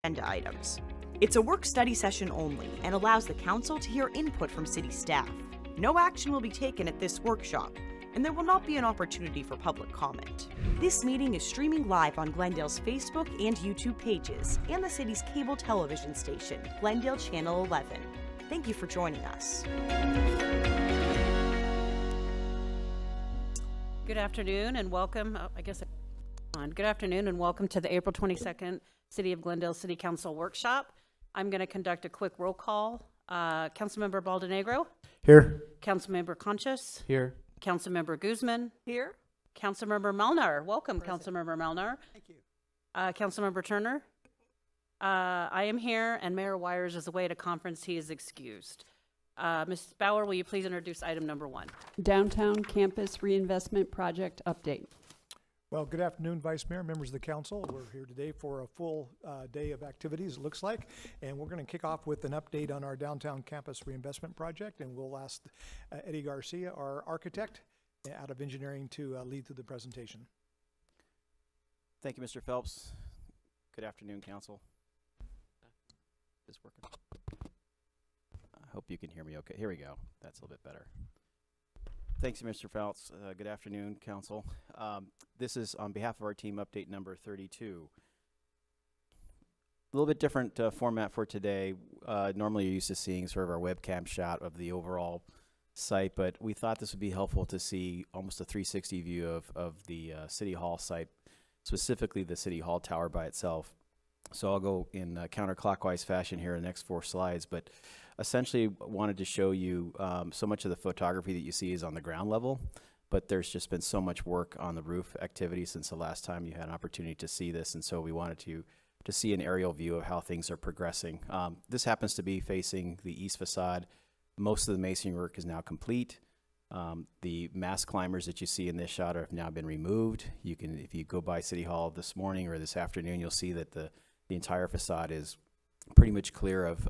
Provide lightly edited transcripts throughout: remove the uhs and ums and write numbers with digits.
agenda items. It's a work-study session only and allows the council to hear input from city staff. No action will be taken at this workshop, and there will not be an opportunity for public comment. This meeting is streaming live on Glendale's Facebook and YouTube pages and the city's cable television station, Glendale Channel 11. Thank you for joining us. Good afternoon and welcome. Good afternoon and welcome to the April 22nd City of Glendale City Council workshop. I'm going to conduct a quick roll call. Councilmember Baldonegro. Here. Councilmember Conchas. Here. Councilmember Guzman. Here. Councilmember Melnar. Welcome, Present. Councilmember Melnar. Thank you. Councilmember Turner. I am here, and Mayor Wires is away at a conference. He is excused. Ms. Bauer, will you please introduce item number 1? Downtown Campus Reinvestment Project Update. Well, good afternoon, Vice Mayor, members of the council. We're here today for a full day of activities, it looks like, and we're going to kick off with an update on our downtown campus reinvestment project, and we'll ask Eddie Garcia, our architect out of engineering, to lead through the presentation. Thank you, Mr. Phelps. Good afternoon, council. Is this working? I hope you can hear me okay. Here we go. That's a little bit better. Thanks, Mr. Phelps. Good afternoon, council. This is on behalf of our team update number 32. A little bit different format for today. Normally you're used to seeing sort of our webcam shot of the overall site, but we thought this would be helpful to see almost a 360 view of the City Hall site, specifically the City Hall tower by itself. So I'll go in counterclockwise fashion here in the next 4 slides, but essentially wanted to show you so much of the photography that you see is on the ground level, but there's just been so much work on the roof activity since the last time you had an opportunity to see this, and so we wanted to see an aerial view of how things are progressing. This happens to be facing the east facade. Most of the masonry work is now complete. The mast climbers that you see in this shot have now been removed. You can, if you go by City Hall this morning or this afternoon, you'll see that the entire facade is pretty much clear of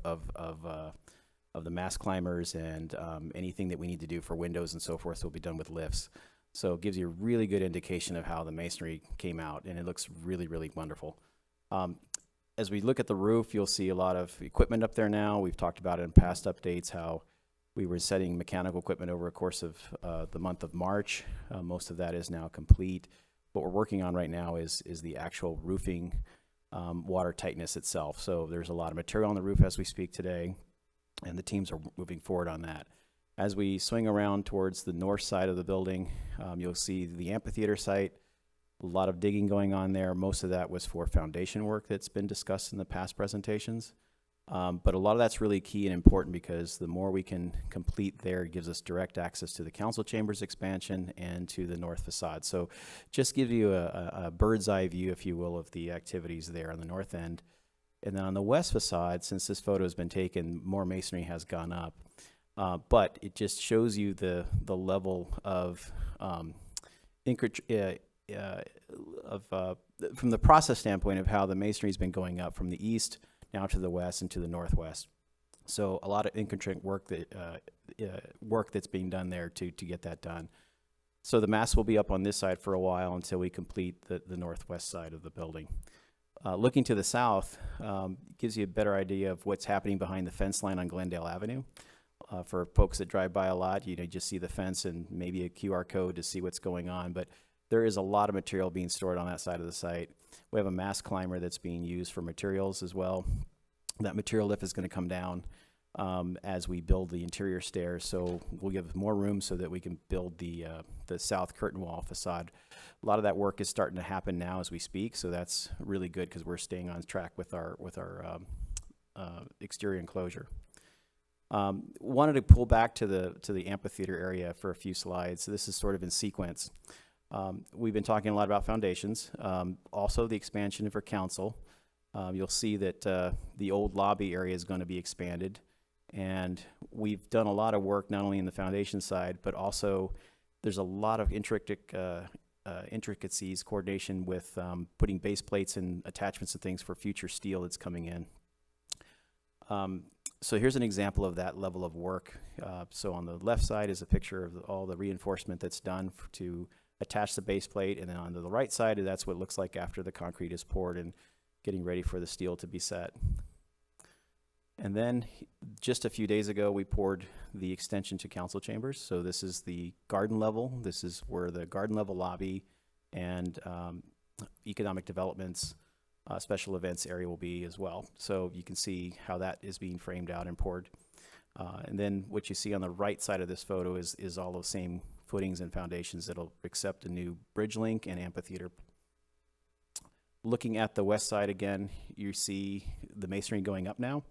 the mast climbers, and anything that we need to do for windows and so forth will be done with lifts. So it gives you a really good indication of how the masonry came out, and it looks really, really wonderful. As we look at the roof, you'll see a lot of equipment up there now. We've talked about it in past updates, how we were setting mechanical equipment over a course of the month of March. Most of that is now complete. What we're working on right now is the actual roofing water tightness itself. So there's a lot of material on the roof as we speak today, and the teams are moving forward on that. As we swing around towards the north side of the building, you'll see the amphitheater site. A lot of digging going on there. Most of that was for foundation work that's been discussed in the past presentations. But a lot of that's really key and important, because the more we can complete there, it gives us direct access to the council chambers expansion and to the north facade. So just give you a bird's eye view, if you will, of the activities there on the north end. And then on the west facade, since this photo has been taken, more masonry has gone up. But it just shows you the level of from the process standpoint of how the masonry has been going up from the east now to the west and to the northwest. So a lot of intricate work that's being done there to get that done. So the masts will be up on this side for a while until we complete the northwest side of the building. Looking to the south gives you a better idea of what's happening behind the fence line on Glendale Avenue. For folks that drive by a lot, you just see the fence and maybe a QR code to see what's going on, but there is a lot of material being stored on that side of the site. We have a mast climber that's being used for materials as well. That material lift is going to come down as we build the interior stairs, so we'll give more room so that we can build the south curtain wall facade. A lot of that work is starting to happen now as we speak, so that's really good because we're staying on track with our exterior enclosure. Wanted to pull back to the amphitheater area for a few slides. So this is sort of in sequence. We've been talking a lot about foundations, also the expansion for council. You'll see that the old lobby area is going to be expanded, and we've done a lot of work not only in the foundation side, but also there's a lot of intricacies, coordination with putting base plates and attachments and things for future steel that's coming in. So here's an example of that level of work. So on the left side is a picture of all the reinforcement that's done to attach the base plate, and then on the right side, that's what it looks like after the concrete is poured and getting ready for the steel to be set. And then just a few days ago, we poured the extension to council chambers. So this is the garden level. This is where the garden level lobby and economic developments, special events area will be as well. So you can see how that is being framed out and poured. And then what you see on the right side of this photo is all those same footings and foundations that'll accept a new bridge link and amphitheater. Looking at the west side again, you see the masonry going up now.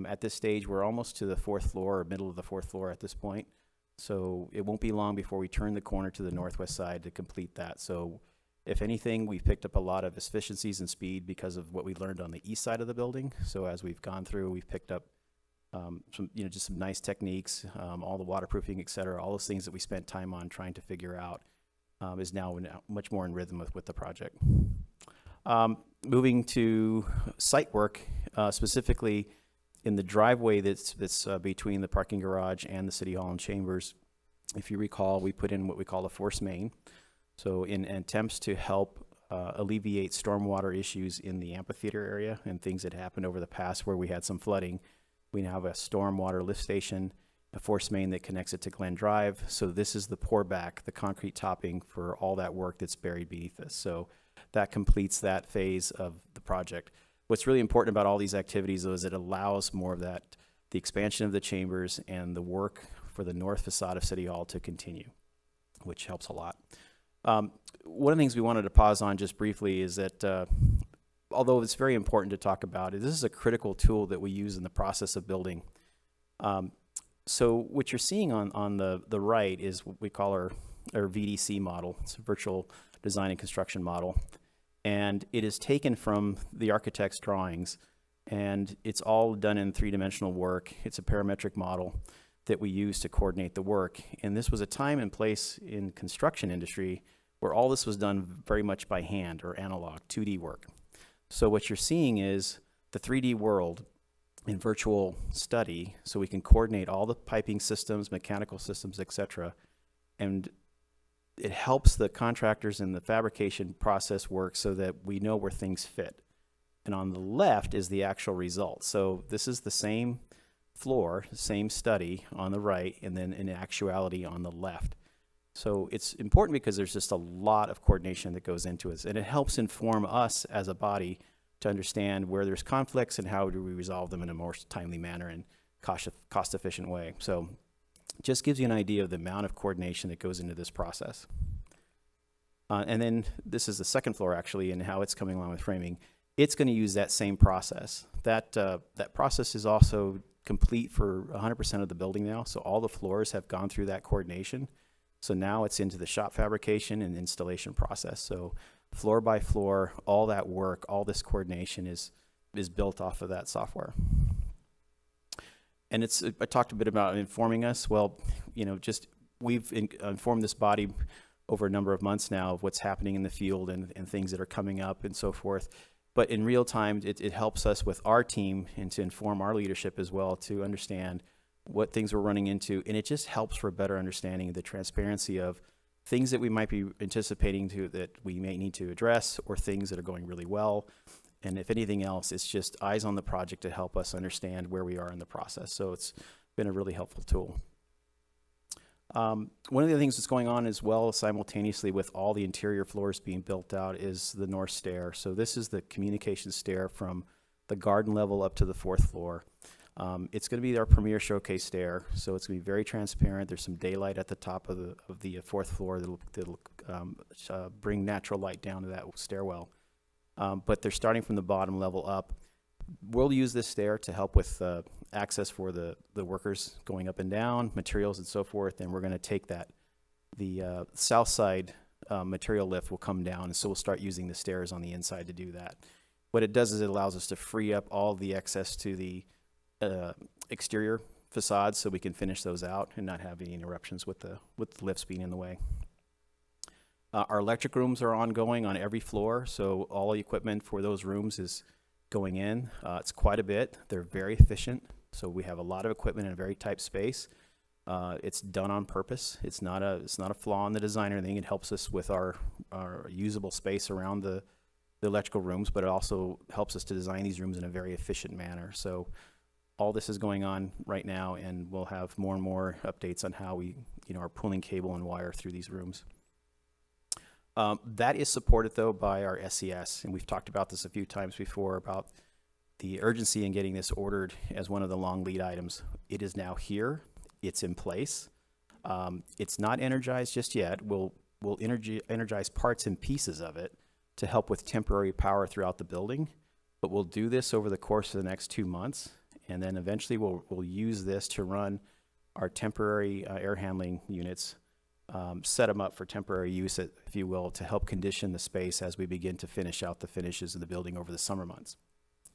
At this stage, we're almost to the fourth floor, or middle of the fourth floor at this point. So it won't be long before we turn the corner to the northwest side to complete that. So if anything, we've picked up a lot of efficiencies and speed because of what we learned on the east side of the building. So as we've gone through, we've picked up some, just some nice techniques, all the waterproofing, et cetera, all those things that we spent time on trying to figure out is now much more in rhythm with the project. Moving to site work, specifically in the driveway that's between the parking garage and the City Hall and Chambers. If you recall, we put in what we call a force main. So in attempts to help alleviate stormwater issues in the amphitheater area and things that happened over the past where we had some flooding, we now have a stormwater lift station, a force main that connects it to Glen Drive. So this is the pour back, the concrete topping for all that work that's buried beneath us. So that completes that phase of the project. What's really important about all these activities, though, is it allows more of that, the expansion of the chambers and the work for the north facade of City Hall to continue, which helps a lot. One of the things we wanted to pause on just briefly is that although it's very important to talk about, this is a critical tool that we use in the process of building. So what you're seeing on the right is what we call our VDC model. It's a virtual design and construction model. And it is taken from the architect's drawings, and it's all done in three-dimensional work. It's a parametric model that we use to coordinate the work. And this was a time and place in construction industry where all this was done very much by hand or analog, 2D work. So what you're seeing is the 3D world in virtual study, so we can coordinate all the piping systems, mechanical systems, et cetera, and it helps the contractors in the fabrication process work so that we know where things fit. And on the left is the actual result. So this is the same floor, same study on the right, and then in actuality on the left. So it's important because there's just a lot of coordination that goes into it, and it helps inform us as a body to understand where there's conflicts and how do we resolve them in a more timely manner and cost-efficient way. So just gives you an idea of the amount of coordination that goes into this process. And then this is the second floor actually, and how it's coming along with framing. It's going to use that same process. That process is also complete for 100% of the building now. So all the floors have gone through that coordination. So now it's into the shop fabrication and installation process. So floor by floor, all that work, all this coordination is built off of that software. And I talked a bit about informing us. Well, we've informed this body over a number of months now of what's happening in the field and things that are coming up and so forth. But in real time, it helps us with our team and to inform our leadership as well to understand what things we're running into. And it just helps for a better understanding of the transparency of things that we might be anticipating that we may need to address, or things that are going really well. And if anything else, it's just eyes on the project to help us understand where we are in the process. So it's been a really helpful tool. One of the things that's going on as well simultaneously with all the interior floors being built out is the north stair. So this is the communication stair from the garden level up to the fourth floor. It's going to be our premier showcase stair, so it's going to be very transparent. There's some daylight at the top of the fourth floor that'll bring natural light down to that stairwell. But they're starting from the bottom level up. We'll use this stair to help with access for the workers going up and down, materials and so forth, and we're going to take the south side material lift will come down, and so we'll start using the stairs on the inside to do that. What it does is it allows us to free up all the access to the exterior facades so we can finish those out and not have any interruptions with the lifts being in the way. Our electric rooms are ongoing on every floor, so all the equipment for those rooms is going in. It's quite a bit. They're very efficient, so we have a lot of equipment in a very tight space. It's done on purpose. It's not a flaw in the design or anything. It helps us with our usable space around the electrical rooms, but it also helps us to design these rooms in a very efficient manner. So all this is going on right now, and we'll have more and more updates on how we, are pulling cable and wire through these rooms. That is supported, though, by our SES, and we've talked about this a few times before about the urgency in getting this ordered as one of the long lead items. It is now here. It's in place. It's not energized just yet. We'll energize parts and pieces of it to help with temporary power throughout the building, but we'll do this over the course of the next 2 months, and then eventually we'll use this to run our temporary air handling units, set them up for temporary use, if you will, to help condition the space as we begin to finish out the finishes of the building over the summer months.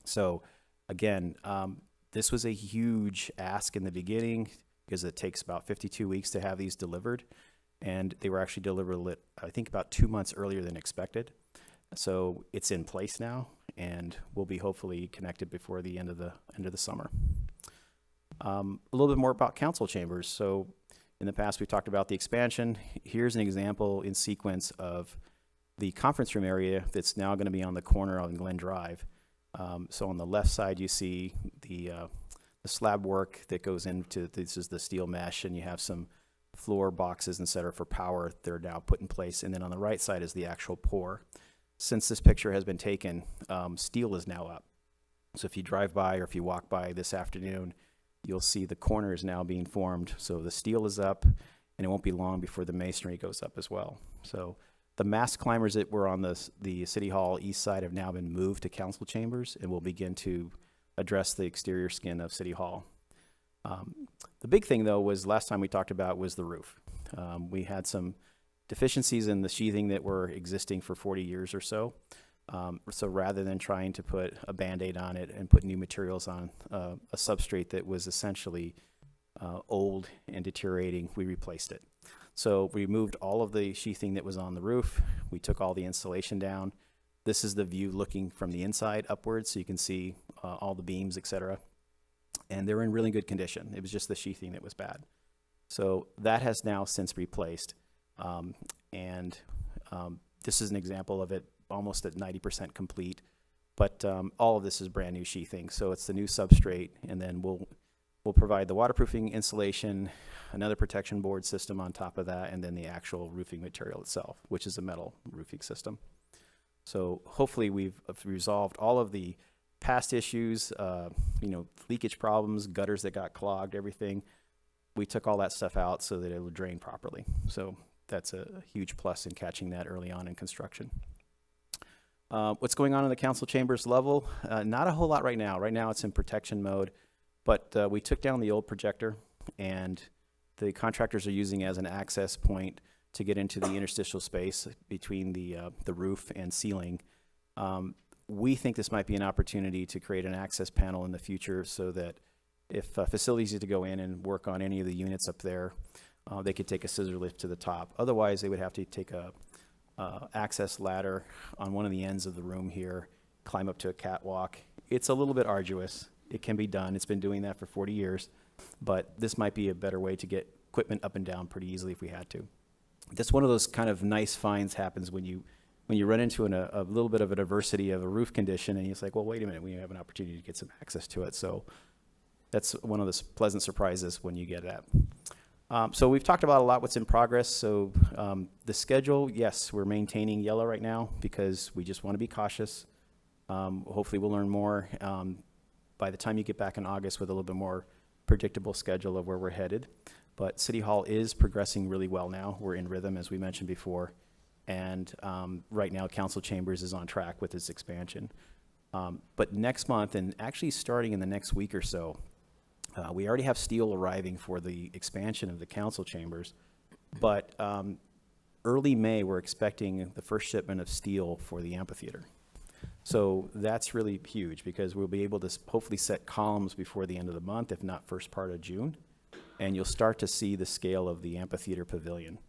So again, this was a huge ask in the beginning because it takes about 52 weeks to have these delivered, and they were actually delivered, I think, about 2 months earlier than expected. So it's in place now, and we'll be hopefully connected before the end of the summer. A little bit more about council chambers. So in the past, we've talked about the expansion. Here's an example in sequence of the conference room area that's now going to be on the corner on Glen Drive. So on the left side, you see the slab work that goes into, this is the steel mesh, and you have some floor boxes, etc. for power that are now put in place. And then on the right side is the actual pour. Since this picture has been taken, steel is now up. So if you drive by or if you walk by this afternoon, you'll see the corner is now being formed. So the steel is up, and it won't be long before the masonry goes up as well. So the mast climbers that were on the City Hall east side have now been moved to council chambers, and will begin to address the exterior skin of City Hall. The big thing, though, was last time we talked about was the roof. We had some deficiencies in the sheathing that were existing for 40 years or so. So rather than trying to put a Band-Aid on it and put new materials on a substrate that was essentially old and deteriorating, we replaced it. So we removed all of the sheathing that was on the roof. We took all the insulation down. This is the view looking from the inside upwards, so you can see all the beams, etc. And they're in really good condition. It was just the sheathing that was bad. So that has now since replaced. This is an example of it almost at 90% complete, but all of this is brand new sheathing. So it's the new substrate, and then we'll provide the waterproofing insulation, another protection board system on top of that, and then the actual roofing material itself, which is a metal roofing system. So hopefully we've resolved all of the past issues, leakage problems, gutters that got clogged, everything. We took all that stuff out so that it would drain properly. So that's a huge plus in catching that early on in construction. What's going on in the council chambers level? Not a whole lot right now. Right now it's in protection mode, but we took down the old projector, and the contractors are using it as an access point to get into the interstitial space between the roof and ceiling. We think this might be an opportunity to create an access panel in the future so that if facilities need to go in and work on any of the units up there, they could take a scissor lift to the top. Otherwise, they would have to take a access ladder on one of the ends of the room here, climb up to a catwalk. It's a little bit arduous. It can be done. It's been doing that for 40 years, but this might be a better way to get equipment up and down pretty easily if we had to. That's one of those kind of nice finds happens when you run into a little bit of a diversity of a roof condition, and it's like, well, wait a minute, we have an opportunity to get some access to it. So that's one of the pleasant surprises when you get that. So we've talked about a lot what's in progress. So the schedule, yes, we're maintaining yellow right now because we just want to be cautious. Hopefully we'll learn more by the time you get back in August with a little bit more predictable schedule of where we're headed. But City Hall is progressing really well now. We're in rhythm, as we mentioned before. And right now, Council Chambers is on track with its expansion. But next month, and actually starting in the next week or so, we already have steel arriving for the expansion of the Council Chambers. But early May, we're expecting the first shipment of steel for the amphitheater. So that's really huge because we'll be able to hopefully set columns before the end of the month, if not first part of June. And you'll start to see the scale of the amphitheater pavilion.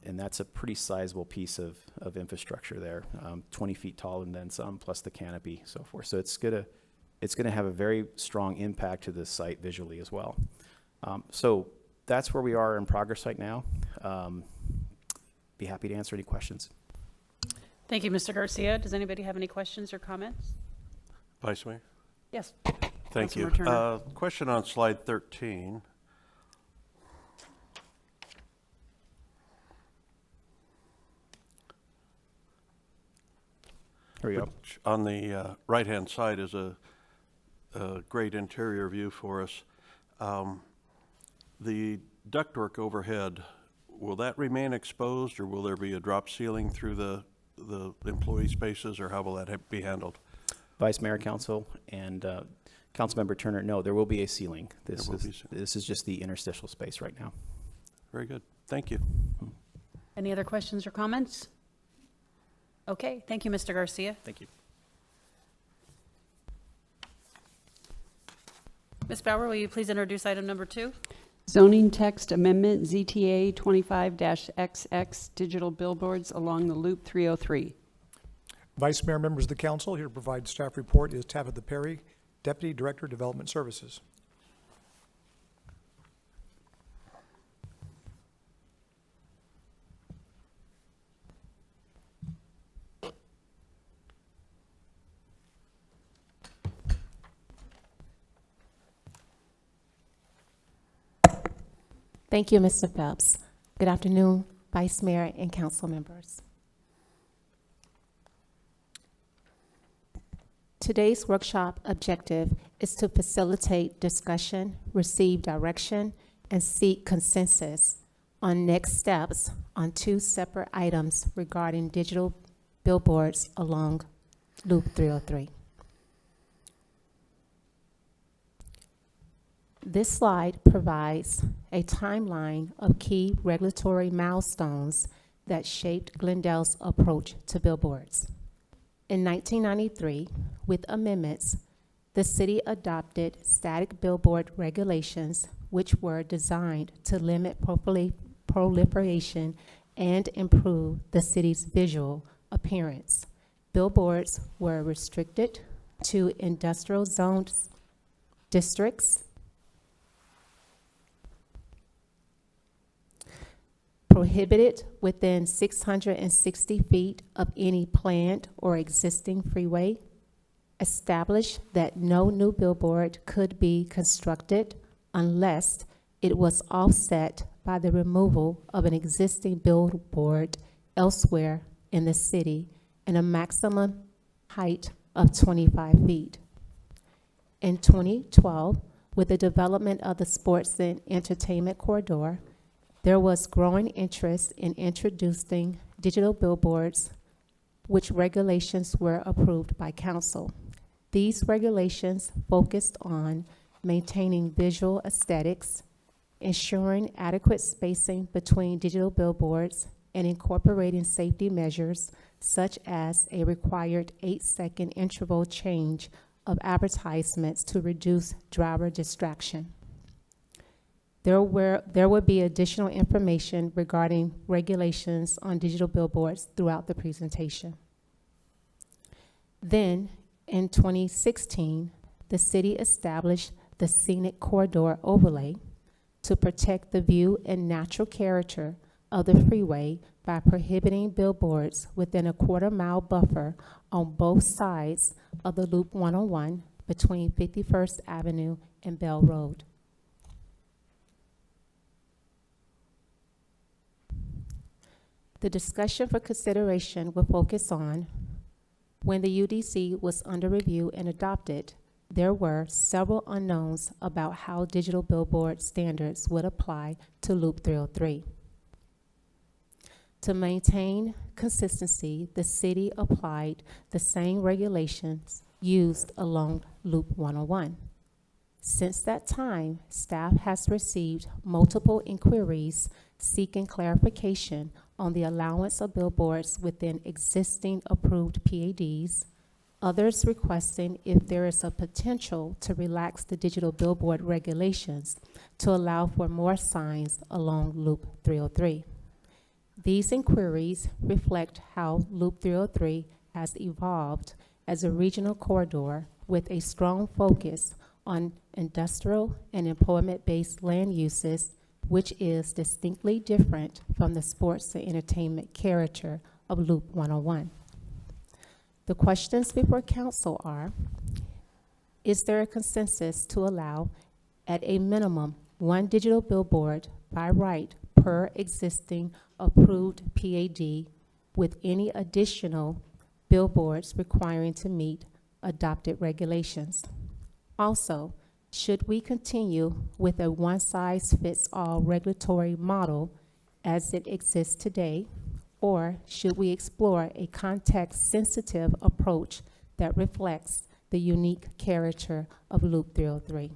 And that's a pretty sizable piece of infrastructure there, 20 feet tall and then some, plus the canopy, so forth. So it's gonna have a very strong impact to the site visually as well. So that's where we are in progress right now. Be happy to answer any questions. Thank you, Mr. Garcia. Does anybody have any questions or comments? Vice Mayor? Yes. Thank you. Councilmember Turner. Question on slide 13. Here we go. Which on the right-hand side is a great interior view for us. The ductwork overhead, will that remain exposed, or will there be a drop ceiling through the employee spaces, or how will that be handled? Vice Mayor, Council, and Councilmember Turner, no, there will be a ceiling. This is just the interstitial space right now. Very good. Thank you. Any other questions or comments? Okay, thank you, Mr. Garcia. Thank you. Ms. Bauer, will you please introduce item number 2? Zoning text amendment, ZTA 25-XX, digital billboards along the Loop 303. Vice Mayor, members of the council, here to provide staff report is Tabitha Perry, Deputy Director, Development Services. Thank you, Mr. Phelps. Good afternoon, Vice Mayor and council members. Today's workshop objective is to facilitate discussion, receive direction, and seek consensus on next steps on 2 separate items regarding digital billboards along Loop 303. This slide provides a timeline of key regulatory milestones that shaped Glendale's approach to billboards. In 1993, with amendments, the city adopted static billboard regulations, which were designed to limit proliferation and improve the city's visual appearance. Billboards were restricted to industrial zones, districts, prohibited within 660 feet of any planned or existing freeway, established that no new billboard could be constructed unless it was offset by the removal of an existing billboard elsewhere in the city, and a maximum height of 25 feet. In 2012, with the development of the sports and entertainment corridor, there was growing interest in introducing digital billboards, which regulations were approved by council. These regulations focused on maintaining visual aesthetics, ensuring adequate spacing between digital billboards, and incorporating safety measures such as a required 8-second interval change of advertisements to reduce driver distraction. There would be additional information regarding regulations on digital billboards throughout the presentation. Then, in 2016, the city established the Scenic Corridor Overlay to protect the view and natural character of the freeway by prohibiting billboards within a quarter-mile buffer on both sides of the Loop 101 between 51st Avenue and Bell Road. The discussion for consideration will focus on when the UDC was under review and adopted, there were several unknowns about how digital billboard standards would apply to Loop 303. To maintain consistency, the city applied the same regulations used along Loop 101. Since that time, staff has received multiple inquiries seeking clarification on the allowance of billboards within existing approved PADs, others requesting if there is a potential to relax the digital billboard regulations to allow for more signs along Loop 303. These inquiries reflect how Loop 303 has evolved as a regional corridor with a strong focus on industrial and employment-based land uses, which is distinctly different from the sports and entertainment character of Loop 101. The questions before council are, is there a consensus to allow at a minimum one digital billboard by right per existing approved PAD with any additional billboards requiring to meet adopted regulations? Also, should we continue with a one-size-fits-all regulatory model as it exists today, or should we explore a context-sensitive approach that reflects the unique character of Loop 303?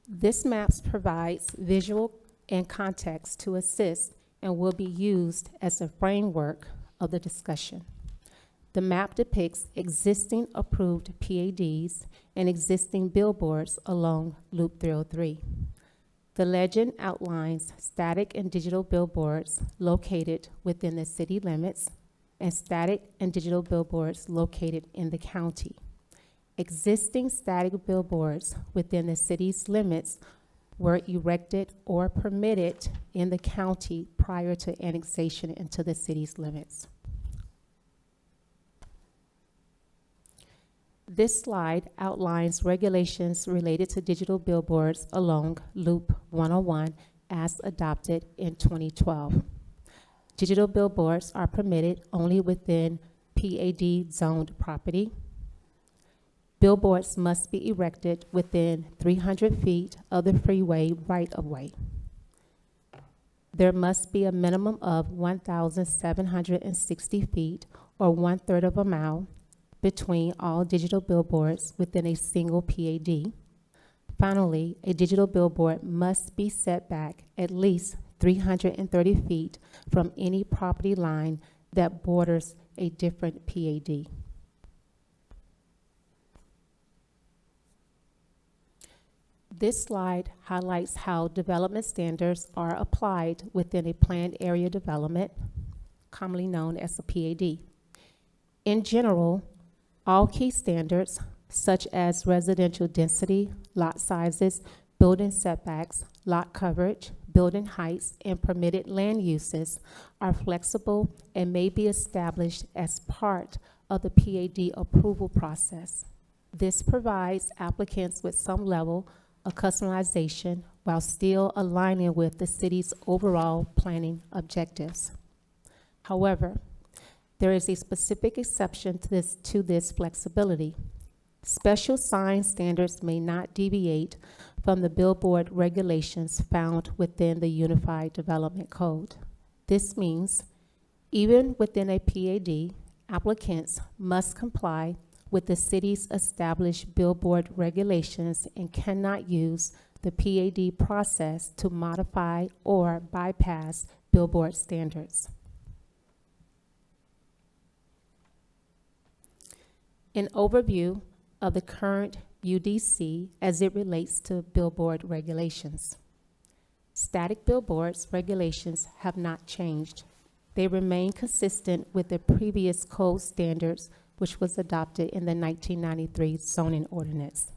This map provides visual and context to assist and will be used as a framework of the discussion. The map depicts existing approved PADs and existing billboards along Loop 303. The legend outlines static and digital billboards located within the city limits and static and digital billboards located in the county. Existing static billboards within the city's limits were erected or permitted in the county prior to annexation into the city's limits. This slide outlines regulations related to digital billboards along Loop 101 as adopted in 2012. Digital billboards are permitted only within PAD zoned property. Billboards must be erected within 300 feet of the freeway right-of-way. There must be a minimum of 1,760 feet, or 1/3 of a mile, between all digital billboards within a single PAD. Finally, a digital billboard must be set back at least 330 feet from any property line that borders a different PAD. This slide highlights how development standards are applied within a planned area development, commonly known as a PAD. In general, all key standards, such as residential density, lot sizes, building setbacks, lot coverage, building heights, and permitted land uses, are flexible and may be established as part of the PAD approval process. This provides applicants with some level of customization while still aligning with the city's overall planning objectives. However, there is a specific exception to this flexibility. Special sign standards may not deviate from the billboard regulations found within the Unified Development Code. This means even within a PAD, applicants must comply with the city's established billboard regulations and cannot use the PAD process to modify or bypass billboard standards. An overview of the current UDC as it relates to billboard regulations. Static billboards regulations have not changed. They remain consistent with the previous code standards, which was adopted in the 1993 zoning ordinance.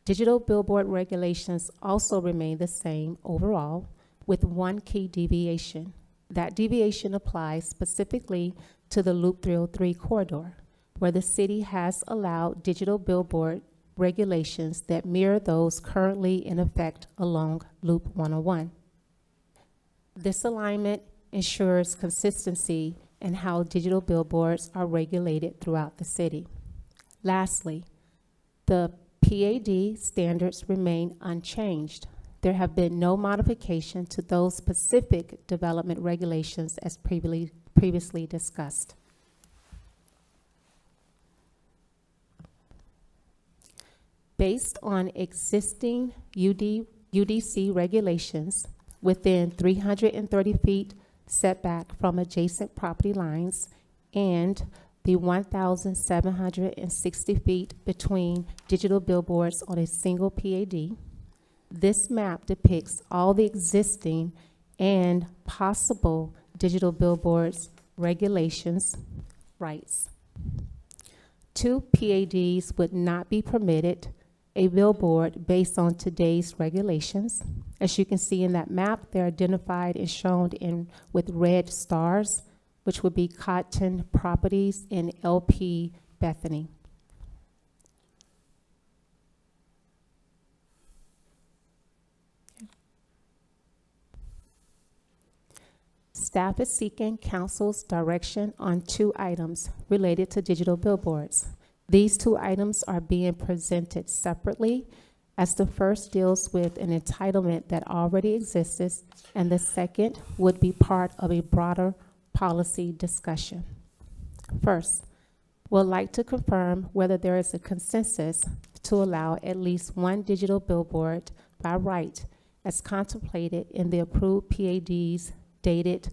Digital billboard regulations also remain the same overall, with one key deviation. That deviation applies specifically to the Loop 303 corridor, where the city has allowed digital billboard regulations that mirror those currently in effect along Loop 101. This alignment ensures consistency in how digital billboards are regulated throughout the city. Lastly, the PAD standards remain unchanged. There have been no modification to those specific development regulations as previously discussed. Based on existing UDC regulations within 330 feet setback from adjacent property lines and the 1,760 feet between digital billboards on a single PAD, this map depicts all the existing and possible digital billboards regulations rights. 2 PADs would not be permitted, a billboard based on today's regulations. As you can see in that map, they're identified and shown with red stars, which would be Cotton Properties in LP Bethany. Staff is seeking council's direction on 2 items related to digital billboards. These 2 items are being presented separately, as the first deals with an entitlement that already exists, and the second would be part of a broader policy discussion. First, we'd like to confirm whether there is a consensus to allow at least 1 digital billboard by right as contemplated in the approved PADs dated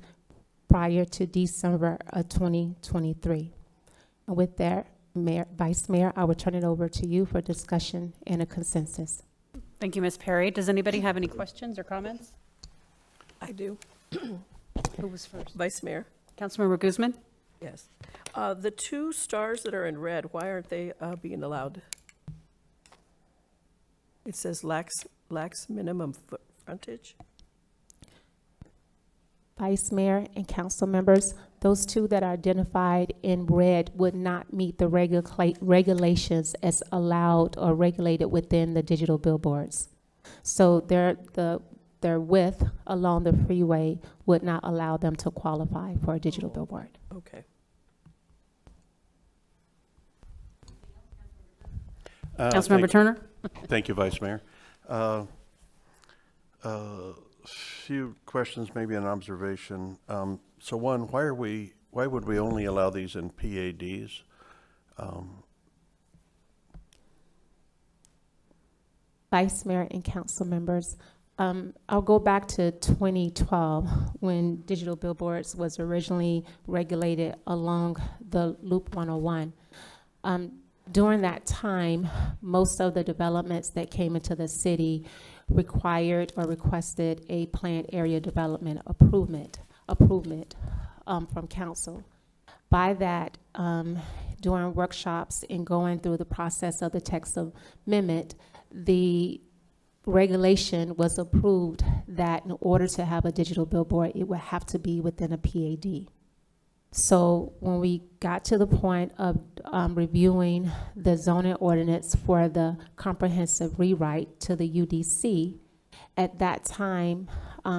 prior to December of 2023. And with that, Vice Mayor, I will turn it over to you for discussion and a consensus. Thank you, Ms. Perry. Does anybody have any questions or comments? I do. Who was first? Vice Mayor, Councilmember Guzman? yes. The 2 stars that are in red, why aren't they being allowed? It says lacks minimum frontage. Vice Mayor and council members, those 2 that are identified in red would not meet the regulations as allowed or regulated within the digital billboards. So their width along the freeway would not allow them to qualify for a digital billboard. Okay. Councilmember Turner? Thank you, Vice Mayor. Few questions, maybe an observation. So one, why would we only allow these in PADs? Vice Mayor and council members, I'll go back to 2012 when digital billboards was originally regulated along the Loop 101. During that time, most of the developments that came into the city required or requested a planned area development approvement from council. By that, during workshops and going through the process of the text amendment, the regulation was approved that in order to have a digital billboard, it would have to be within a PAD. So when we got to the point of reviewing the zoning ordinance for the comprehensive rewrite to the UDC, at that time,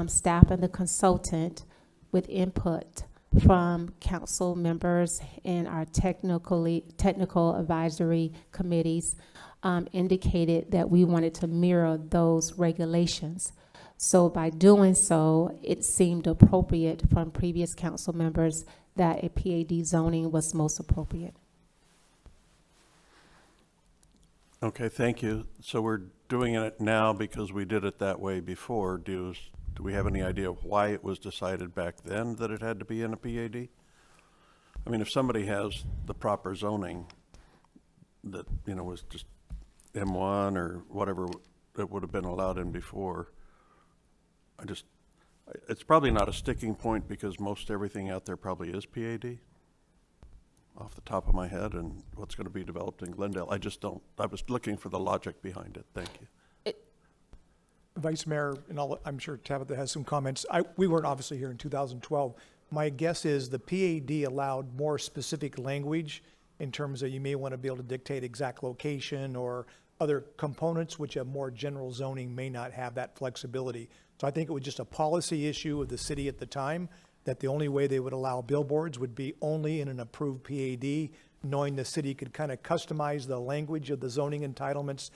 staff and the consultant with input from council members and our technical advisory committees indicated that we wanted to mirror those regulations. So by doing so, it seemed appropriate from previous council members that a PAD zoning was most appropriate. Okay, thank you. So we're doing it now because we did it that way before. Do we have any idea of why it was decided back then that it had to be in a PAD? I mean, if somebody has the proper zoning that, was just M1 or whatever that would have been allowed in before, it's probably not a sticking point because most everything out there probably is PAD off the top of my head, and what's going to be developed in Glendale. I was looking for the logic behind it. Thank you. Vice Mayor, and I'm sure Tabitha has some comments. We weren't obviously here in 2012. My guess is the PAD allowed more specific language in terms of you may want to be able to dictate exact location or other components, which a more general zoning may not have that flexibility. So I think it was just a policy issue of the city at the time that the only way they would allow billboards would be only in an approved PAD, knowing the city could kind of customize the language of the zoning entitlements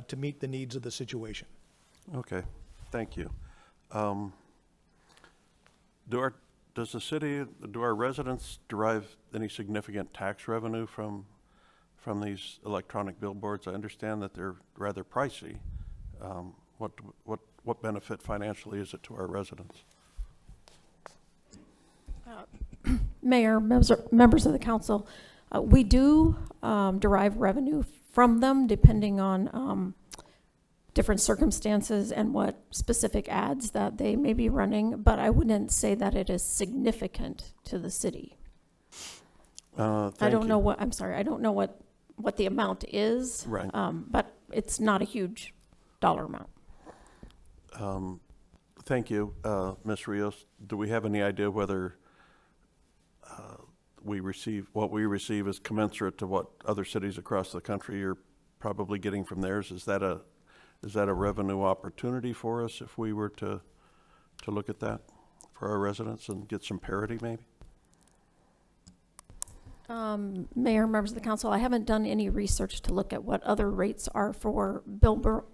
to meet the needs of the situation. Okay, thank you. Do our residents derive any significant tax revenue from these electronic billboards? I understand that they're rather pricey. What benefit financially is it to our residents? Mayor, members of the council, we do derive revenue from them depending on different circumstances and what specific ads that they may be running, but I wouldn't say that it is significant to the city. I don't know what the amount is. Right. But it's not a huge dollar amount. Thank you, Ms. Rios. Do we have any idea whether what we receive is commensurate to what other cities across the country are probably getting from theirs? Is that a revenue opportunity for us if we were to look at that for our residents and get some parity maybe? Mayor, members of the council, I haven't done any research to look at what other rates are for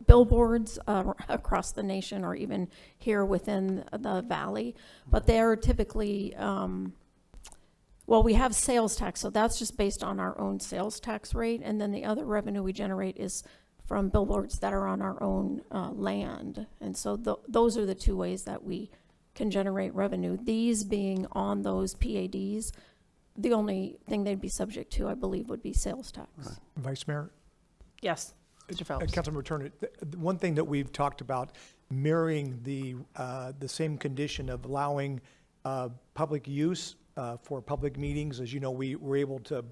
billboards across the nation or even here within the valley. But they're typically, well, we have sales tax, so that's just based on our own sales tax rate. And then the other revenue we generate is from billboards that are on our own land. And so those are the two ways that we can generate revenue. These being on those PADs, the only thing they'd be subject to, I believe, would be sales tax. Right. Vice Mayor? Yes, Mr. Phelps. Councilmember Turner, one thing that we've talked about, mirroring the same condition of allowing public use for public meetings. As you know, we were able to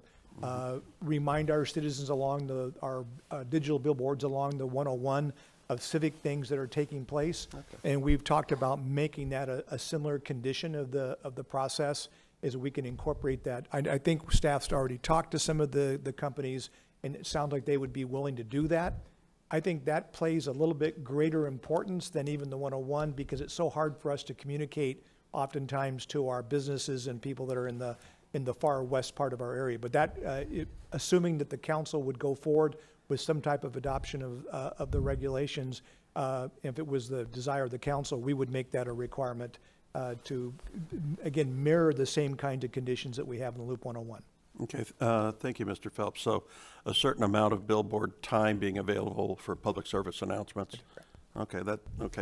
remind our citizens along our digital billboards along the 101 of civic things that are taking place. Okay. And we've talked about making that a similar condition of the process, is we can incorporate that. I think staff's already talked to some of the companies, and it sounds like they would be willing to do that. I think that plays a little bit greater importance than even the 101, because it's so hard for us to communicate oftentimes to our businesses and people that are in the far west part of our area. But that, assuming that the council would go forward with some type of adoption of the regulations, if it was the desire of the council, we would make that a requirement to, again, mirror the same kind of conditions that we have in the Loop 101. Okay, thank you, Mr. Phelps. So a certain amount of billboard time being available for public service announcements? Okay,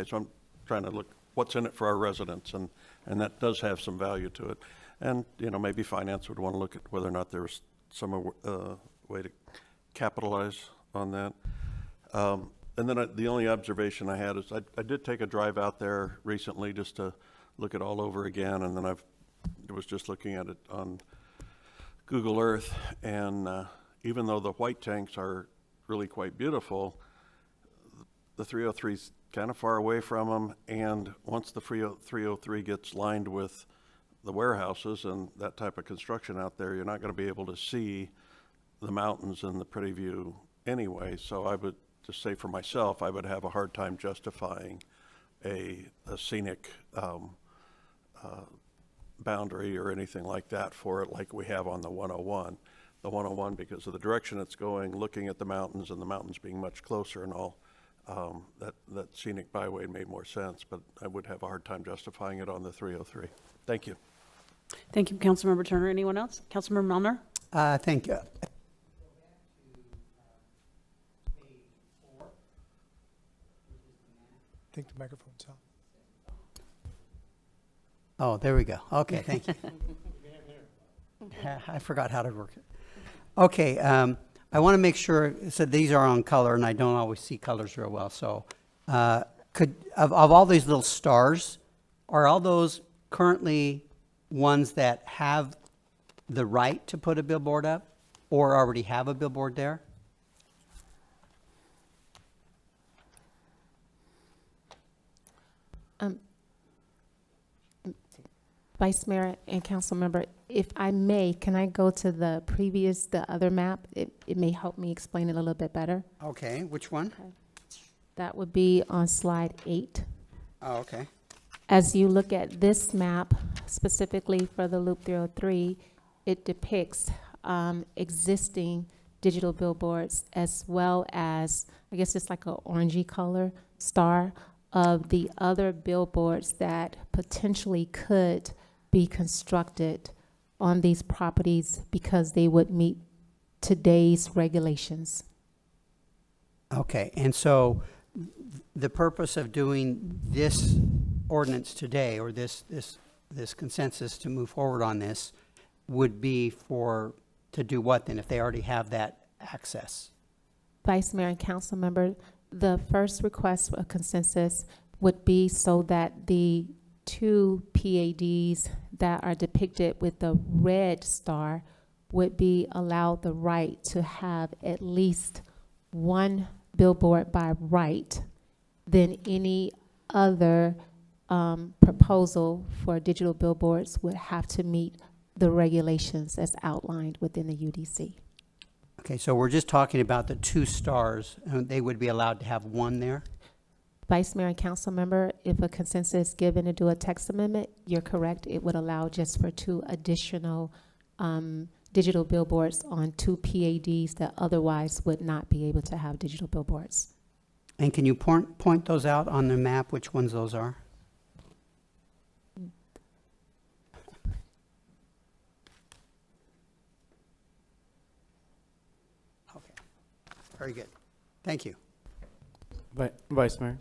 so I'm trying to look what's in it for our residents, and that does have some value to it. And, maybe finance would want to look at whether or not there's some way to capitalize on that. And then the only observation I had is I did take a drive out there recently just to look it all over again, and then I was just looking at it on Google Earth, and even though the white tanks are really quite beautiful, the 303 is kind of far away from them, and once the 303 gets lined with the warehouses and that type of construction out there, you're not going to be able to see the mountains and the pretty view anyway. So I would just say for myself, I would have a hard time justifying a scenic boundary or anything like that for it, like we have on the 101. The 101, because of the direction it's going, looking at the mountains and the mountains being much closer and all, that scenic byway made more sense, but I would have a hard time justifying it on the 303. Thank you. Thank you, Councilmember Turner. Anyone else? Councilmember Melner? Thank you. I think the microphone's out. Oh, there we go. Okay, thank you. I forgot how to work it. Okay, I want to make sure, so these are on color, and I don't always see colors real well. So of all these little stars, are all those currently ones that have the right to put a billboard up or already have a billboard there? Vice Mayor and Council Member, if I may, can I go to the other map? It may help me explain it a little bit better. Okay, which one? Okay. That would be on slide 8. Oh, okay. As you look at this map, specifically for the Loop 303, it depicts existing digital billboards as well as, I guess it's like an orangey color star of the other billboards that potentially could be constructed on these properties because they would meet today's regulations. Okay, and so the purpose of doing this ordinance today, or this consensus to move forward on this, would be to do what then if they already have that access? Vice Mayor and Council Member, the first request for a consensus would be so that the 2 PADs that are depicted with the red star would be allowed the right to have at least one billboard by right, then any other proposal for digital billboards would have to meet the regulations as outlined within the UDC. Okay, so we're just talking about the 2 stars, and they would be allowed to have 1 there? Vice Mayor and Council Member, if a consensus is given to do a text amendment, you're correct. It would allow just for 2 additional digital billboards on 2 PADs that otherwise would not be able to have digital billboards. And can you point those out on the map, which ones those are? Okay, very good. Thank you. Vice Mayor.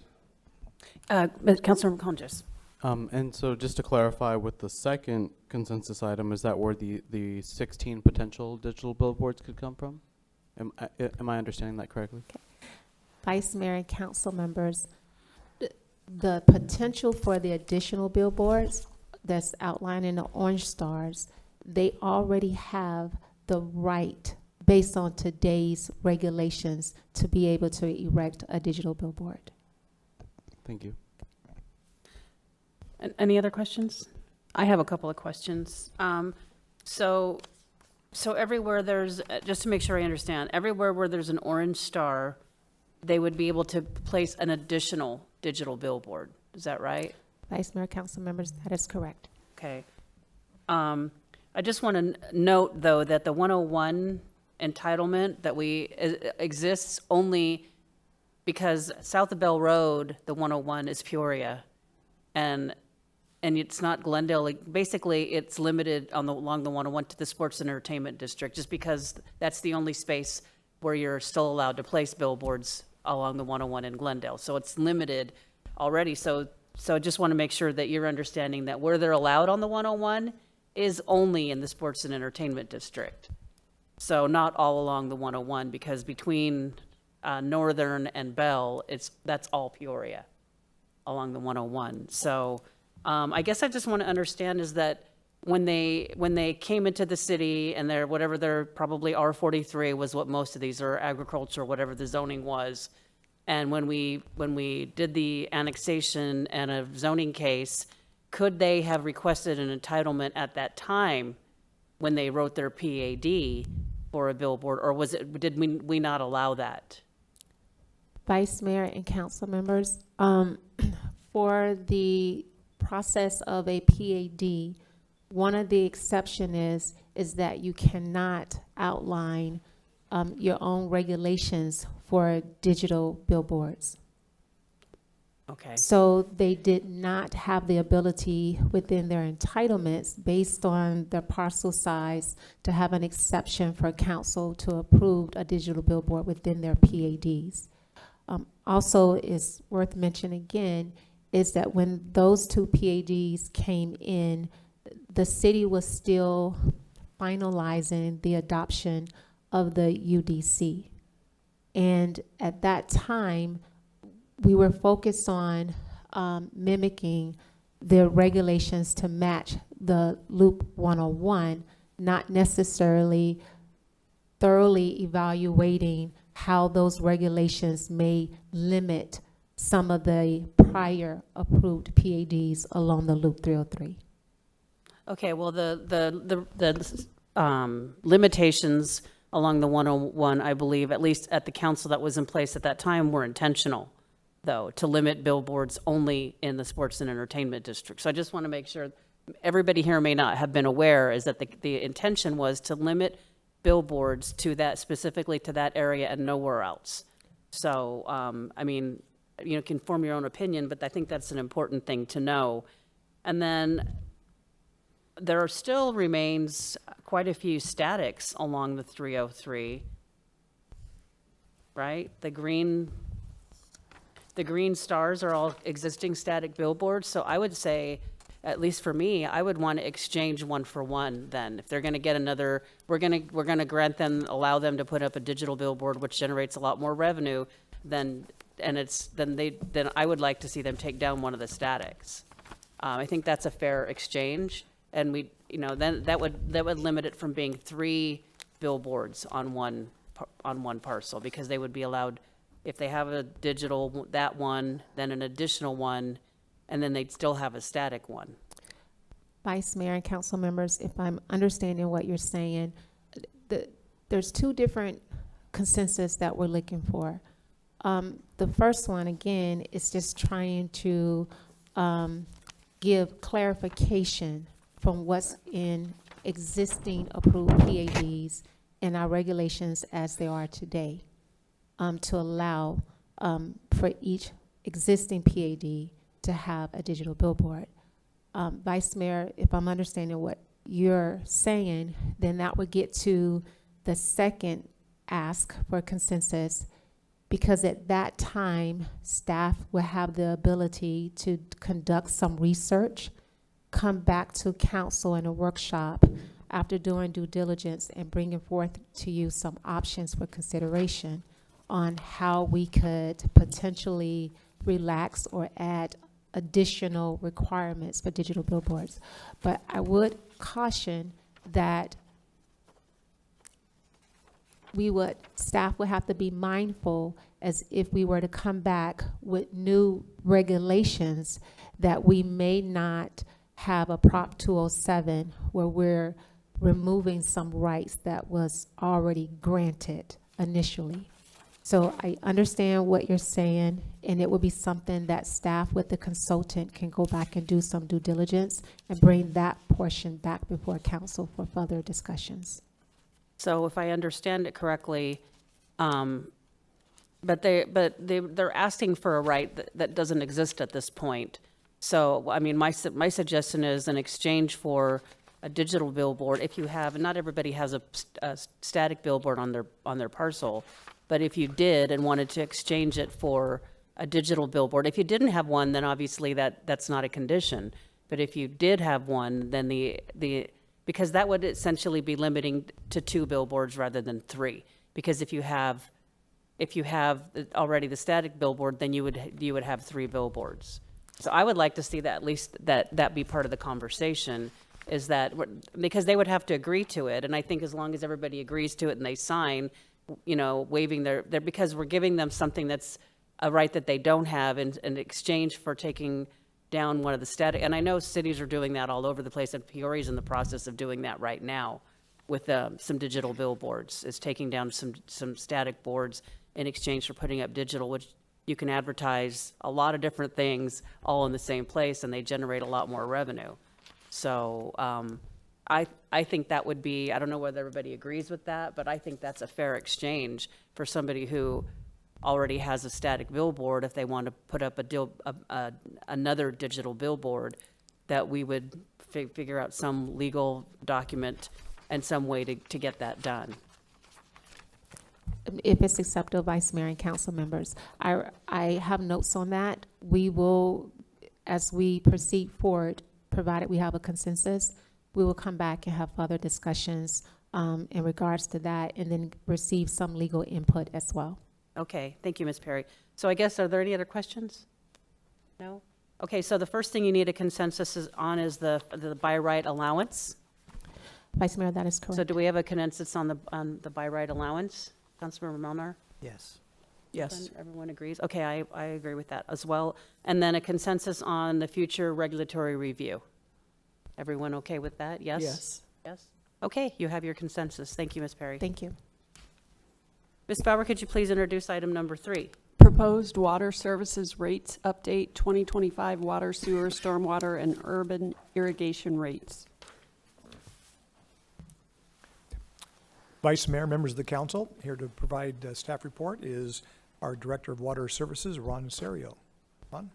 Councilmember Conjus. And so just to clarify with the second consensus item, is that where the 16 potential digital billboards could come from? Am I understanding that correctly? Vice Mayor and Council Members, the potential for the additional billboards that's outlined in the orange stars, they already have the right, based on today's regulations, to be able to erect a digital billboard. Thank you. Any other questions? I have a couple of questions. So everywhere there's, just to make sure I understand, everywhere where there's an orange star, they would be able to place an additional digital billboard. Is that right? Vice Mayor, Council Members, that is correct. Okay. I just want to note, though, that the 101 entitlement that exists only because south of Bell Road, the 101 is Peoria, and it's not Glendale. Like, basically, it's limited along the 101 to the sports and entertainment district, just because that's the only space where you're still allowed to place billboards along the 101 in Glendale. So it's limited already. So I just want to make sure that you're understanding that where they're allowed on the 101 is only in the sports and entertainment district. So not all along the 101, because between Northern and Bell, that's all Peoria along the 101. So I guess I just want to understand is that when they came into the city and whatever their probably R43 was what most of these are, agriculture, whatever the zoning was, and when we did the annexation and a zoning case, could they have requested an entitlement at that time when they wrote their PAD for a billboard, or did we not allow that? Vice Mayor and Council Members, for the process of a PAD, one of the exception is that you cannot outline your own regulations for digital billboards. Okay. So they did not have the ability within their entitlements based on their parcel size to have an exception for council to approve a digital billboard within their PADs. Also is worth mentioning again is that when those 2 PADs came in, the city was still finalizing the adoption of the UDC. And at that time, we were focused on mimicking the regulations to match the Loop 101, not necessarily thoroughly evaluating how those regulations may limit some of the prior approved PADs along the Loop 303. Okay, well, the limitations along the 101, I believe, at least at the council that was in place at that time, were intentional, though, to limit billboards only in the sports and entertainment district. So I just want to make sure everybody here may not have been aware is that the intention was to limit billboards to that, specifically to that area and nowhere else. So, I mean, you can form your own opinion, but I think that's an important thing to know. And then there still remains quite a few statics along the 303, right? The green stars are all existing static billboards. So I would say, at least for me, I would want to exchange 1 for 1 then. If they're going to get another, we're going to allow them to put up a digital billboard, which generates a lot more revenue, then I would like to see them take down one of the statics. I think that's a fair exchange. And then that would limit it from being 3 billboards on one parcel, because they would be allowed if they have a digital, that one, then an additional one, and then they'd still have a static one. Vice Mayor and council members, if I'm understanding what you're saying, there's two different consensus that we're looking for. The first one, again, is just trying to give clarification from what's in existing approved PADs and our regulations as they are today, to allow for each existing PAD to have a digital billboard. Vice Mayor, if I'm understanding what you're saying, then that would get to the second ask for consensus, because at that time, staff will have the ability to conduct some research, come back to council in a workshop after doing due diligence and bringing forth to you some options for consideration on how we could potentially relax or add additional requirements for digital billboards. But I would caution that staff would have to be mindful, as if we were to come back with new regulations, that we may not have a Prop 207 where we're removing some rights that was already granted initially. So I understand what you're saying, and it would be something that staff with the consultant can go back and do some due diligence and bring that portion back before council for further discussions. So if I understand it correctly, they're asking for a right that doesn't exist at this point. So, I mean, my suggestion is, in exchange for a digital billboard, if you have, and not everybody has a static billboard on their parcel, but if you did and wanted to exchange it for a digital billboard, if you didn't have one, then obviously that's not a condition. But if you did have one, then because that would essentially be limiting to 2 billboards rather than 3. Because if you have already the static billboard, then you would have 3 billboards. So I would like to see that, at least that be part of the conversation, is that, because they would have to agree to it. And I think as long as everybody agrees to it and they sign, waiving their, because we're giving them something that's a right that they don't have in exchange for taking down one of the static. And I know cities are doing that all over the place, and Peoria's in the process of doing that right now with some digital billboards, is taking down some static boards in exchange for putting up digital, which you can advertise a lot of different things all in the same place, and they generate a lot more revenue. So I think that would be, I don't know whether everybody agrees with that, but I think that's a fair exchange for somebody who already has a static billboard. If they want to put up another digital billboard, that we would figure out some legal document and some way to get that done. If it's acceptable, Vice Mayor and council members, I have notes on that. We will, as we proceed forward, provided we have a consensus, we will come back and have further discussions in regards to that, and then receive some legal input as well. Okay, thank you, Ms. Perry. So I guess, are there any other questions? No? Okay, so the first thing you need a consensus on is the by right allowance. Vice Mayor, that is correct. So do we have a consensus on the by right allowance? Councilmember Melnar? Yes. Yes. Everyone agrees? Okay, I agree with that as well. And then a consensus on the future regulatory review. Everyone okay with that? Yes? Yes. Yes? Okay, you have your consensus. Thank you, Ms. Perry. Thank you. Ms. Bauer, could you please introduce item number 3? Proposed water services rates update 2025 water, sewer, stormwater, and urban irrigation rates. Vice Mayor, members of the council, here to provide a staff report is our Director of Water Services, Ron Serio. Ron?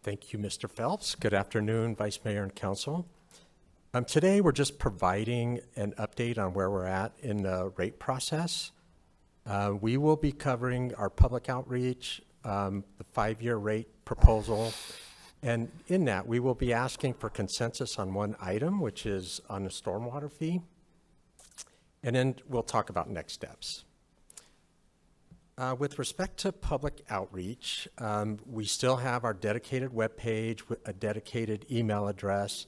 Thank you, Mr. Phelps. Good afternoon, Vice Mayor and Council. Today, we're just providing an update on where we're at in the rate process. We will be covering our public outreach, the 5-year rate proposal, and in that, we will be asking for consensus on one item, which is on the stormwater fee, and then we'll talk about next steps. With respect to public outreach, we still have our dedicated webpage with a dedicated email address.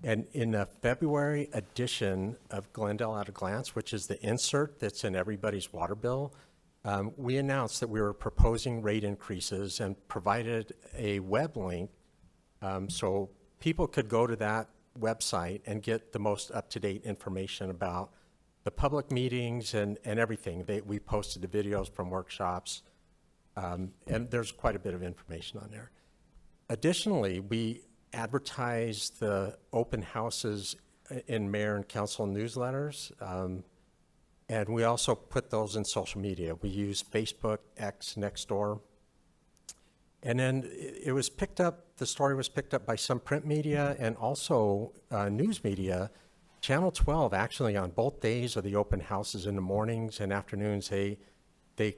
And in the February edition of Glendale at a Glance, which is the insert that's in everybody's water bill, we announced that we were proposing rate increases and provided a web link so people could go to that website and get the most up-to-date information about the public meetings and everything. We posted the videos from workshops, and there's quite a bit of information on there. Additionally, we advertised the open houses in mayor and council newsletters, and we also put those in social media. We use Facebook, X, Nextdoor. And then it was picked up, the story was picked up by some print media and also news media. Channel 12, actually, on both days of the open houses in the mornings and afternoons, they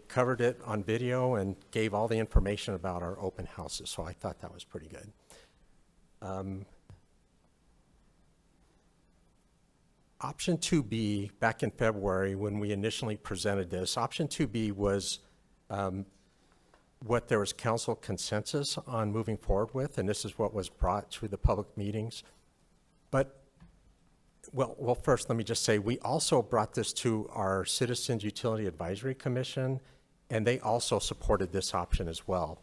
covered it on video and gave all the information about our open houses. So I thought that was pretty good. Option 2B, back in February when we initially presented this, option 2B was what there was council consensus on moving forward with, and this is what was brought to the public meetings. But, well, first let me just say, we also brought this to our Citizens Utility Advisory Commission, and they also supported this option as well.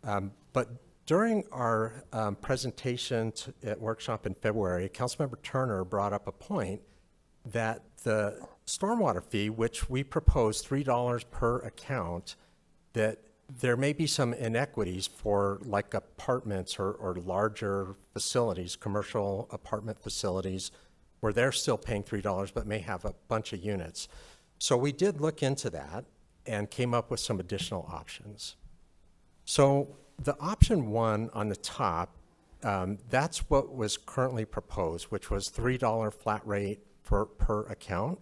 But during our presentation at workshop in February, Councilmember Turner brought up a point that the stormwater fee, which we proposed $3 per account, that there may be some inequities for like apartments or larger facilities, commercial apartment facilities, where they're still paying $3 but may have a bunch of units. So we did look into that and came up with some additional options. So the option 1 on the top, that's what was currently proposed, which was $3 flat rate per account.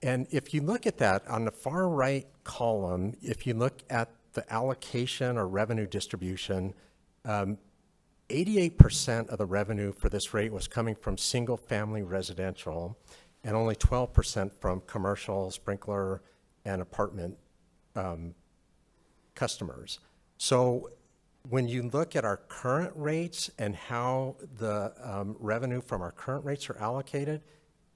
And if you look at that on the far right column, if you look at the allocation or revenue distribution, 88% of the revenue for this rate was coming from single family residential and only 12% from commercial, sprinkler, and apartment customers. So when you look at our current rates and how the revenue from our current rates are allocated,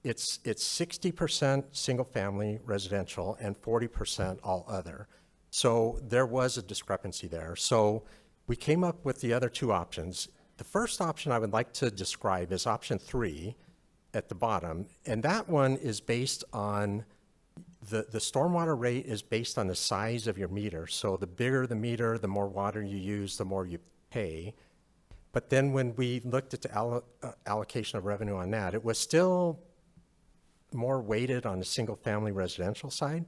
it's 60% single family residential and 40% all other. So there was a discrepancy there. So we came up with the other two options. The first option I would like to describe is option 3 at the bottom. And that one is based on, the stormwater rate is based on the size of your meter. So the bigger the meter, the more water you use, the more you pay. But then when we looked at the allocation of revenue on that, it was still more weighted on the single family residential side.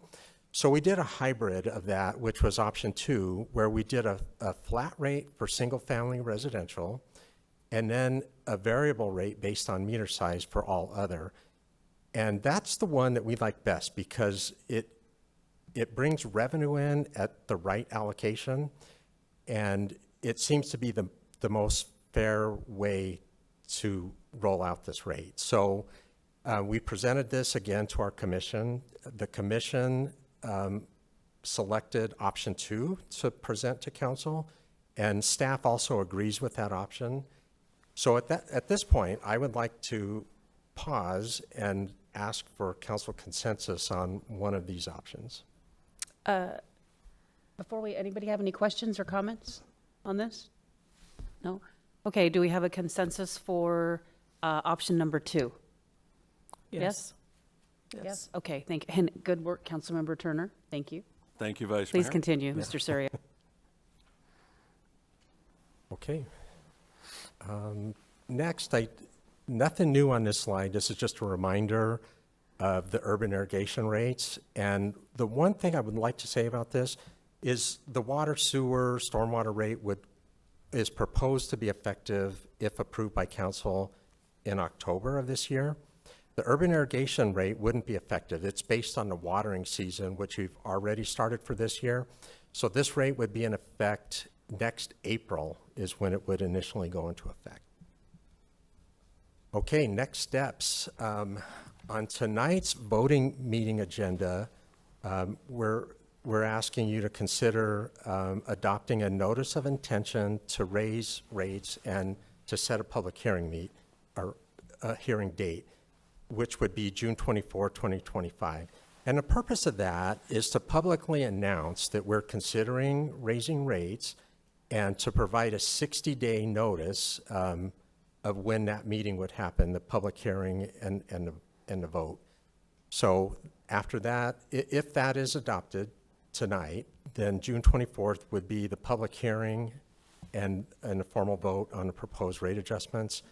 So we did a hybrid of that, which was option 2, where we did a flat rate for single family residential and then a variable rate based on meter size for all other. And that's the one that we like best because it brings revenue in at the right allocation, and it seems to be the most fair way to roll out this rate. So we presented this again to our commission. The commission selected option 2 to present to council, and staff also agrees with that option. So at this point, I would like to pause and ask for council consensus on one of these options. Anybody have any questions or comments on this? No? Okay, do we have a consensus for option number 2? Yes? Yes. Okay, thank you. And good work, Councilmember Turner. Thank you. Thank you, Vice Mayor. Please continue, Mr. Surya. Okay. Next, nothing new on this slide. This is just a reminder of the urban irrigation rates. And the one thing I would like to say about this is the water sewer stormwater rate is proposed to be effective if approved by council in October of this year. The urban irrigation rate wouldn't be effective. It's based on the watering season, which we've already started for this year. So this rate would be in effect next April is when it would initially go into effect. Okay, next steps. On tonight's voting meeting agenda, we're asking you to consider adopting a notice of intention to raise rates and to set a public hearing hearing date, which would be June 24, 2025. And the purpose of that is to publicly announce that we're considering raising rates and to provide a 60-day notice of when that meeting would happen, the public hearing and the vote. So after that, if that is adopted tonight, then June 24th would be the public hearing and a formal vote on the proposed rate adjustments.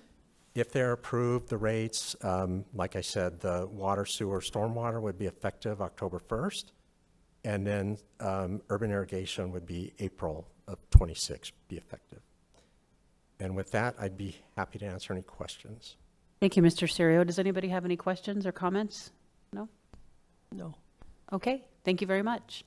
If they're approved, the rates, like I said, the water, sewer, stormwater would be effective October 1st, and then urban irrigation would be April of 26 be effective. And with that, I'd be happy to answer any questions. Thank you, Mr. Serio. Does anybody have any questions or comments? No? No. Okay, thank you very much.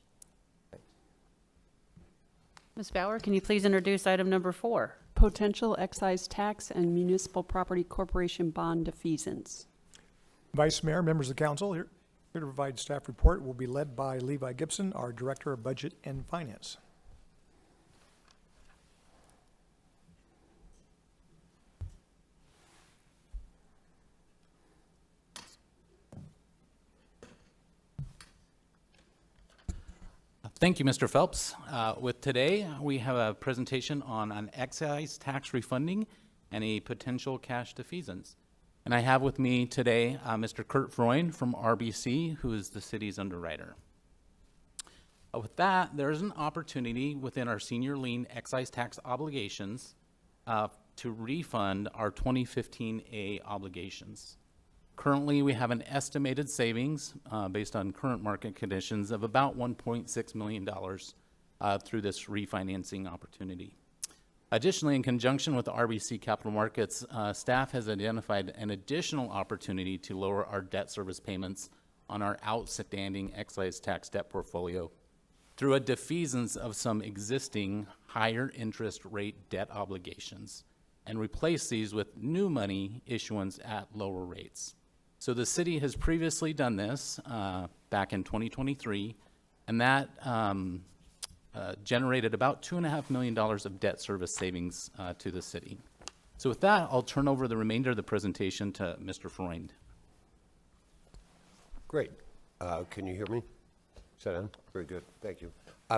Ms. Bauer, can you please introduce item number 4? Potential excise tax and municipal property corporation bond defeasance. Vice Mayor, members of the council, here to provide staff report will be led by Levi Gibson, our Director of Budget and Finance. Thank you, Mr. Phelps. With today, we have a presentation on an excise tax refunding and a potential cash defeasance. And I have with me today Mr. Kurt Freund from RBC, who is the city's underwriter. With that, there is an opportunity within our senior lien excise tax obligations to refund our 2015A obligations. Currently, we have an estimated savings based on current market conditions of about $1.6 million through this refinancing opportunity. Additionally, in conjunction with the RBC Capital Markets, staff has identified an additional opportunity to lower our debt service payments on our outstanding excise tax debt portfolio through a defeasance of some existing higher interest rate debt obligations and replace these with new money issuance at lower rates. So the city has previously done this back in 2023, and that generated about $2.5 million of debt service savings to the city. So with that, I'll turn over the remainder of the presentation to Mr. Freund. Great. Can you hear me? Is that on? Very good. Thank you.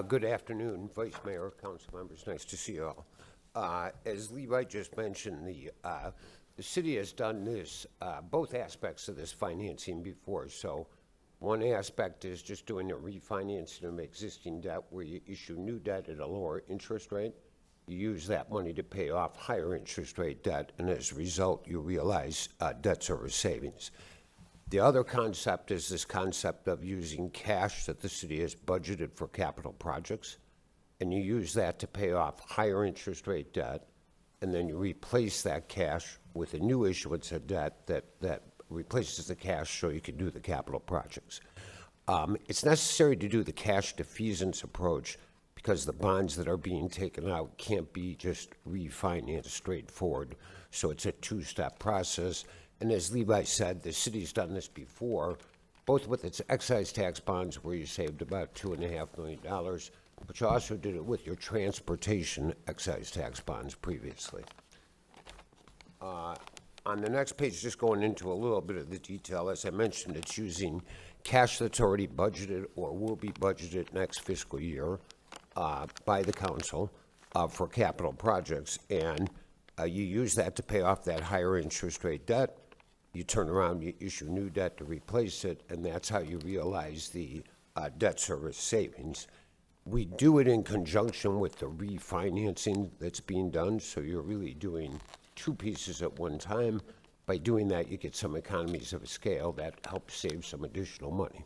Good afternoon, Vice Mayor, council members. Nice to see you all. As Levi just mentioned, the city has done this, both aspects of this financing before. So one aspect is just doing a refinancing of existing debt where you issue new debt at a lower interest rate. You use that money to pay off higher interest rate debt, and as a result, you realize debt service savings. The other concept is this concept of using cash that the city has budgeted for capital projects, and you use that to pay off higher interest rate debt, and then you replace that cash with a new issuance of debt that replaces the cash so you can do the capital projects. It's necessary to do the cash defeasance approach because the bonds that are being taken out can't be just refinanced straightforward. So it's a two-step process. And as Levi said, the city's done this before, both with its excise tax bonds where you saved about $2.5 million, but you also did it with your transportation excise tax bonds previously. On the next page, just going into a little bit of the detail, as I mentioned, it's using cash that's already budgeted or will be budgeted next fiscal year by the council for capital projects. And you use that to pay off that higher interest rate debt. You turn around, you issue new debt to replace it, and that's how you realize the debt service savings. We do it in conjunction with the refinancing that's being done, so you're really doing two pieces at one time. By doing that, you get some economies of scale that help save some additional money.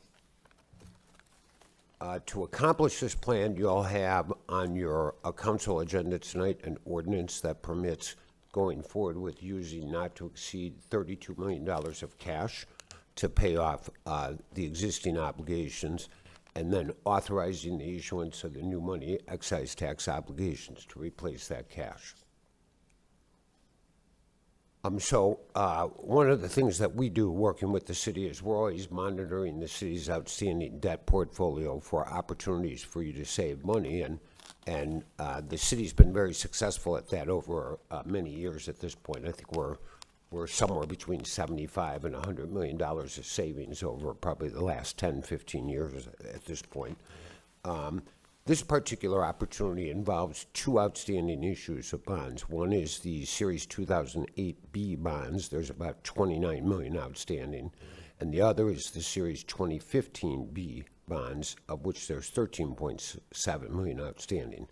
To accomplish this plan, you'll have on your council agenda tonight an ordinance that permits going forward with using not to exceed $32 million of cash to pay off the existing obligations, and then authorizing the issuance of the new money excise tax obligations to replace that cash. One of the things that we do working with the city is we're always monitoring the city's outstanding debt portfolio for opportunities for you to save money, and the city's been very successful at that over many years at this point. I think we're we're somewhere between 75 and $100 million of savings over probably the last 10, 15 years at this point. This particular opportunity involves two outstanding issues of bonds. One is the Series 2008B bonds. There's about 29 million outstanding. And the other is the Series 2015B bonds, of which there's 13.7 million outstanding.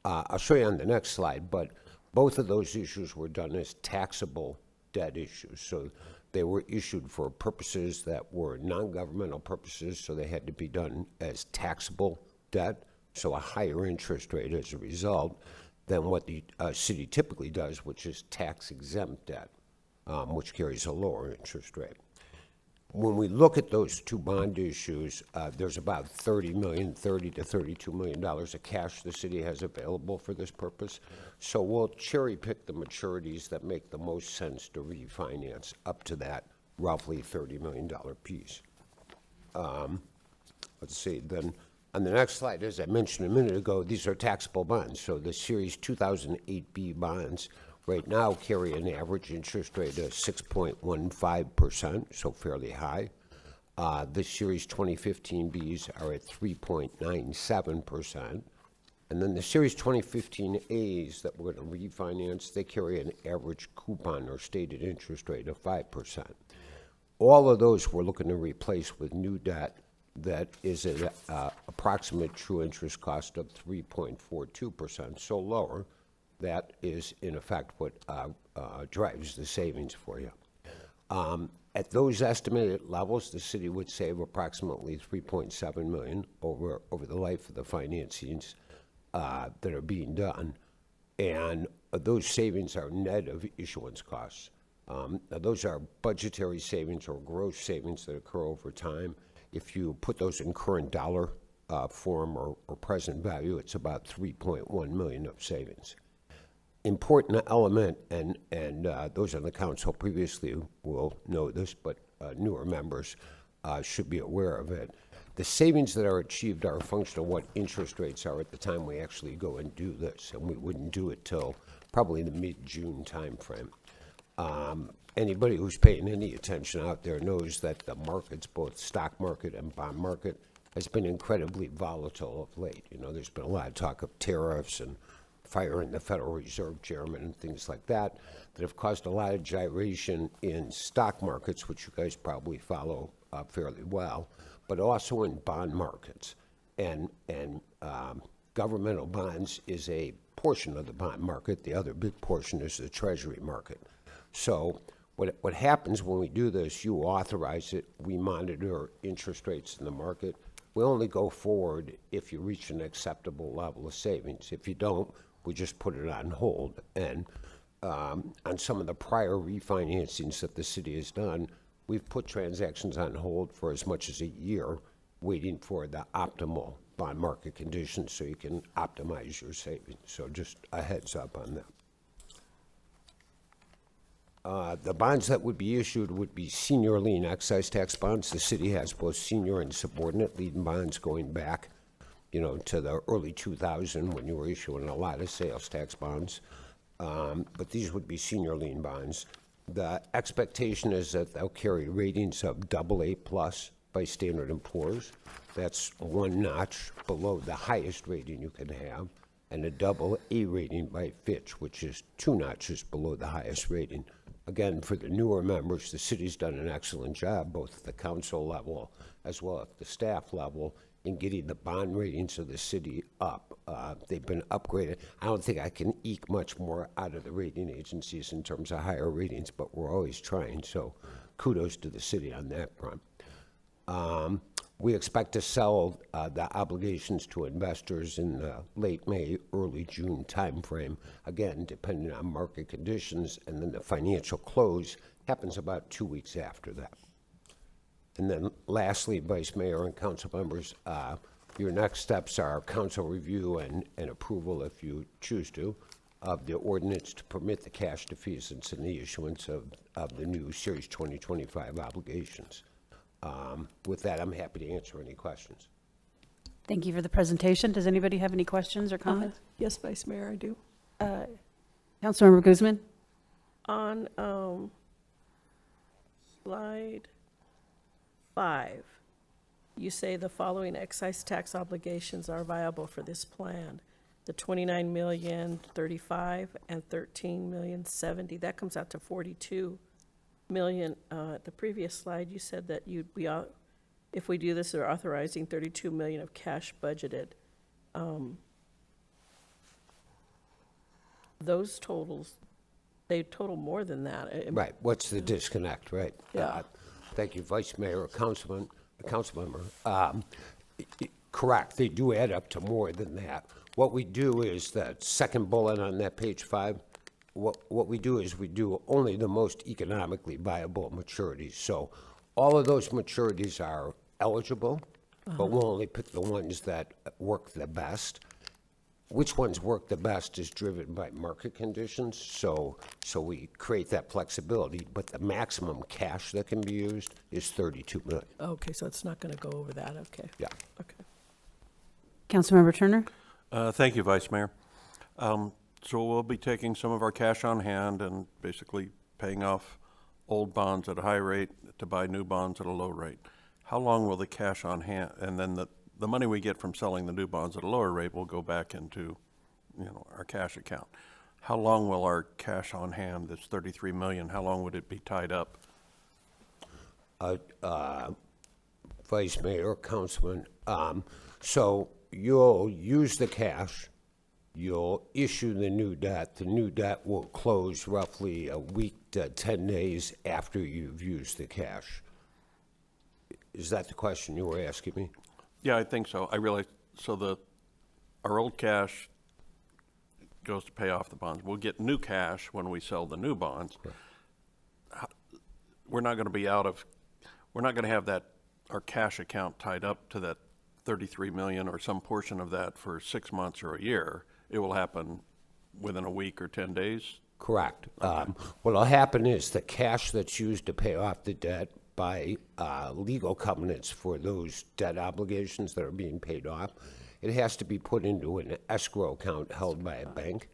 I'll show you on the next slide, but both of those issues were done as taxable debt issues. So they were issued for purposes that were non-governmental purposes, so they had to be done as taxable debt, so a higher interest rate as a result than what the city typically does, which is tax-exempt debt, which carries a lower interest rate. When we look at those two bond issues, there's about $30 to $32 million of cash the city has available for this purpose. So we'll cherry pick the maturities that make the most sense to refinance up to that roughly $30 million piece. Let's see, then on the next slide, as I mentioned a minute ago, these are taxable bonds. So the Series 2008B bonds right now carry an average interest rate of 6.15%, so fairly high. The Series 2015Bs are at 3.97%. And then the Series 2015As that we're going to refinance, they carry an average coupon or stated interest rate of 5%. All of those we're looking to replace with new debt that is at approximate true interest cost of 3.42%, so lower. That is, in effect, what drives the savings for you. At those estimated levels, the city would save approximately $3.7 million over the life of the financings that are being done. And those savings are net of issuance costs. Now those are budgetary savings or gross savings that occur over time. If you put those in current dollar form or present value, it's about $3.1 million of savings. Important element, and those on the council previously will know this, but newer members should be aware of it. The savings that are achieved are a function of what interest rates are at the time we actually go and do this, and we wouldn't do it till probably the mid-June timeframe. Anybody who's paying any attention out there knows that the markets, both stock market and bond market, has been incredibly volatile of late. You know, there's been a lot of talk of tariffs and firing the Federal Reserve Chairman and things like that that have caused a lot of gyration in stock markets, which you guys probably follow fairly well, but also in bond markets. And governmental bonds is a portion of the bond market. The other big portion is the Treasury market. So what happens when we do this, you authorize it, we monitor interest rates in the market. We only go forward if you reach an acceptable level of savings. If you don't, we just put it on hold. And on some of the prior refinancings that the city has done, we've put transactions on hold for as much as a year, waiting for the optimal bond market conditions so you can optimize your savings. So just a heads up on that. The bonds that would be issued would be senior lien excise tax bonds. The city has both senior and subordinate lien bonds going back, you know, to the early 2000s when you were issuing a lot of sales tax bonds. But these would be senior lien bonds. The expectation is that they'll carry ratings of AA+ by Standard & Poor's. That's one notch below the highest rating you can have, and a AA rating by Fitch, which is two notches below the highest rating. Again, for the newer members, the city's done an excellent job, both at the council level as well as at the staff level, in getting the bond ratings of the city up. They've been upgraded. I don't think I can eke much more out of the rating agencies in terms of higher ratings, but we're always trying, so kudos to the city on that front. We expect to sell the obligations to investors in the late May, early June timeframe, again, depending on market conditions, and then the financial close happens about 2 weeks after that. And then lastly, Vice Mayor and council members, your next steps are council review and approval, if you choose to, of the ordinance to permit the cash defeasance and the issuance of the new Series 2025 obligations. With that, I'm happy to answer any questions. Thank you for the presentation. Does anybody have any questions or comments? Yes, Vice Mayor, I do. Councilmember Guzman? On slide 5, you say the following excise tax obligations are viable for this plan. The 29,035,000 and 13,070,000. That comes out to 42 million. The previous slide, you said that you'd be, if we do this, they're authorizing 32 million of cash budgeted. Those totals, they total more than that. Right, what's the disconnect, right? Yeah. Thank you, Vice Mayor, Councilman, Councilmember. Correct, they do add up to more than that. What we do is that second bullet on that page 5, what we do is we do only the most economically viable maturities. So all of those maturities are eligible, but we'll only pick the ones that work the best. Which ones work the best is driven by market conditions, so we create that flexibility, but the maximum cash that can be used is 32 million. Okay, so it's not going to go over that, okay. Yeah. Okay. Councilmember Turner? Thank you, Vice Mayor. So we'll be taking some of our cash on hand and basically paying off old bonds at a high rate to buy new bonds at a low rate. How long will the cash on hand, and then the money we get from selling the new bonds at a lower rate will go back into, our cash account. How long will our cash on hand, this 33 million, how long would it be tied up? Vice Mayor, Councilman, so you'll use the cash, you'll issue the new debt. The new debt will close roughly a week to 10 days after you've used the cash. Is that the question you were asking me? Yeah, I think so. I realize, so our old cash goes to pay off the bonds. We'll get new cash when we sell the new bonds. We're not going to have our cash account tied up to that 33 million or some portion of that for 6 months or a year. It will happen within a week or 10 days? Correct. What'll happen is the cash that's used to pay off the debt by legal covenants for those debt obligations that are being paid off, it has to be put into an escrow account held by a bank.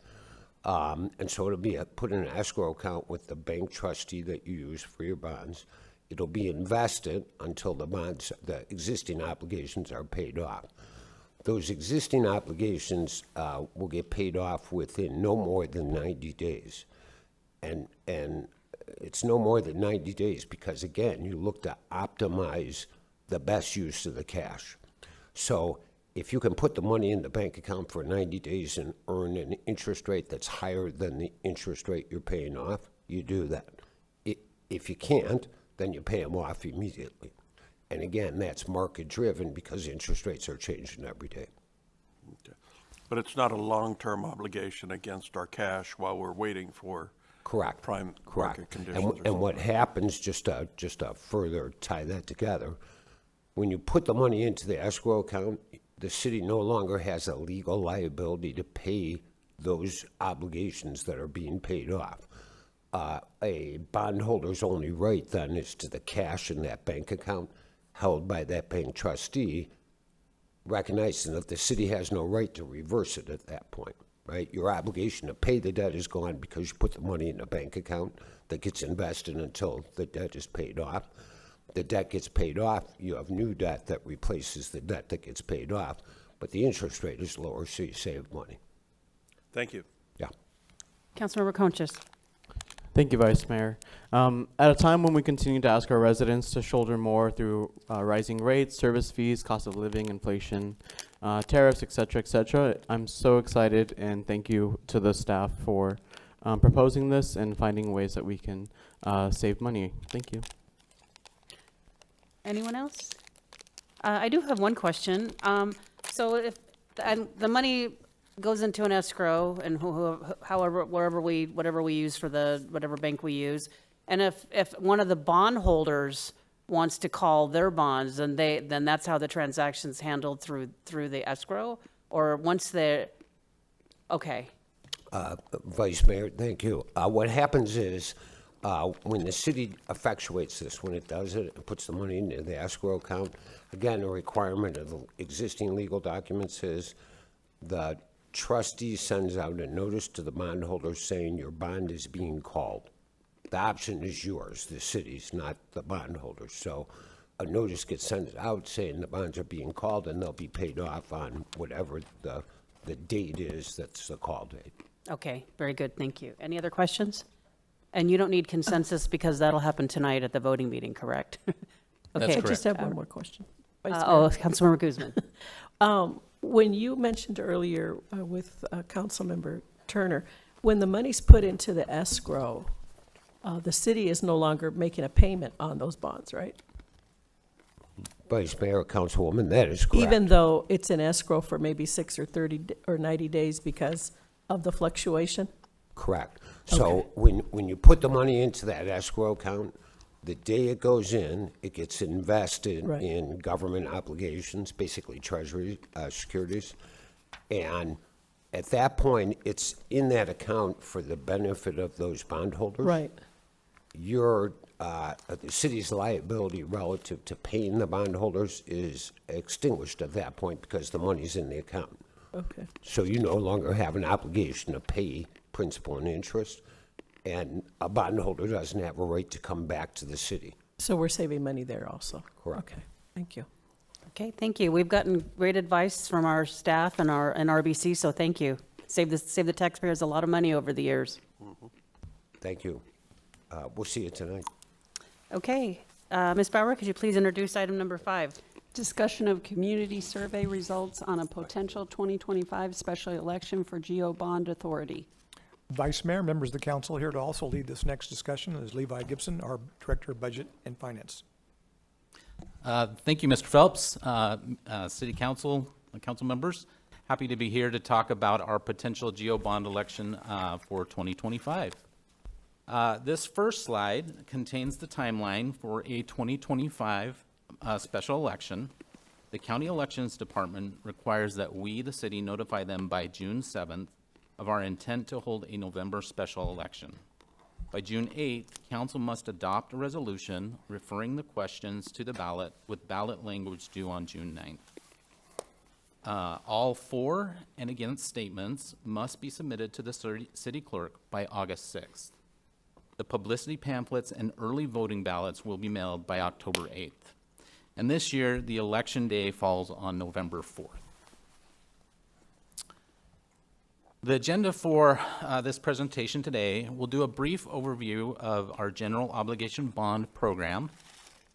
And so it'll be put in an escrow account with the bank trustee that you use for your bonds. It'll be invested until the existing obligations are paid off. Those existing obligations will get paid off within no more than 90 days. And it's no more than 90 days because, again, you look to optimize the best use of the cash. So if you can put the money in the bank account for 90 days and earn an interest rate that's higher than the interest rate you're paying off, you do that. If you can't, then you pay them off immediately. And again, that's market-driven because interest rates are changing every day. Okay. But it's not a long-term obligation against our cash while we're waiting for Correct. prime Correct. market conditions. And what happens, just to further tie that together, when you put the money into the escrow account, the city no longer has a legal liability to pay those obligations that are being paid off. A bondholder's only right then is to the cash in that bank account held by that bank trustee, recognizing that the city has no right to reverse it at that point. Right? Your obligation to pay the debt is gone because you put the money in a bank account that gets invested until the debt is paid off. The debt gets paid off, you have new debt that replaces the debt that gets paid off, but the interest rate is lower, so you save money. Thank you. Yeah. Councilmember Conchas? Thank you, Vice Mayor. At a time when we continue to ask our residents to shoulder more through rising rates, service fees, cost of living, inflation, tariffs, et cetera, I'm so excited, and thank you to the staff for proposing this and finding ways that we can save money. Thank you. Anyone else? I do have one question. So if the money goes into an escrow and whatever we use for whatever bank we use, and if one of the bondholders wants to call their bonds, then that's how the transaction's handled through the escrow, or once they're okay. Vice Mayor, thank you. What happens is when the city effectuates this, when it does it, it puts the money into the escrow account. Again, a requirement of the existing legal documents is the trustee sends out a notice to the bondholder saying your bond is being called. the option is yours, the city's, not the bondholders. So a notice gets sent out saying the bonds are being called and they'll be paid off on whatever the date is that's the call date. Okay, very good, thank you. Any other questions? And you don't need consensus because that'll happen tonight at the voting meeting, correct? That's Okay. I just have Uh, one more question. Vice Mayor. Councilmember Guzman. When you mentioned earlier with Councilmember Turner, when the money's put into the escrow, the city is no longer making a payment on those bonds, right? Vice Mayor, Councilwoman, that is correct. Even though it's in escrow for maybe 6 or 30 or 90 days because of the fluctuation? Correct. So Okay. when you put the money into that escrow account, the day it goes in, it gets invested Right. in government obligations, basically treasury securities. And at that point, it's in that account for the benefit of those bondholders. Right. The city's liability relative to paying the bondholders is extinguished at that point because the money's in the account. Okay. So you no longer have an obligation to pay principal and interest, and a bondholder doesn't have a right to come back to the city. So we're saving money there also? Correct. Okay, thank you. Okay, thank you. We've gotten great advice from our staff and RBC, so thank you. Save the taxpayers a lot of money over the years. Thank you. We'll see you tonight. Okay, Ms. Bauer, could you please introduce item number 5? Discussion of community survey results on a potential 2025 special election for Geo Bond Authority. Vice Mayor, members of the council, here to also lead this next discussion is Levi Gibson, our Director of Budget and Finance. Thank you, Mr. Phelps, City Council, council members. Happy to be here to talk about our potential Geo Bond election for 2025. This first slide contains the timeline for a 2025 special election. The County Elections Department requires that we, the city, notify them by June 7th of our intent to hold a November special election. By June 8th, council must adopt a resolution referring the questions to the ballot with ballot language due on June 9th. All for and against statements must be submitted to the city clerk by August 6th. The publicity pamphlets and early voting ballots will be mailed by October 8th. And this year, the election day falls on November 4th. The agenda for this presentation today will do a brief overview of our general obligation bond program.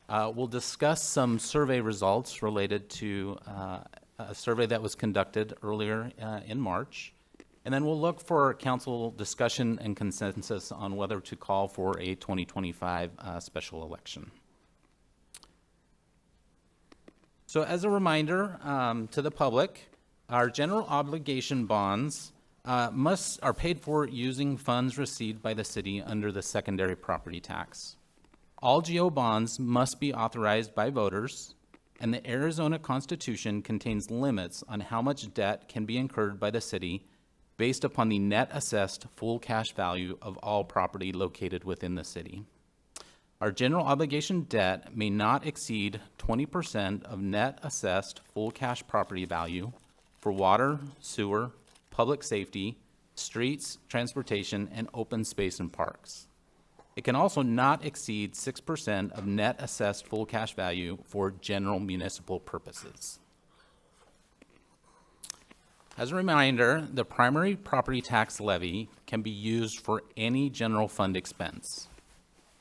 We'll discuss some survey results related to a survey that was conducted earlier in March. And then we'll look for council discussion and consensus on whether to call for a 2025 special election. So as a reminder to the public, our general obligation bonds are paid for using funds received by the city under the secondary property tax. All GO bonds must be authorized by voters, and the Arizona Constitution contains limits on how much debt can be incurred by the city based upon the net assessed full cash value of all property located within the city. Our general obligation debt may not exceed 20% of net assessed full cash property value for water, sewer, public safety, streets, transportation, and open space and parks. It can also not exceed 6% of net assessed full cash value for general municipal purposes. As a reminder, the primary property tax levy can be used for any general fund expense.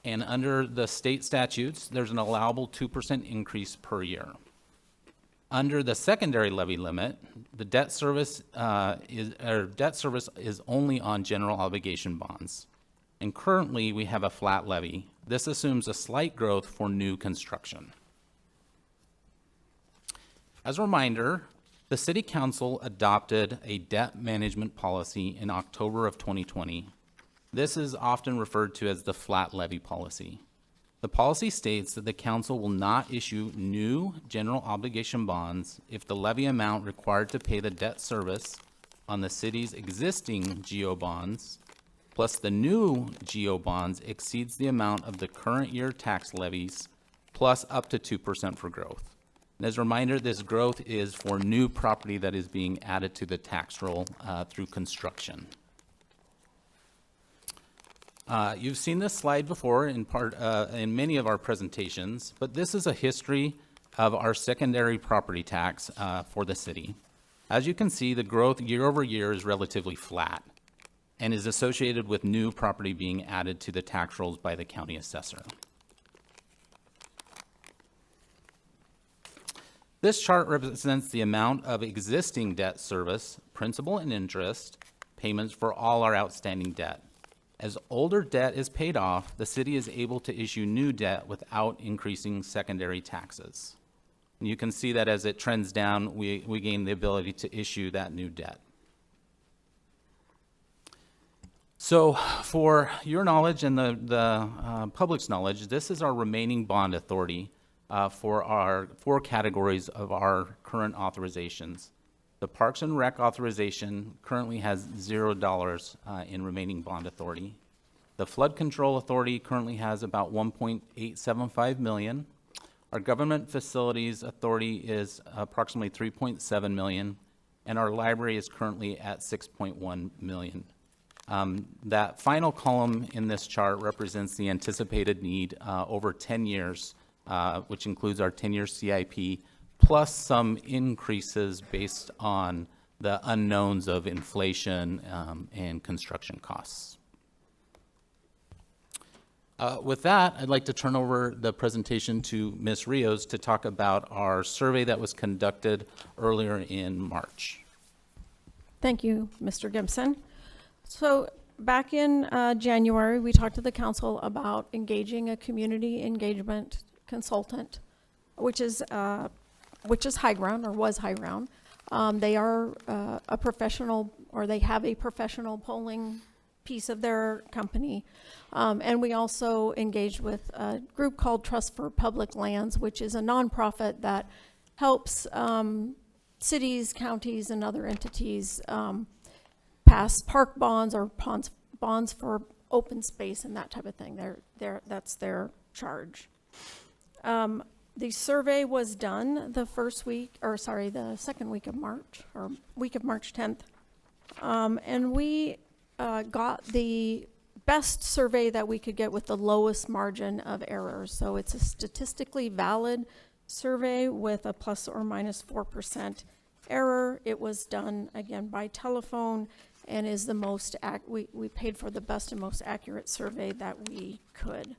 And under the state statutes, there's an allowable 2% increase per year. Under the secondary levy limit, the debt service is only on general obligation bonds. And currently, we have a flat levy. This assumes a slight growth for new construction. As a reminder, the City Council adopted a debt management policy in October of 2020. This is often referred to as the flat levy policy. The policy states that the council will not issue new general obligation bonds if the levy amount required to pay the debt service on the city's existing GO bonds plus the new GO bonds exceeds the amount of the current year tax levies plus up to 2% for growth. And as a reminder, this growth is for new property that is being added to the tax roll through construction. You've seen this slide before in many of our presentations, but this is a history of our secondary property tax for the city. As you can see, the growth year over year is relatively flat and is associated with new property being added to the tax rolls by the county assessor. This chart represents the amount of existing debt service, principal and interest, payments for all our outstanding debt. As older debt is paid off, the city is able to issue new debt without increasing secondary taxes. And you can see that as it trends down, we gain the ability to issue that new debt. So for your knowledge and the public's knowledge, this is our remaining bond authority for our 4 categories of our current authorizations. The Parks and Rec authorization currently has $0 in remaining bond authority. The Flood Control Authority currently has about $1.875 million. Our Government Facilities Authority is approximately $3.7 million, and our library is currently at $6.1 million. That final column in this chart represents the anticipated need over 10 years, which includes our 10-year CIP, plus some increases based on the unknowns of inflation and construction costs. With that, I'd like to turn over the presentation to Ms. Rios to talk about our survey that was conducted earlier in March. Thank you, Mr. Gibson. So back in January, we talked to the council about engaging a community engagement consultant, which is High Ground, or was High Ground. They are a professional, or they have a professional polling piece of their company. And we also engaged with a group called Trust for Public Lands, which is a nonprofit that helps cities, counties, and other entities pass park bonds or bonds for open space and that type of thing. That's their charge. The survey was done the second week of March, or week of March 10th. And we got the best survey that we could get with the lowest margin of error. So it's a statistically valid survey with a plus or minus 4% error. It was done, again, by telephone, and is the most, we paid for the best and most accurate survey that we could.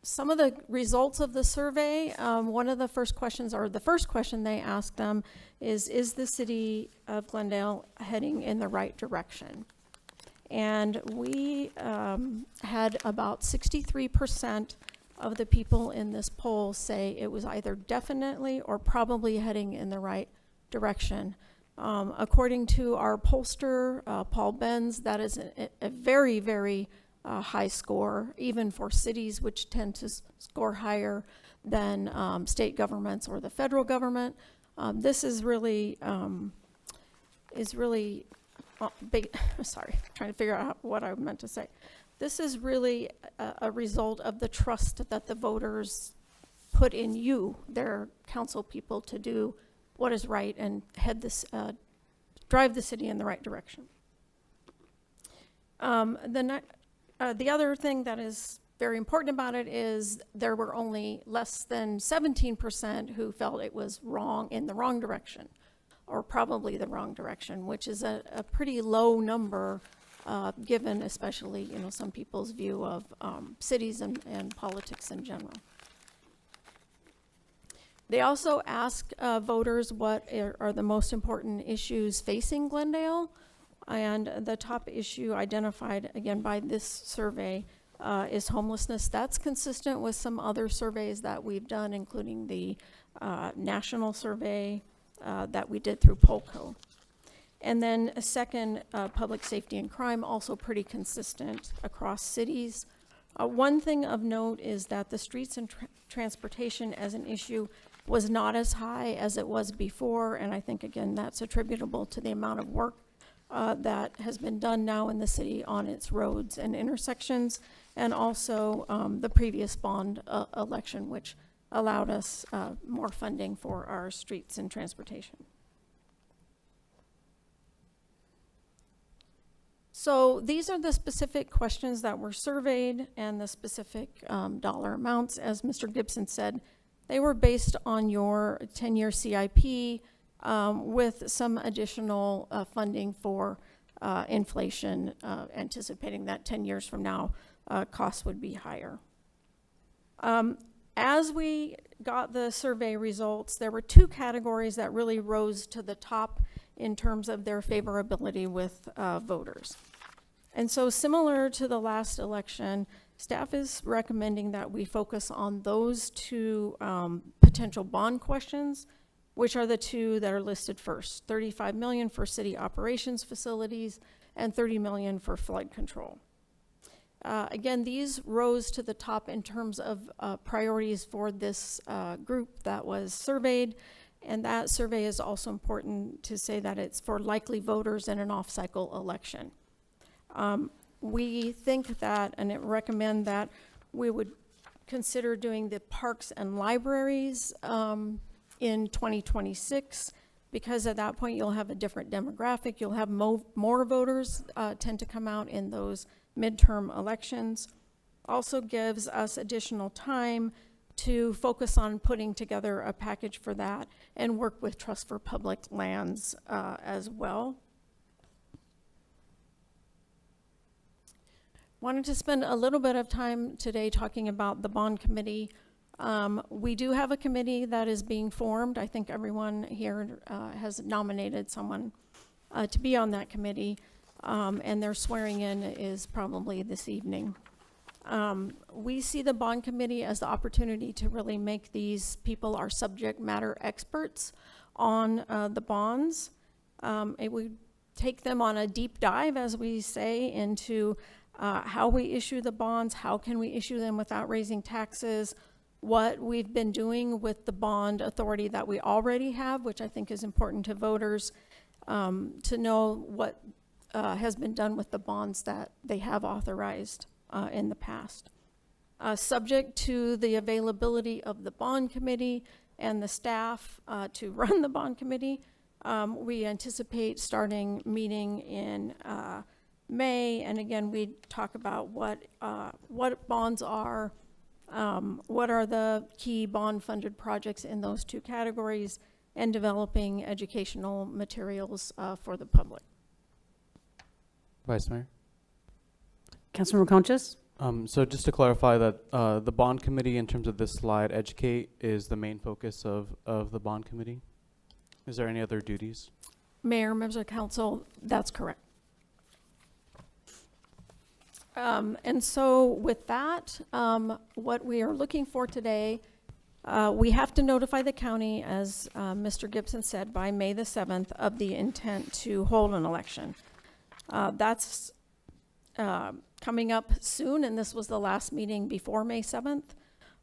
Some of the results of the survey, one of the first questions, or the first question they asked them is the city of Glendale heading in the right direction? And we had about 63% of the people in this poll say it was either definitely or probably heading in the right direction. According to our pollster, Paul Benz, that is a very, very high score, even for cities which tend to score higher than state governments or the federal government. This is really big. Sorry, trying to figure out what I meant to say. This is really a result of the trust that the voters put in you, their council people, to do what is right and drive the city in the right direction. The other thing that is very important about it is there were only less than 17% who felt it was wrong, in the wrong direction, or probably the wrong direction, which is a pretty low number, given especially, some people's view of cities and politics in general. They also asked voters what are the most important issues facing Glendale. And the top issue identified, again, by this survey is homelessness. That's consistent with some other surveys that we've done, including the national survey that we did through Polco. And then a second, public safety and crime, also pretty consistent across cities. One thing of note is that the streets and transportation as an issue was not as high as it was before, and I think, again, that's attributable to the amount of work that has been done now in the city on its roads and intersections, and also the previous bond election, which allowed us more funding for our streets and transportation. So these are the specific questions that were surveyed and the specific dollar amounts. As Mr. Gibson said, they were based on your 10-year CIP with some additional funding for inflation, anticipating that 10 years from now, costs would be higher. As we got the survey results, there were two categories that really rose to the top in terms of their favorability with voters. And so similar to the last election, staff is recommending that we focus on those two potential bond questions, which are the two that are listed first, $35 million for city operations facilities and $30 million for flood control. Again, these rose to the top in terms of priorities for this group that was surveyed, and that survey is also important to say that it's for likely voters in an off-cycle election. We think that, and it recommend that we would consider doing the parks and libraries in 2026, because at that point you'll have a different demographic. You'll have more voters tend to come out in those midterm elections. Also gives us additional time to focus on putting together a package for that and work with Trust for Public Lands as well. Wanted to spend a little bit of time today talking about the bond committee. We do have a committee that is being formed. I think everyone here has nominated someone to be on that committee. And their swearing in is probably this evening. We see the bond committee as the opportunity to really make these people our subject matter experts on the bonds. It would take them on a deep dive, as we say, into how we issue the bonds, how can we issue them without raising taxes, what we've been doing with the bond authority that we already have, which I think is important to voters to know what has been done with the bonds that they have authorized in the past. Subject to the availability of the bond committee and the staff to run the bond committee, we anticipate starting meeting in May, and again, we talk about what bonds are, what are the key bond-funded projects in those two categories, and developing educational materials for the public. Vice Mayor? Councilmember Conchas? So just to clarify that the bond committee, in terms of this slide, educate is the main focus of the bond committee. Is there any other duties? Mayor, members of council, that's correct. And so with that, what we are looking for today, we have to notify the county, as Mr. Gibson said, by May the 7th of the intent to hold an election. That's coming up soon, and this was the last meeting before May 7th.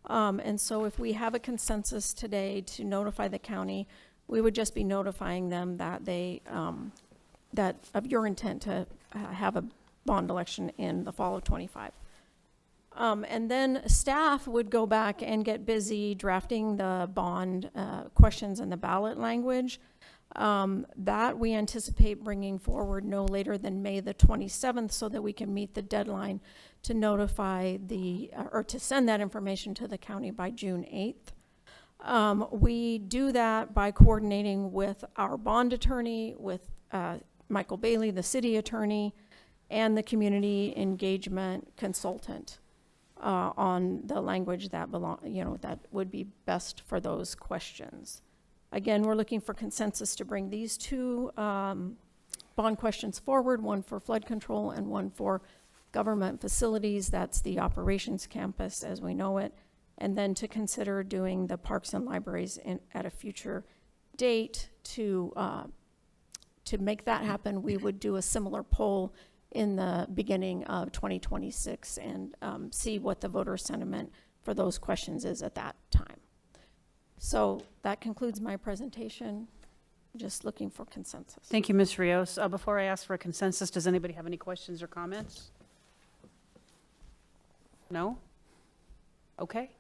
And so if we have a consensus today to notify the county, we would just be notifying them that they, that of your intent to have a bond election in the fall of 25. And then staff would go back and get busy drafting the bond questions and the ballot language. That we anticipate bringing forward no later than May the 27th so that we can meet the deadline to notify the, or to send that information to the county by June 8th. We do that by coordinating with our bond attorney, with Michael Bailey, the city attorney, and the community engagement consultant on the language that that would be best for those questions. Again, we're looking for consensus to bring these two bond questions forward, one for flood control and one for government facilities. That's the operations campus as we know it. And then to consider doing the parks and libraries at a future date. To make that happen, we would do a similar poll in the beginning of 2026 and see what the voter sentiment for those questions is at that time. So that concludes my presentation. Just looking for consensus. Thank you, Ms. Rios. Before I ask for a consensus, does anybody have any questions or comments? No? Okay.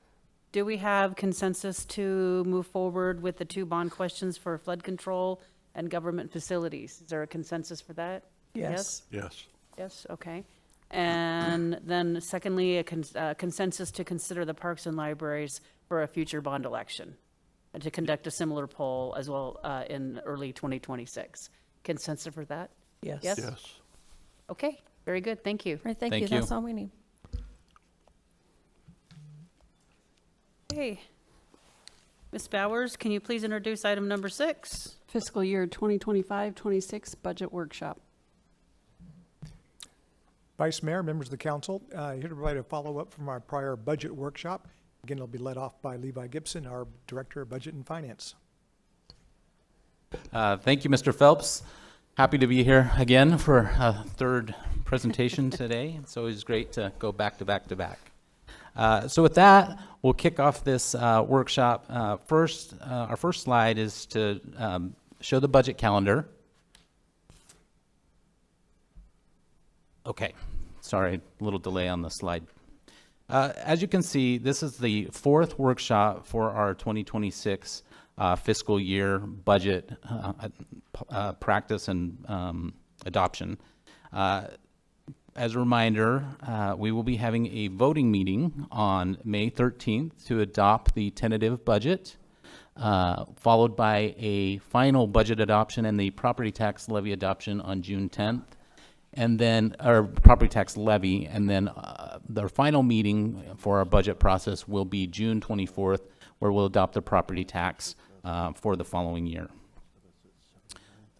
Do we have consensus to move forward with the two bond questions for flood control and government facilities? Is there a consensus for that? Yes. Yes. Yes, okay. And then secondly, a consensus to consider the parks and libraries for a future bond election, and to conduct a similar poll as well in early 2026. Consensus for that? Yes. Yes? Yes. Okay, very good, thank you. All right, thank Thank you. you. That's all we need. Okay. Ms. Bowers, can you please introduce item number 6? Fiscal year 2025-26 budget workshop. Vice Mayor, members of the council, here to provide a follow-up from our prior budget workshop. Again, it'll be led off by Levi Gibson, our Director of Budget and Finance. Thank you, Mr. Phelps. Happy to be here again for a third presentation today. It's always great to go back to back to back. So with that, we'll kick off this workshop. First, our first slide is to show the budget calendar. Okay, sorry, a little delay on the slide. As you can see, this is the fourth workshop for our 2026 fiscal year budget practice and adoption. As a reminder, we will be having a voting meeting on May 13th to adopt the tentative budget, followed by a final budget adoption and the property tax levy adoption on June 10th. And then, our property tax levy, and then the final meeting for our budget process will be June 24th, where we'll adopt the property tax for the following year.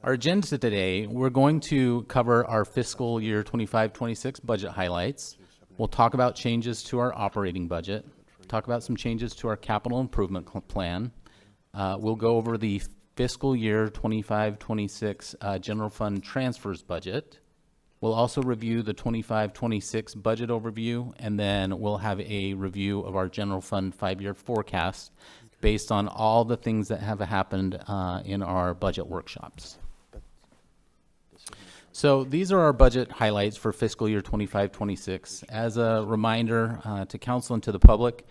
Our agenda today, we're going to cover our fiscal year 25-26 budget highlights. We'll talk about changes to our operating budget, talk about some changes to our capital improvement plan. We'll go over the fiscal year 25-26 general fund transfers budget. We'll also review the 25-26 budget overview, and then we'll have a review of our general fund 5-year forecast based on all the things that have happened in our budget workshops. So these are our budget highlights for fiscal year 25-26. As a reminder to council and to the public,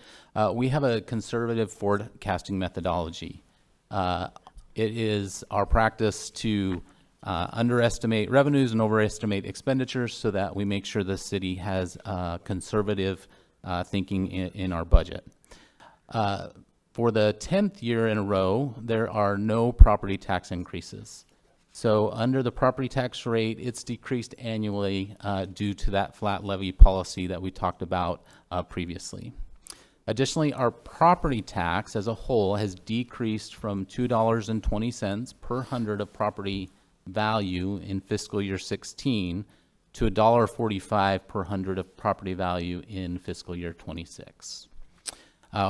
we have a conservative forecasting methodology. It is our practice to underestimate revenues and overestimate expenditures so that we make sure the city has conservative thinking in our budget. For the 10th year in a row, there are no property tax increases. So under the property tax rate, it's decreased annually due to that flat levy policy that we talked about previously. Additionally, our property tax as a whole has decreased from $2.20 per hundred of property value in fiscal year 16 to $1.45 per hundred of property value in fiscal year 26.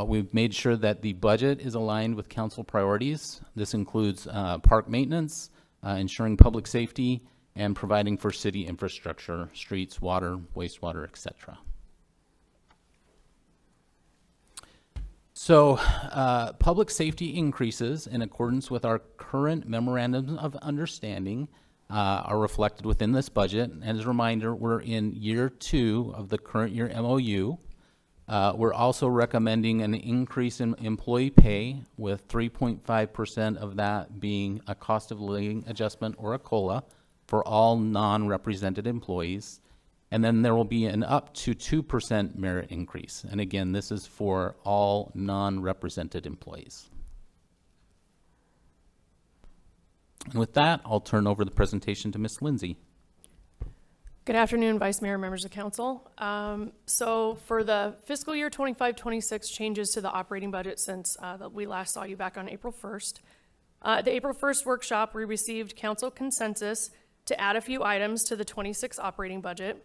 We've made sure that the budget is aligned with council priorities. This includes park maintenance, ensuring public safety, and providing for city infrastructure, streets, water, wastewater, etc. So public safety increases in accordance with our current memorandums of understanding are reflected within this budget. And as a reminder, we're in year 2 of the current year MOU. We're also recommending an increase in employee pay, with 3.5% of that being a cost of living adjustment or a COLA for all non-represented employees. And then there will be an up to 2% merit increase. And again, this is for all non-represented employees. And with that, I'll turn over the presentation to Ms. Lindsay. Good afternoon, Vice Mayor, members of council. So for the fiscal year 25-26 changes to the operating budget since we last saw you back on April 1st. The April 1st workshop, we received council consensus to add a few items to the 26 operating budget.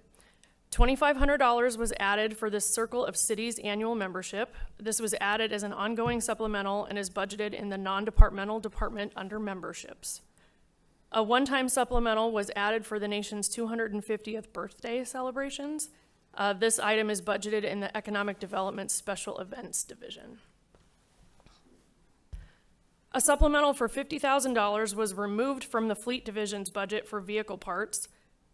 $2,500 was added for the Circle of Cities annual membership. This was added as an ongoing supplemental and is budgeted in the non-departmental department under memberships. A one-time supplemental was added for the nation's 250th birthday celebrations. This item is budgeted in the Economic Development Special Events Division. A supplemental for $50,000 was removed from the Fleet Division's budget for vehicle parts.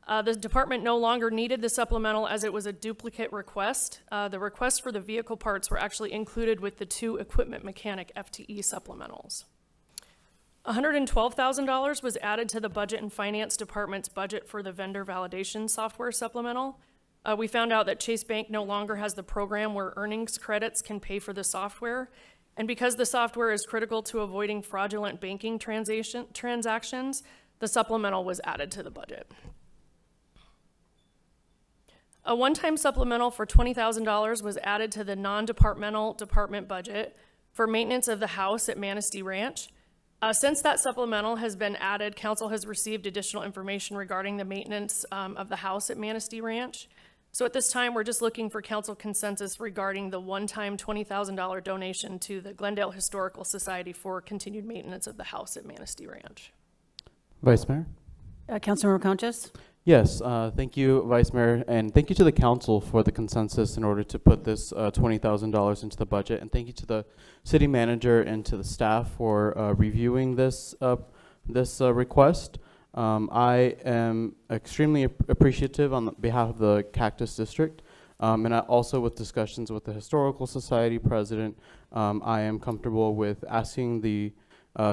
The department no longer needed the supplemental as it was a duplicate request. The requests for the vehicle parts were actually included with the 2 equipment mechanic FTE supplementals. $112,000 was added to the Budget and Finance Department's budget for the vendor validation software supplemental. We found out that Chase Bank no longer has the program where earnings credits can pay for the software. And because the software is critical to avoiding fraudulent banking transactions, the supplemental was added to the budget. A one-time supplemental for $20,000 was added to the non-departmental department budget for maintenance of the house at Manistee Ranch. Since that supplemental has been added, council has received additional information regarding the maintenance of the house at Manistee Ranch. So at this time, we're just looking for council consensus regarding the one-time $20,000 donation to the Glendale Historical Society for continued maintenance of the house at Manistee Ranch. Vice Mayor? Councilmember Conchas? Yes, thank you, Vice Mayor, and thank you to the council for the consensus in order to put this $20,000 into the budget, and thank you to the city manager and to the staff for reviewing this request. I am extremely appreciative on behalf of the Cactus District, and also with discussions with the Historical Society president, I am comfortable with asking the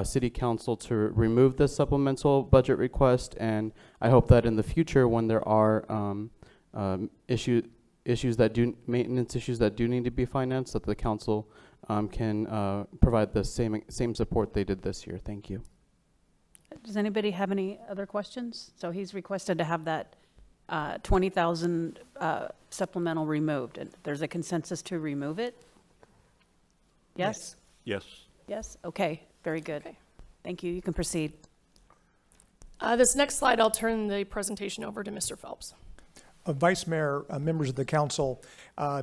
City Council to remove this supplemental budget request, and I hope that in the future, when there are maintenance issues that do need to be financed, that the council can provide the same support they did this year. Thank you. Does anybody have any other questions? So he's requested to have that 20,000 supplemental removed. And there's a consensus to remove it? Yes? Yes. Yes? Okay, very good. Okay. Thank you. You can proceed. This next slide, I'll turn the presentation over to Mr. Phelps. Vice Mayor, members of the council,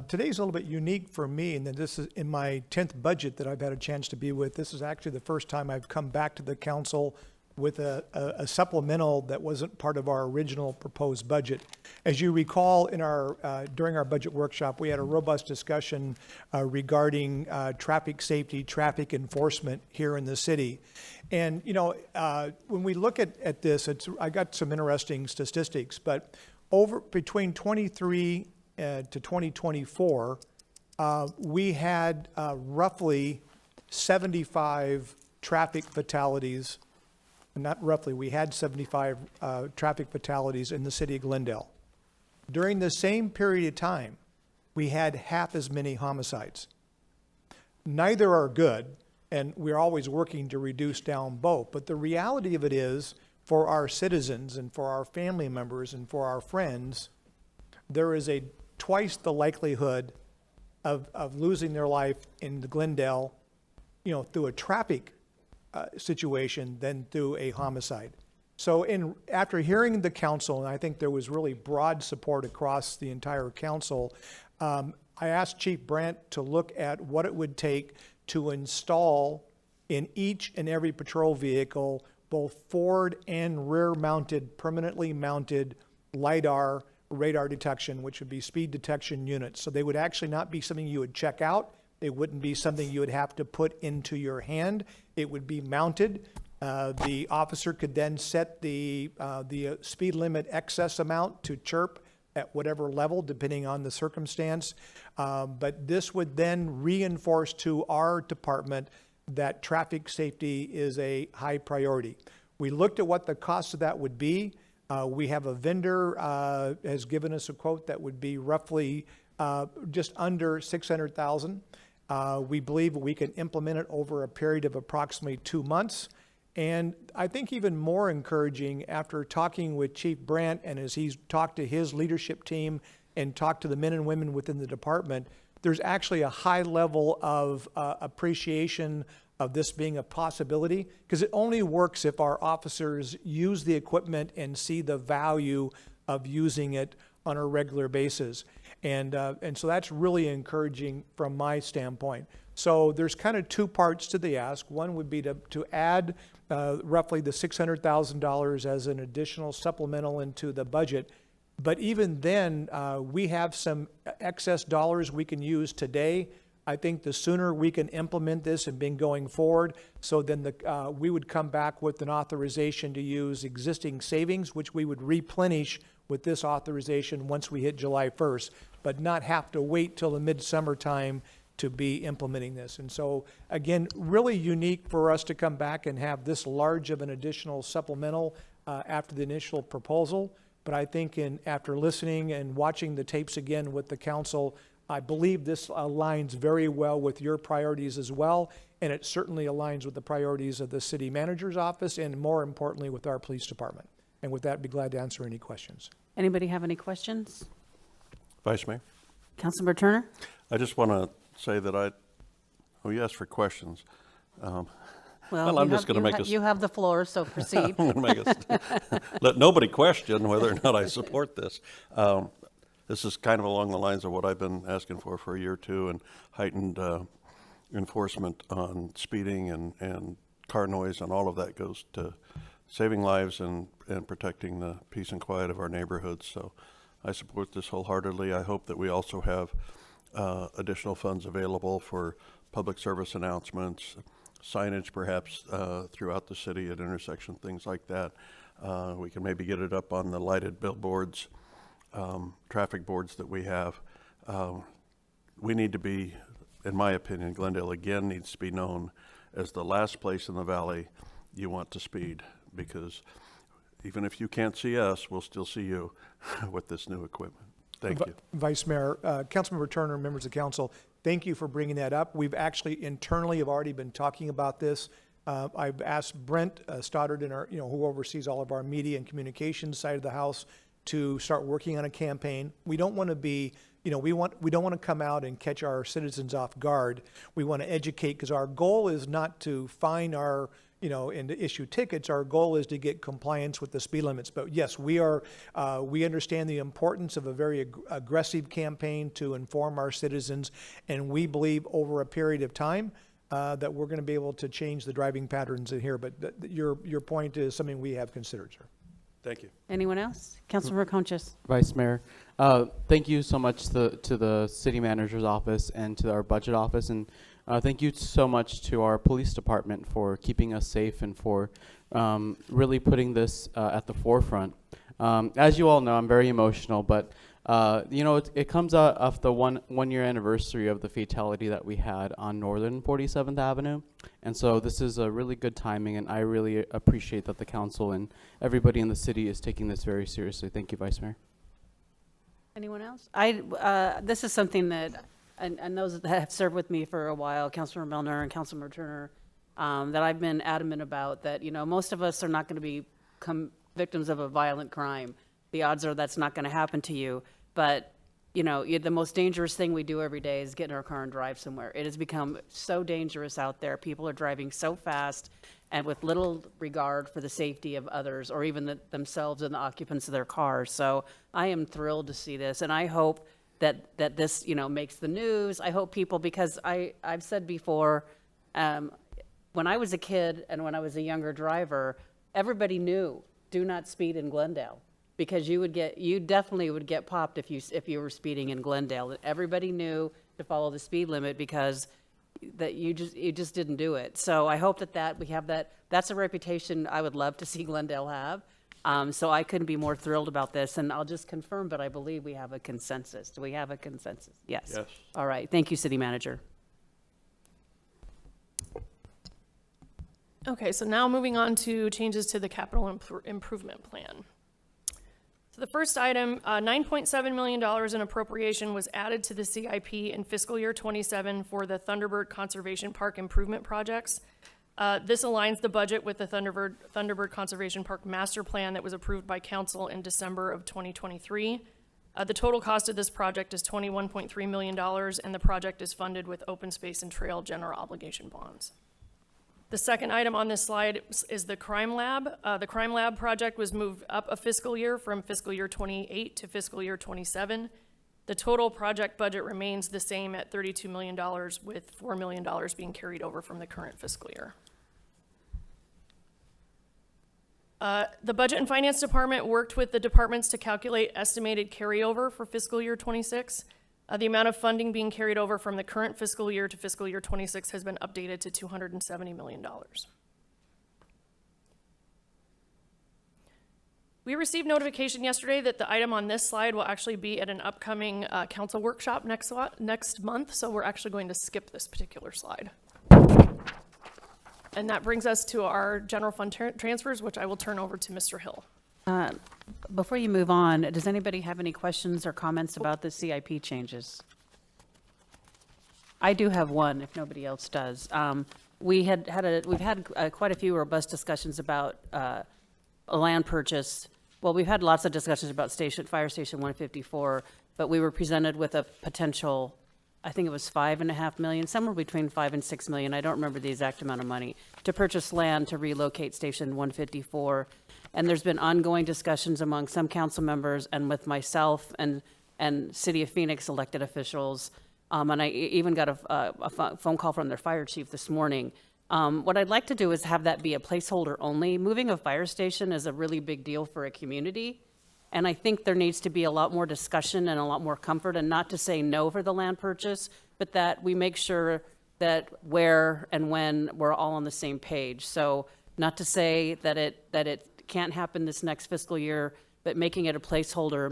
today's a little bit unique for me in that this is in my 10th budget that I've had a chance to be with. This is actually the first time I've come back to the council with a supplemental that wasn't part of our original proposed budget. As you recall, in our during our budget workshop, we had a robust discussion regarding traffic safety, traffic enforcement here in the city. And, you know, when we look at this, I got some interesting statistics, but between 23 to 2024, we had roughly 75 traffic fatalities. Not roughly, we had 75 traffic fatalities in the city of Glendale. During the same period of time, we had half as many homicides. Neither are good, and we're always working to reduce down both. But the reality of it is, for our citizens and for our family members and for our friends, there is a twice the likelihood of losing their life in the Glendale, you know, through a traffic situation than through a homicide. So after hearing the council, and I think there was really broad support across the entire council, I asked Chief Brandt to look at what it would take to install in each and every patrol vehicle both forward and rear mounted, permanently mounted LiDAR radar detection, which would be speed detection units. So they would actually not be something you would check out. It wouldn't be something you would have to put into your hand. It would be mounted. The officer could then set the speed limit excess amount to chirp at whatever level, depending on the circumstance. But this would then reinforce to our department that traffic safety is a high priority. We looked at what the cost of that would be. We have a vendor has given us a quote that would be roughly just under $600,000. We believe we can implement it over a period of approximately 2 months. And I think even more encouraging, after talking with Chief Brandt and as he's talked to his leadership team and talked to the men and women within the department, there's actually a high level of appreciation of this being a possibility, because it only works if our officers use the equipment and see the value of using it on a regular basis. And so that's really encouraging from my standpoint. So there's kind of two parts to the ask. One would be to add roughly the $600,000 as an additional supplemental into the budget. But even then, we have some excess dollars we can use today. I think the sooner we can implement this and been going forward, so then we would come back with an authorization to use existing savings, which we would replenish with this authorization once we hit July 1st, but not have to wait till the midsummer time to be implementing this. And so, again, really unique for us to come back and have this large of an additional supplemental after the initial proposal. But I think after listening and watching the tapes again with the council, I believe this aligns very well with your priorities as well, and it certainly aligns with the priorities of the city manager's office and, more importantly, with our police department. And with that, I'd be glad to answer any questions. Anybody have any questions? Vice Mayor? Councilmember Turner? I just want to say that you asked for questions. Well, I'm just going to make us. you have the floor, so proceed. I'm going to make us let nobody question whether or not I support this. This is kind of along the lines of what I've been asking for a year or two, and heightened enforcement on speeding and car noise, and all of that goes to saving lives and protecting the peace and quiet of our neighborhoods. So I support this wholeheartedly. I hope that we also have additional funds available for public service announcements, signage perhaps throughout the city at intersection, things like that. We can maybe get it up on the lighted billboards, traffic boards that we have. We need to be, in my opinion, Glendale again needs to be known as the last place in the valley you want to speed, because even if you can't see us, we'll still see you with this new equipment. Thank you. Vice Mayor, Councilmember Turner, members of council, thank you for bringing that up. We've actually internally have already been talking about this. I've asked Brent Stoddard, who oversees all of our media and communications side of the house, to start working on a campaign. We don't want to be, we don't want to come out and catch our citizens off guard. We want to educate, because our goal is not to fine our, and to issue tickets. Our goal is to get compliance with the speed limits. But yes, we understand the importance of a very aggressive campaign to inform our citizens, and we believe over a period of time that we're going to be able to change the driving patterns in here. But your point is something we have considered, sir. Thank you. Anyone else? Councilmember Conchas? Vice Mayor, thank you so much to the city manager's office and to our budget office, and thank you so much to our police department for keeping us safe and for really putting this at the forefront. As you all know, I'm very emotional, but it comes out of the one year anniversary of the fatality that we had on Northern 47th Avenue. And so this is a really good timing, and I really appreciate that the council and everybody in the city is taking this very seriously. Thank you, Vice Mayor. Anyone else? This is something that, and those that have served with me for a while, Councilmember Milner and Councilmember Turner, that I've been adamant about, that, most of us are not going to become victims of a violent crime. The odds are that's not going to happen to you. But, the most dangerous thing we do every day is get in our car and drive somewhere. It has become so dangerous out there. People are driving so fast and with little regard for the safety of others, or even themselves and the occupants of their cars. So I am thrilled to see this, and I hope that this, makes the news. I hope people, because I've said before, when I was a kid and when I was a younger driver, everybody knew, do not speed in Glendale. Because you definitely would get popped if you were speeding in Glendale. Everybody knew to follow the speed limit, because that you just didn't do it. So I hope that we have that. That's a reputation I would love to see Glendale have. So I couldn't be more thrilled about this. And I'll just confirm, but I believe we have a consensus. Do we have a consensus? Yes. Yes. All right. Thank you, City Manager. Okay, so now moving on to changes to the capital improvement plan. So the first item, $9.7 million in appropriation was added to the CIP in fiscal year 27 for the Thunderbird Conservation Park improvement projects. This aligns the budget with the Thunderbird Conservation Park master plan that was approved by council in December of 2023. The total cost of this project is $21.3 million, and the project is funded with open space and trail general obligation bonds. The second item on this slide is the crime lab. The crime lab project was moved up a fiscal year from fiscal year 28 to fiscal year 27. The total project budget remains the same at $32 million, with $4 million being carried over from the current fiscal year. The Budget and Finance Department worked with the departments to calculate estimated carryover for fiscal year 26. The amount of funding being carried over from the current fiscal year to fiscal year 26 has been updated to $270 million. We received notification yesterday that the item on this slide will actually be at an upcoming council workshop next month, so we're actually going to skip this particular slide. And that brings us to our general fund transfers, which I will turn over to Mr. Hill. Before you move on, does anybody have any questions or comments about the CIP changes? I do have one, if nobody else does. We've had quite a few robust discussions about a land purchase. Well, we've had lots of discussions about Fire Station 154, but we were presented with a potential, I think it was $5.5 million, somewhere between $5 and $6 million. I don't remember the exact amount of money to purchase land to relocate Station 154. And there's been ongoing discussions among some council members and with myself and City of Phoenix elected officials. And I even got a phone call from their fire chief this morning. What I'd like to do is have that be a placeholder only. Moving a fire station is a really big deal for a community. And I think there needs to be a lot more discussion and a lot more comfort, and not to say no for the land purchase, but that we make sure that where and when we're all on the same page. So not to say that it can't happen this next fiscal year, but making it a placeholder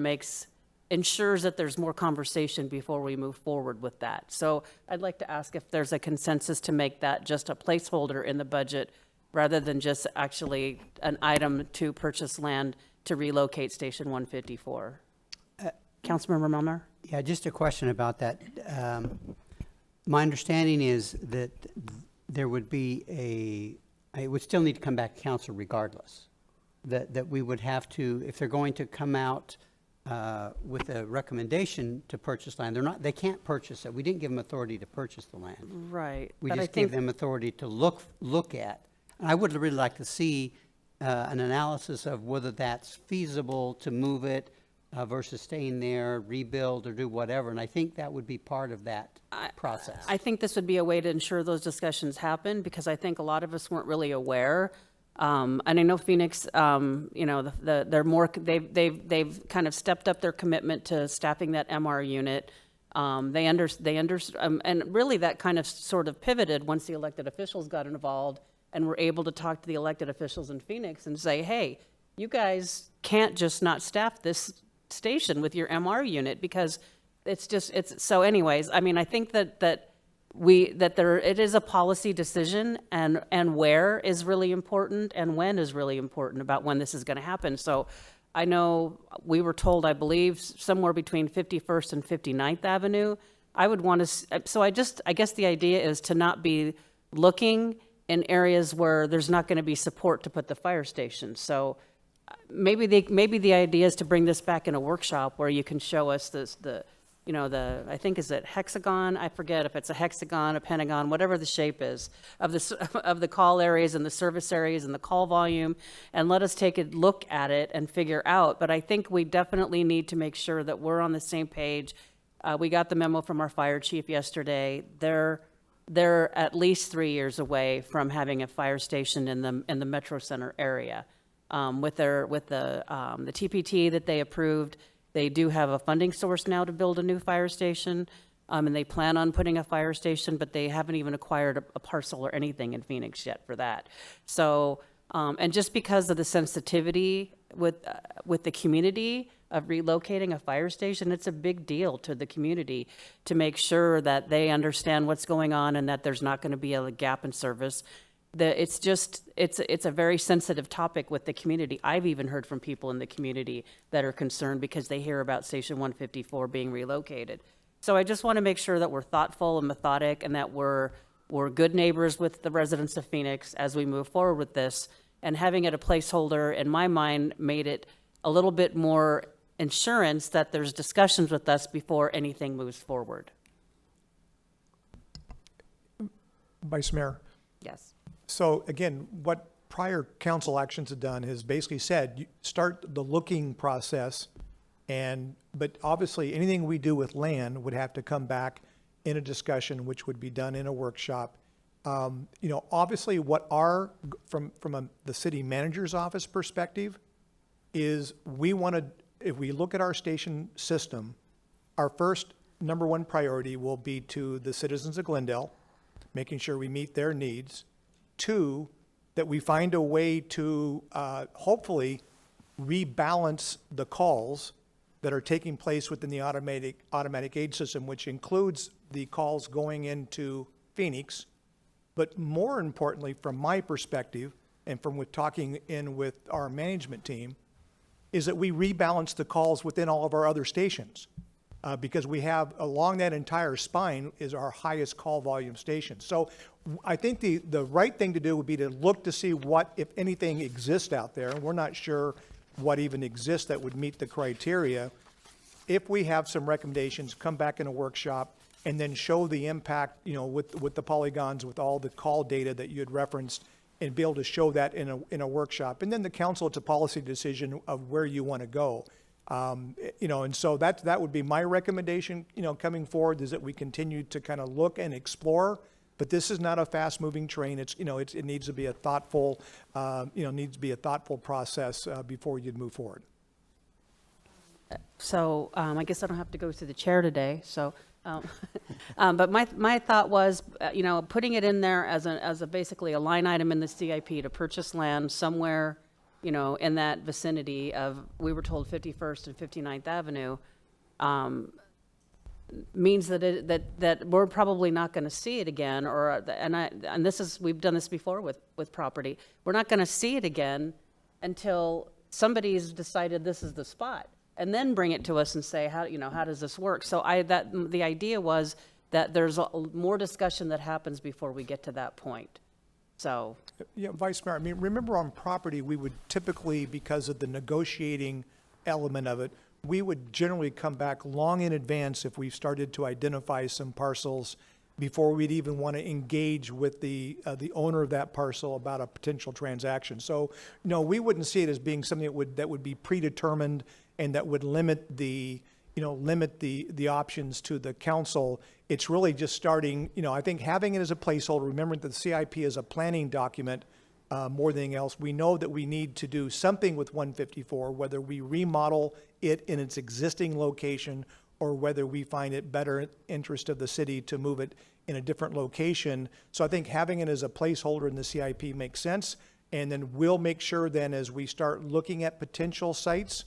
ensures that there's more conversation before we move forward with that. So I'd like to ask if there's a consensus to make that just a placeholder in the budget rather than just actually an item to purchase land to relocate Station 154. Councilmember Melmer? Yeah, just a question about that. My understanding is that there would be it would still need to come back to council regardless. That we would have to, if they're going to come out with a recommendation to purchase land, they can't purchase it. We didn't give them authority to purchase the land. Right. We just gave them authority to look at. And I would really like to see an analysis of whether that's feasible to move it versus staying there, rebuild, or do whatever. And I think that would be part of that process. I think this would be a way to ensure those discussions happen, because I think a lot of us weren't really aware. And I know Phoenix, they're more, they've kind of stepped up their commitment to staffing that MR unit. And really that kind of sort of pivoted once the elected officials got involved and were able to talk to the elected officials in Phoenix and say, hey, you guys can't just not staff this station with your MR unit, because so anyways, I mean, I think that it is a policy decision, and where is really important and when is really important about when this is going to happen. So I know we were told, I believe, somewhere between 51st and 59th Avenue. I would want to, so I guess the idea is to not be looking in areas where there's not going to be support to put the fire station. So maybe the idea is to bring this back in a workshop where you can show us I think, is it hexagon? I forget if it's a hexagon, a pentagon, whatever the shape is of the call areas and the service areas and the call volume, and let us take a look at it and figure out. But I think we definitely need to make sure that we're on the same page. We got the memo from our fire chief yesterday. They're at least 3 years away from having a fire station in the Metro Center area. With the TPT that they approved, they do have a funding source now to build a new fire station, and they plan on putting a fire station, but they haven't even acquired a parcel or anything in Phoenix yet for that. So, and just because of the sensitivity with the community of relocating a fire station, it's a big deal to the community to make sure that they understand what's going on and that there's not going to be a gap in service. It's a very sensitive topic with the community. I've even heard from people in the community that are concerned because they hear about Station 154 being relocated. So I just want to make sure that we're thoughtful and methodic, and that we're good neighbors with the residents of Phoenix as we move forward with this. And having it a placeholder, in my mind, made it a little bit more insurance that there's discussions with us before anything moves forward. Vice Mayor. Yes. So again, what prior council actions have done is basically said, you start the looking process, but obviously anything we do with land would have to come back in a discussion, which would be done in a workshop. Obviously from the city manager's office perspective is if we look at our station system, our first number one priority will be to the citizens of Glendale, making sure we meet their needs. Two, that we find a way to hopefully rebalance the calls that are taking place within the automatic aid system, which includes the calls going into Phoenix. But more importantly, from my perspective, and from with talking in with our management team, is that we rebalance the calls within all of our other stations. Because we have, along that entire spine is our highest call volume station. So I think the right thing to do would be to look to see what, if anything, exists out there. And we're not sure what even exists that would meet the criteria. If we have some recommendations, come back in a workshop and then show the impact, you know, with the polygons, with all the call data that you had referenced, and be able to show that in a workshop. And then the council, it's a policy decision of where you want to go. You know, and so that would be my recommendation, you know, coming forward, is that we continue to kind of look and explore. But this is not a fast-moving train. It's, you know, it needs to be a thoughtful, needs to be a thoughtful process before you'd move forward. So I guess I don't have to go through the chair today, so. But my thought was, you know, putting it in there as a basically a line item in the CIP to purchase land somewhere, you know, in that vicinity of, we were told 51st and 59th Avenue, means that we're probably not going to see it again, and this is, we've done this before with property. We're not going to see it again until somebody's decided this is the spot, and then bring it to us and say, how does this work? So the idea was that there's more discussion that happens before we get to that point. So. Yeah, Vice Mayor, I mean, remember on property, we would typically, because of the negotiating element of it, we would generally come back long in advance if we've started to identify some parcels before we'd even want to engage with the owner of that parcel about a potential transaction. So, no, we wouldn't see it as being something that would be predetermined and that would limit the options to the council. It's really just starting, I think having it as a placeholder, remember that the CIP is a planning document more than anything else. We know that we need to do something with 154, whether we remodel it in its existing location or whether we find it better interest of the city to move it in a different location. So I think having it as a placeholder in the CIP makes sense. And then we'll make sure then as we start looking at potential sites,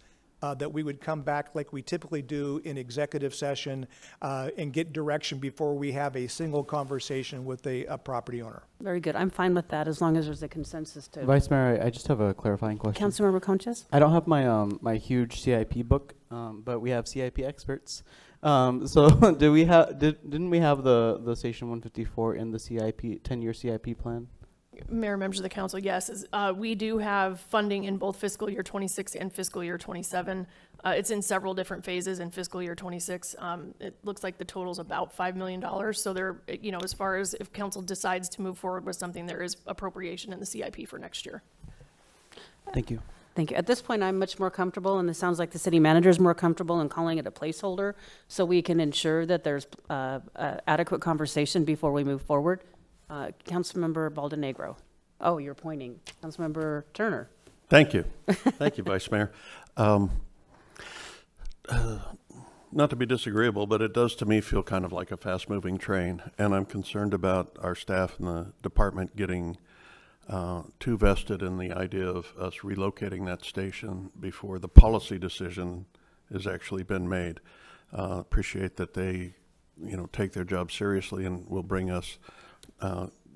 that we would come back like we typically do in executive session and get direction before we have a single conversation with a property owner. Very good. I'm fine with that as long as there's a consensus to. Vice Mayor, I just have a clarifying question. Councilmember Conchas? I don't have my my huge CIP book, but we have CIP experts. So didn't we have the Station 154 in the CIP 10-year CIP plan? Mayor, members of the council, yes, we do have funding in both fiscal year 26 and fiscal year 27. It's in several different phases in fiscal year 26. It looks like the total's about $5 million. So there, as far as if council decides to move forward with something, there is appropriation in the CIP for next year. Thank you. Thank you. At this point, I'm much more comfortable, and it sounds like the city manager is more comfortable in calling it a placeholder, so we can ensure that there's adequate conversation before we move forward. Councilmember Baldonegro. Oh, you're pointing. Councilmember Turner. Thank you. Thank you, Vice Mayor. Not to be disagreeable, but it does to me feel kind of like a fast-moving train, and I'm concerned about our staff and the department getting too vested in the idea of us relocating that station before the policy decision has actually been made. Appreciate that they, take their job seriously and will bring us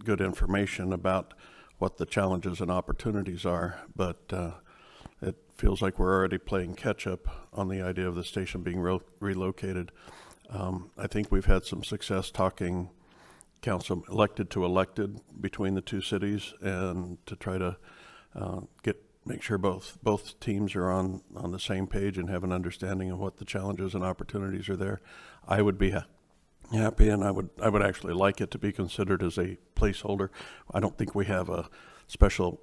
good information about what the challenges and opportunities are, but it feels like we're already playing catch-up on the idea of the station being relocated. I think we've had some success talking council elected to elected between the two cities and to try to make sure both teams are on the same page and have an understanding of what the challenges and opportunities are there. I would be happy, and I would actually like it to be considered as a placeholder. I don't think we have a special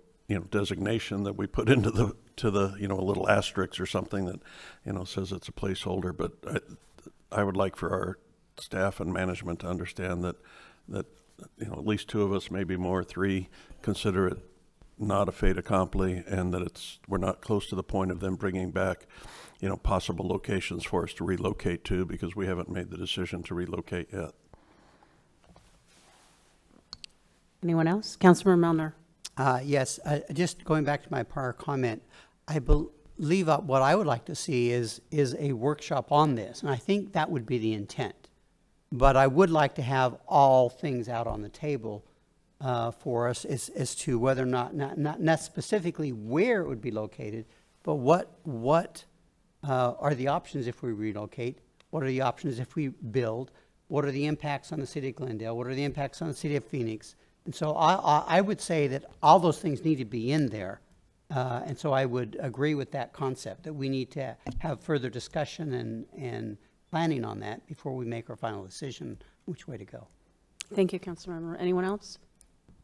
designation that we put into the a little asterisk or something that says it's a placeholder. But I would like for our staff and management to understand that at least two of us, maybe more, three, consider it not a fait accompli, and that we're not close to the point of them bringing back possible locations for us to relocate to, because we haven't made the decision to relocate yet. Anyone else? Councilmember Milner. Yes, just going back to my prior comment, leave up, what I would like to see is a workshop on this, and I think that would be the intent. But I would like to have all things out on the table for us as to whether or not specifically where it would be located, but what are the options if we relocate? What are the options if we build? What are the impacts on the city of Glendale? What are the impacts on the city of Phoenix? And so I would say that all those things need to be in there. And so I would agree with that concept, that we need to have further discussion and planning on that before we make our final decision which way to go. Thank you, Councilmember. Anyone else?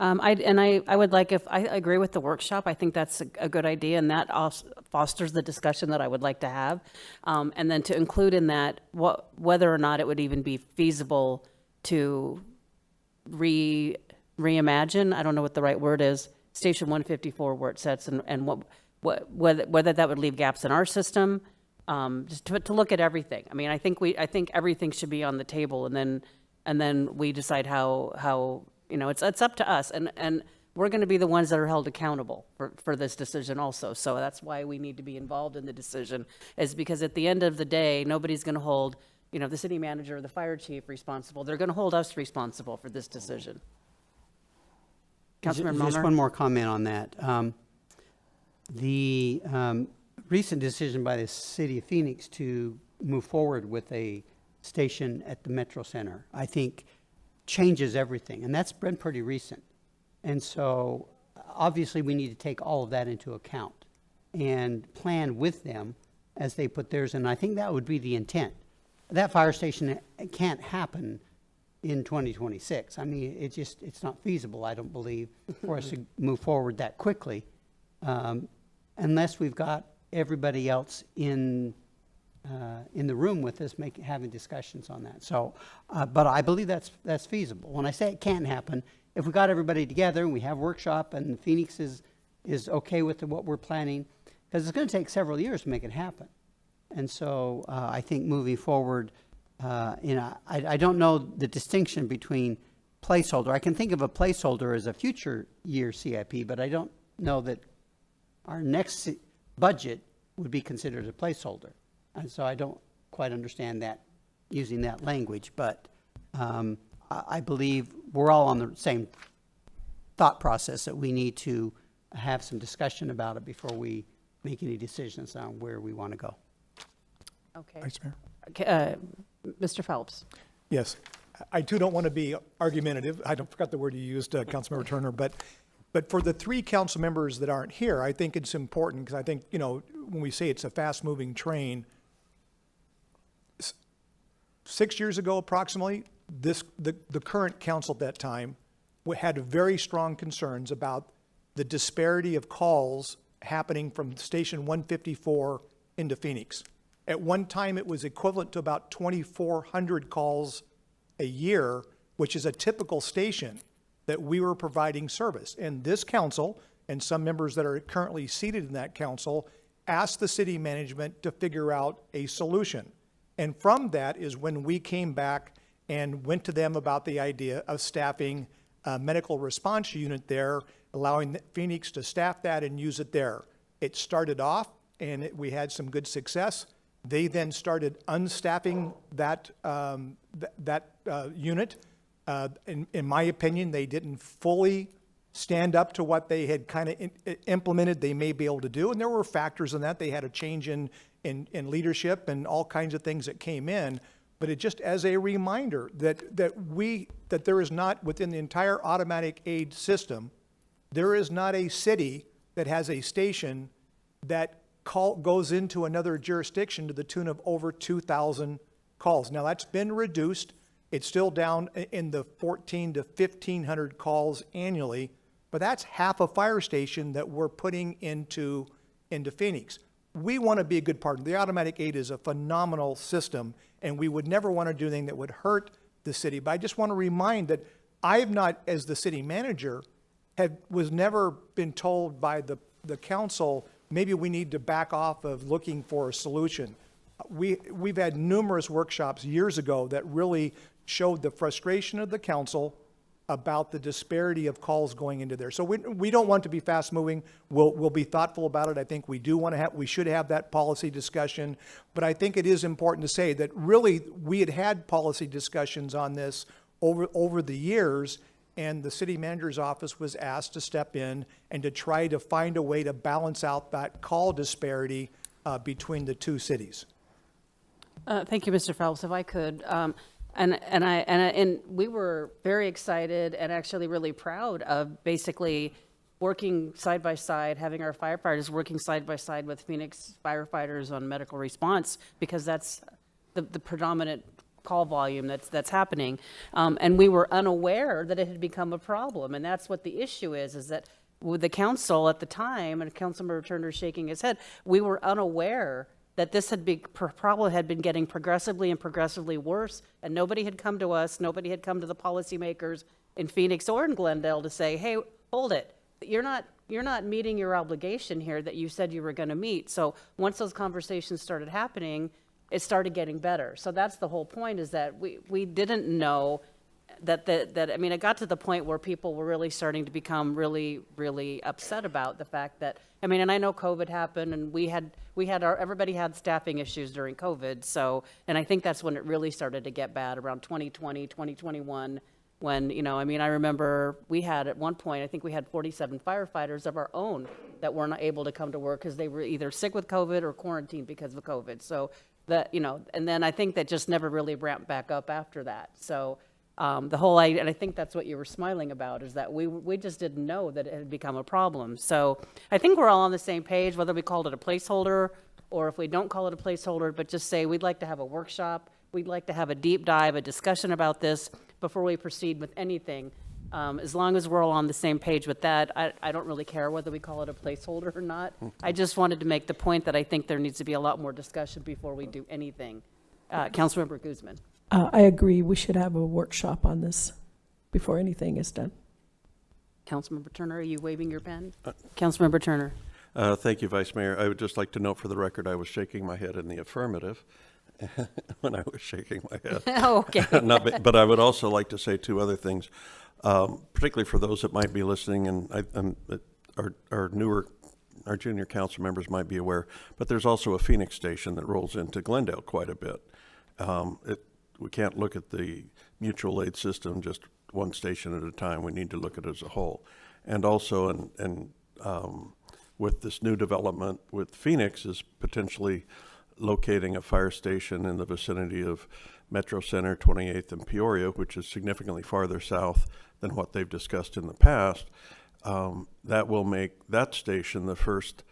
I would like, if I agree with the workshop, I think that's a good idea, and that also fosters the discussion that I would like to have. And then to include in that whether or not it would even be feasible to reimagine, I don't know what the right word is, Station 154 where it sets, and whether that would leave gaps in our system, just to look at everything. I mean, I think everything should be on the table, and then we decide how it's up to us, and we're going to be the ones that are held accountable for this decision also. So that's why we need to be involved in the decision, is because at the end of the day, nobody's going to hold the city manager or the fire chief responsible. They're going to hold us responsible for this decision. Councilmember Just Mulner? one more comment on that. The recent decision by the city of Phoenix to move forward with a station at the Metro Center, I think, changes everything, and that's been pretty recent. And so obviously we need to take all of that into account and plan with them as they put theirs in. I think that would be the intent. That fire station can't happen in 2026. I mean, it's not feasible, I don't believe, for us to move forward that quickly, unless we've got everybody else in the room with us having discussions on that. So, but I believe that's feasible. When I say it can't happen, if we got everybody together and we have workshop and Phoenix is okay with what we're planning, because it's going to take several years to make it happen. And so I think moving forward, I don't know the distinction between placeholder. I can think of a placeholder as a future year CIP, but I don't know that our next budget would be considered a placeholder. And so I don't quite understand that, using that language, but I believe we're all on the same thought process, that we need to have some discussion about it before we make any decisions on where we want to go. Okay. Vice Mayor? Okay, Mr. Phelps. Yes. I too don't want to be argumentative. I forgot the word you used, Councilmember Turner, but for the three council members that aren't here, I think it's important, because I think, when we say it's a fast-moving train, 6 years ago approximately, the current council at that time had very strong concerns about the disparity of calls happening from Station 154 into Phoenix. At one time, it was equivalent to about 2,400 calls a year, which is a typical station that we were providing service. And this council, and some members that are currently seated in that council, asked the city management to figure out a solution. And from that is when we came back and went to them about the idea of staffing a medical response unit there, allowing Phoenix to staff that and use it there. It started off, and we had some good success. They then started unstaffing that unit. In my opinion, they didn't fully stand up to what they had kind of implemented they may be able to do, and there were factors in that. They had a change in leadership and all kinds of things that came in. But it just as a reminder that there is not, within the entire automatic aid system, there is not a city that has a station that goes into another jurisdiction to the tune of over 2,000 calls. Now that's been reduced. It's still down in the 1,400 to 1,500 calls annually, but that's half a fire station that we're putting into Phoenix. We want to be a good partner. The automatic aid is a phenomenal system, and we would never want to do anything that would hurt the city. But I just want to remind that I have not, as the city manager, was never been told by the council, maybe we need to back off of looking for a solution. We've had numerous workshops years ago that really showed the frustration of the council about the disparity of calls going into there. So we don't want to be fast moving. We'll be thoughtful about it. I think we should have that policy discussion. But I think it is important to say that really we had policy discussions on this over the years, and the city manager's office was asked to step in and to try to find a way to balance out that call disparity between the two cities. Thank you, Mr. Phelps. If I could, and we were very excited and actually really proud of basically working side by side, having our firefighters working side by side with Phoenix firefighters on medical response, because that's the predominant call volume that's happening. And we were unaware that it had become a problem. And that's what the issue is that with the council at the time, and Councilmember Turner shaking his head, we were unaware that this problem had been getting progressively worse, and nobody had come to us, nobody had come to the policymakers in Phoenix or in Glendale to say, hey, hold it, you're not meeting your obligation here that you said you were going to meet. So once those conversations started happening, it started getting better. So that's the whole point, is that we didn't know that I mean, it got to the point where people were really starting to become really, really upset about the fact that, I mean, and I know COVID happened, and everybody had staffing issues during COVID. So, and I think that's when it really started to get bad, around 2020, 2021, when, I mean, I remember we had at one point, I think we had 47 firefighters of our own that were not able to come to work because they were either sick with COVID or quarantined because of COVID. So that, and then I think that just never really ramped back up after that. So, and I think that's what you were smiling about, is that we just didn't know that it had become a problem. So I think we're all on the same page, whether we called it a placeholder or if we don't call it a placeholder, but just say we'd like to have a workshop. We'd like to have a deep dive, a discussion about this before we proceed with anything. As long as we're all on the same page with that, I don't really care whether we call it a placeholder or not. I just wanted to make the point that I think there needs to be a lot more discussion before we do anything. Councilmember Guzman. I agree. We should have a workshop on this before anything is done. Councilmember Turner, are you waving your pen? Councilmember Turner. Thank you, Vice Mayor. I would just like to note for the record, I was shaking my head in the affirmative when I was shaking my head. Oh, okay. But I would also like to say two other things, particularly for those that might be listening, and our junior council members might be aware, but there's also a Phoenix station that rolls into Glendale quite a bit. We can't look at the mutual aid system just one station at a time. We need to look at it as a whole. And also, with this new development with Phoenix, is potentially locating a fire station in the vicinity of Metro Center, 28th, and Peoria, which is significantly farther south than what they've discussed in the past. That will make that station the first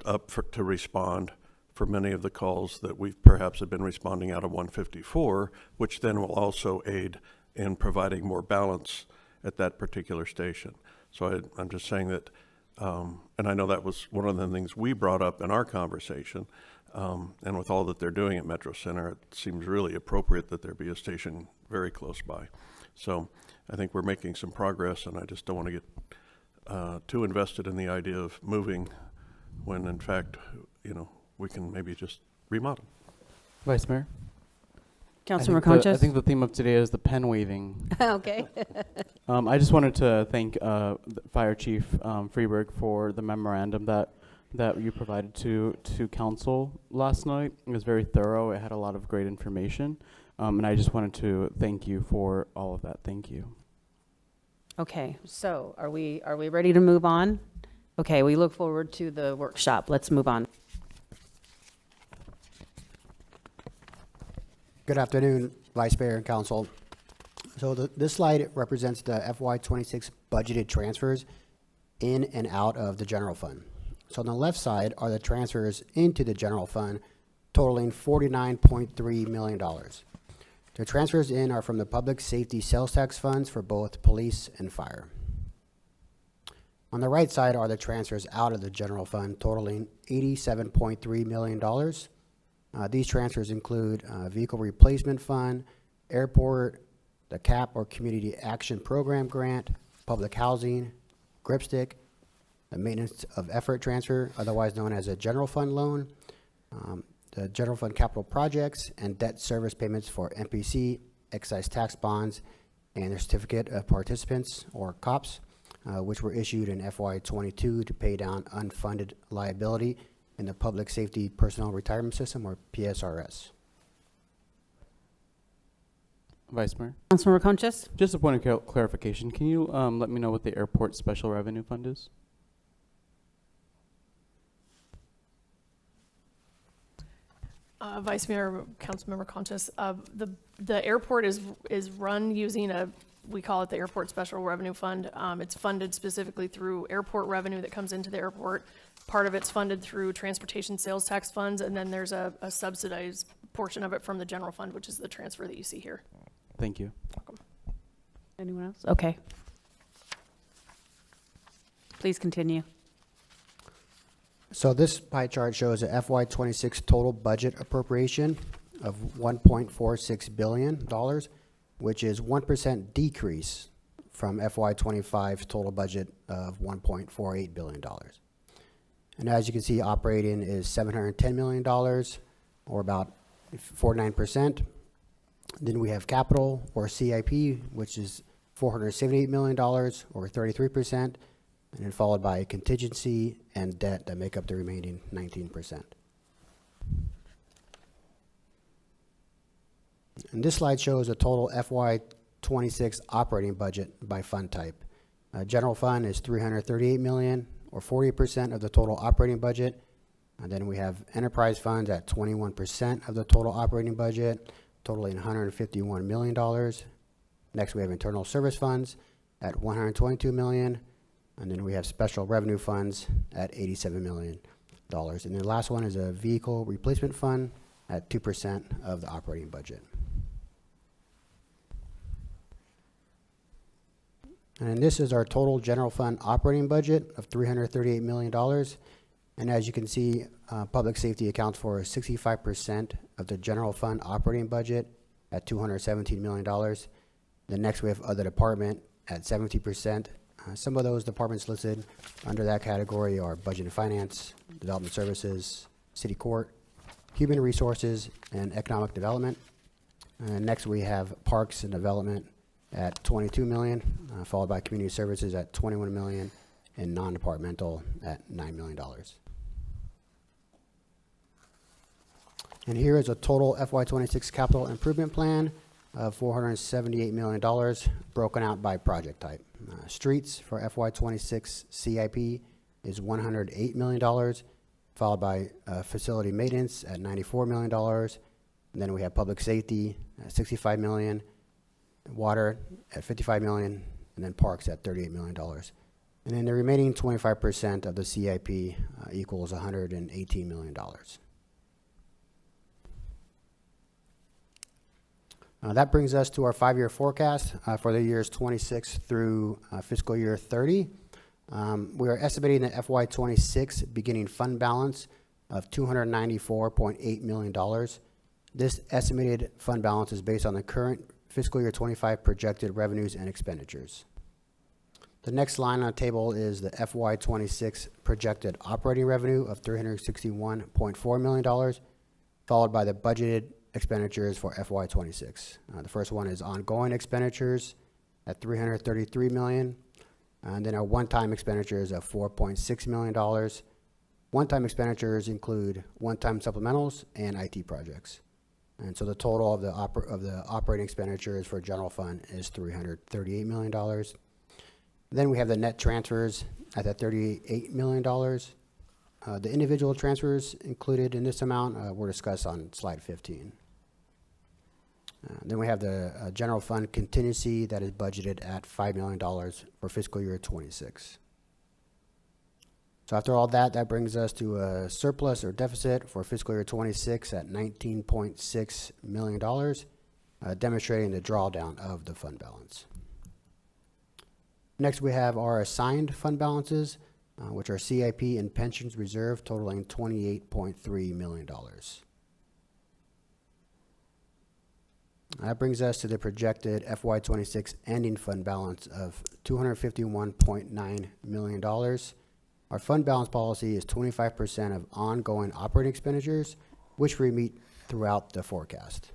up to respond for many of the calls that we perhaps have been responding out of 154, which then will also aid in providing more balance at that particular station. So I'm just saying that, and I know that was one of the things we brought up in our conversation, and with all that they're doing at Metro Center, it seems really appropriate that there be a station very close by. So I think we're making some progress, and I just don't want to get too invested in the idea of moving when, in fact, we can maybe just remodel. Vice Mayor? Councilmember Conchas? I think the theme of today is the pen waving. Okay. I just wanted to thank Fire Chief Freeberg for the memorandum that you provided to council last night. It was very thorough. It had a lot of great information. And I just wanted to thank you for all of that. Thank you. Okay, so are we ready to move on? Okay, we look forward to the workshop. Let's move on. Good afternoon, Vice Mayor and Council. So this slide represents the FY26 budgeted transfers in and out of the general fund. So on the left side are the transfers into the general fund totaling $49.3 million. The transfers in are from the public safety sales tax funds for both police and fire. On the right side are the transfers out of the general fund totaling $87.3 million. These transfers include vehicle replacement fund, airport, the CAP or Community Action Program grant, public housing, gripstick, the maintenance of effort transfer, otherwise known as a general fund loan, the general fund capital projects, and debt service payments for MPC, excise tax bonds, and their certificate of participants, or COPS, which were issued in FY22 to pay down unfunded liability in the Public Safety Personnel Retirement System, or PSRS. Vice Mayor, Councilmember Conchas? just a point of clarification. Can you let me know what the airport special revenue fund is? Vice Mayor, Councilmember Conchas, the airport is run using we call it the Airport Special Revenue Fund. It's funded specifically through airport revenue that comes into the airport. Part of it's funded through transportation sales tax funds, and then there's a subsidized portion of it from the general fund, which is the transfer that you see here. Thank you. Anyone else? Okay. Please continue. So this pie chart shows a FY26 total budget appropriation of $1.46 billion, which is 1% decrease from FY25's total budget of $1.48 billion. And as you can see, operating is $710 million, or about 49%. Then we have capital, or CIP, which is $478 million, or 33%, and then followed by contingency and debt that make up the remaining 19%. And this slide shows a total FY26 operating budget by fund type. General fund is $338 million, or 40% of the total operating budget. And then we have enterprise funds at 21% of the total operating budget, totaling $151 million. Next, we have internal service funds at $122 million. And then we have special revenue funds at $87 million. And the last one is a vehicle replacement fund at 2% of the operating budget. And this is our total general fund operating budget of $338 million. And as you can see, public safety accounts for 65% of the general fund operating budget at $217 million. Then next we have other department at 70%. Some of those departments listed under that category are budget and finance, development services, city court, human resources, and economic development. And next we have parks and development at $22 million, followed by community services at $21 million, and non-departmental at $9 million. And here is a total FY26 capital improvement plan of $478 million, broken out by project type. Streets for FY26 CIP is $108 million, followed by facility maintenance at $94 million. And then we have public safety at $65 million, water at $55 million, and then parks at $38 million. And then the remaining 25% of the CIP equals $118 million. That brings us to our 5-year forecast for the years 26 through fiscal year 30. We are estimating the FY26 beginning fund balance of $294.8 million. This estimated fund balance is based on the current fiscal year 25 projected revenues and expenditures. The next line on the table is the FY26 projected operating revenue of $361.4 million, followed by the budgeted expenditures for FY26. The first one is ongoing expenditures at $333 million, and then our one-time expenditures of $4.6 million. One-time expenditures include one-time supplementals and IT projects. And so the total of the operating expenditures for general fund is $338 million. Then we have the net transfers at that $38 million. The individual transfers included in this amount were discussed on slide 15. Then we have the general fund contingency that is budgeted at $5 million for fiscal year 26. So after all that, that brings us to a surplus or deficit for fiscal year 26 at $19.6 million, demonstrating the drawdown of the fund balance. Next, we have our assigned fund balances, which are CIP and pensions reserve, totaling $28.3 million. That brings us to the projected FY26 ending fund balance of $251.9 million. Our fund balance policy is 25% of ongoing operating expenditures, which we meet throughout the forecast.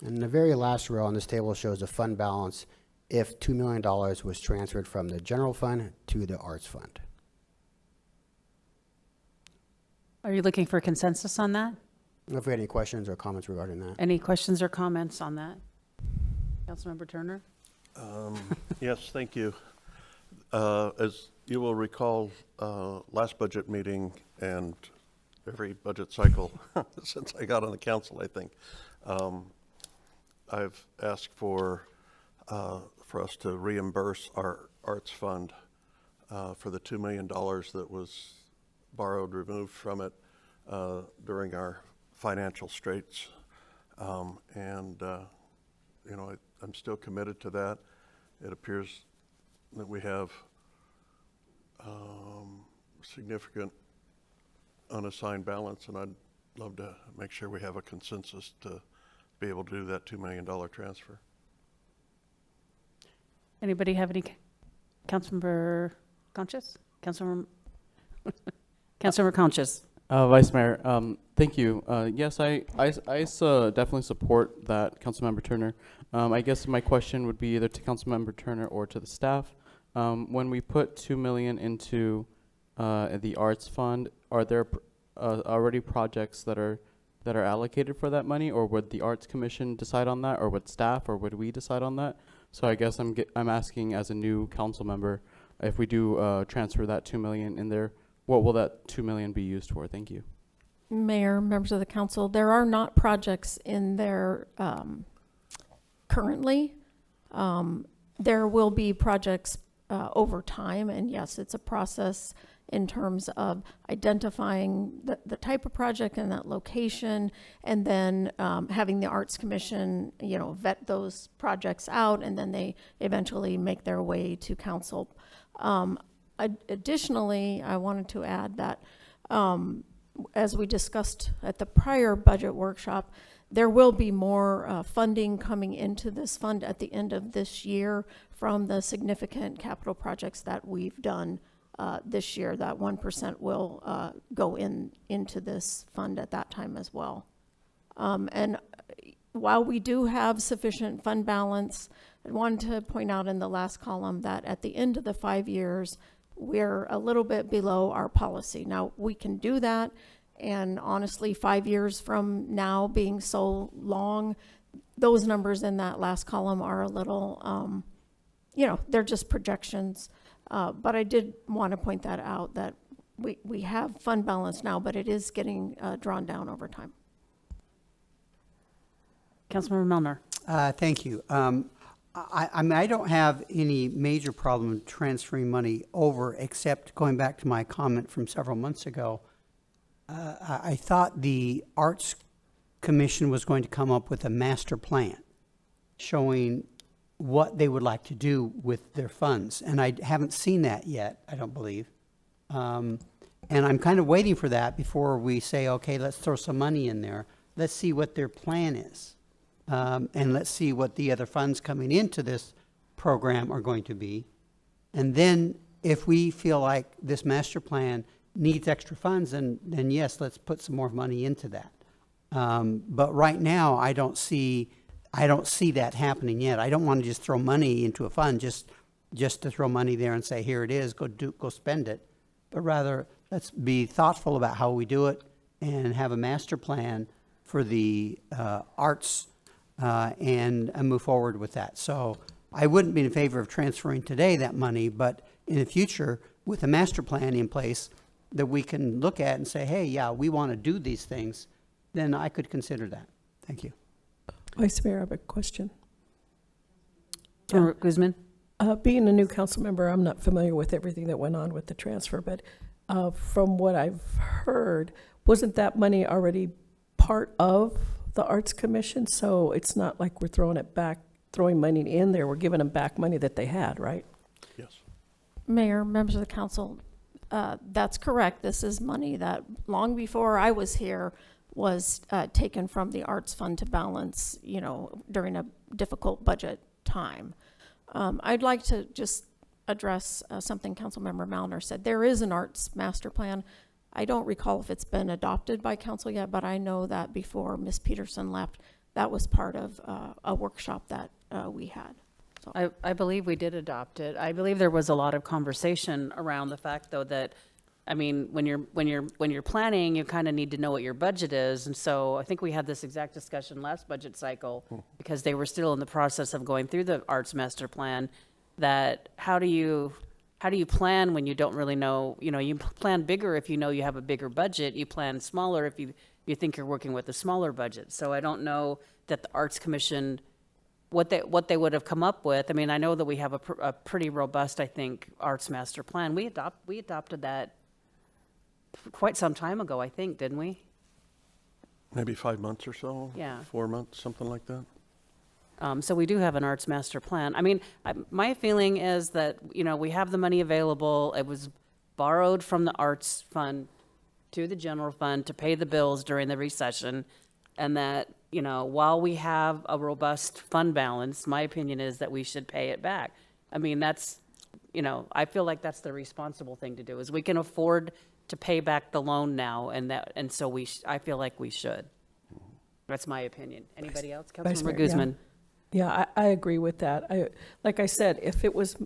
And the very last row on this table shows the fund balance if $2 million was transferred from the general fund to the arts fund. Are you looking for consensus on that? If we had any questions or comments regarding that. Any questions or comments on that? Councilmember Turner? Yes, thank you. As you will recall, last budget meeting and every budget cycle since I got on the council, I think, I've asked for us to reimburse our arts fund for the $2 million that was borrowed, removed from it during our financial straits. You know, I'm still committed to that. It appears that we have significant unassigned balance, and I'd love to make sure we have a consensus to be able to do that $2 million transfer. Anybody have any? Councilmember Conscious? Councilmember Conscious? Vice Mayor, thank you. Yes, I definitely support that, Councilmember Turner. I guess my question would be either to Councilmember Turner or to the staff. When we put $2 million into the arts fund, are there already projects that are allocated for that money, or would the Arts Commission decide on that, or would staff, or would we decide on that? So I guess I'm asking as a new council member, if we do transfer that $2 million in there, what will that $2 million be used for? Thank you. Mayor, members of the council, there are not projects in there currently. There will be projects over time, and yes, it's a process in terms of identifying the type of project and that location, and then having the Arts Commission, you know, vet those projects out, and then they eventually make their way to council. Additionally, I wanted to add that as we discussed at the prior budget workshop, there will be more funding coming into this fund at the end of this year from the significant capital projects that we've done this year. That 1% will go into this fund at that time as well. And while we do have sufficient fund balance, I wanted to point out in the last column that at the end of the 5 years, we're a little bit below our policy. Now, we can do that, and honestly, 5 years from now being so long, those numbers in that last column are a little, you know, they're just projections. But I did want to point that out, that we have fund balance now, but it is getting drawn down over time. Councilmember Milner? Thank you. I mean, I don't have any major problem transferring money over, except going back to my comment from several months ago. I thought the Arts Commission was going to come up with a master plan showing what they would like to do with their funds. And I haven't seen that yet, I don't believe. And I'm kind of waiting for that before we say, okay, let's throw some money in there. Let's see what their plan is. And let's see what the other funds coming into this program are going to be. And then if we feel like this master plan needs extra funds, then yes, let's put some more money into that. But right now, I don't see that happening yet. I don't want to just throw money into a fund just to throw money there and say, here it is, go spend it. But rather, let's be thoughtful about how we do it and have a master plan for the arts and move forward with that. So I wouldn't be in favor of transferring today that money, but in the future, with a master plan in place that we can look at and say, hey, yeah, we want to do these things, then I could consider that. Thank you. Vice Mayor, I have a question. Guzman? Being a new council member, I'm not familiar with everything that went on with the transfer, but from what I've heard, wasn't that money already part of the Arts Commission? So it's not like we're throwing money in there. We're giving them back money that they had, right? Yes. Mayor, members of the council, that's correct. This is money that long before I was here was taken from the Arts Fund to balance, you know, during a difficult budget time. I'd like to just address something Councilmember Malner said. There is an arts master plan. I don't recall if it's been adopted by council yet, but I know that before Ms. Peterson left, that was part of a workshop that we had. So I believe we did adopt it. I believe there was a lot of conversation around the fact, though, that, I mean, when you're planning, you kind of need to know what your budget is. And so I think we had this exact discussion last budget cycle, because they were still in the process of going through the arts master plan, that how do you plan when you don't really know? You know, you plan bigger if you know you have a bigger budget. You plan smaller if you think you're working with a smaller budget. So I don't know that the Arts Commission, what they would have come up with. I mean, I know that we have a pretty robust, I think, arts master plan. We adopted that quite some time ago, I think, didn't we? Maybe 5 months or so? Yeah. 4 months, something like that? So we do have an arts master plan. I mean, my feeling is that, you know, we have the money available. It was borrowed from the arts fund to the general fund to pay the bills during the recession. And that, you know, while we have a robust fund balance, my opinion is that we should pay it back. I mean, that's, you know, I feel like that's the responsible thing to do, is we can afford to pay back the loan now, and so I feel like we should. That's my opinion. Anybody else? Vice Councilmember Mayor, Guzman. Yeah, I agree with that. Like I said, if it was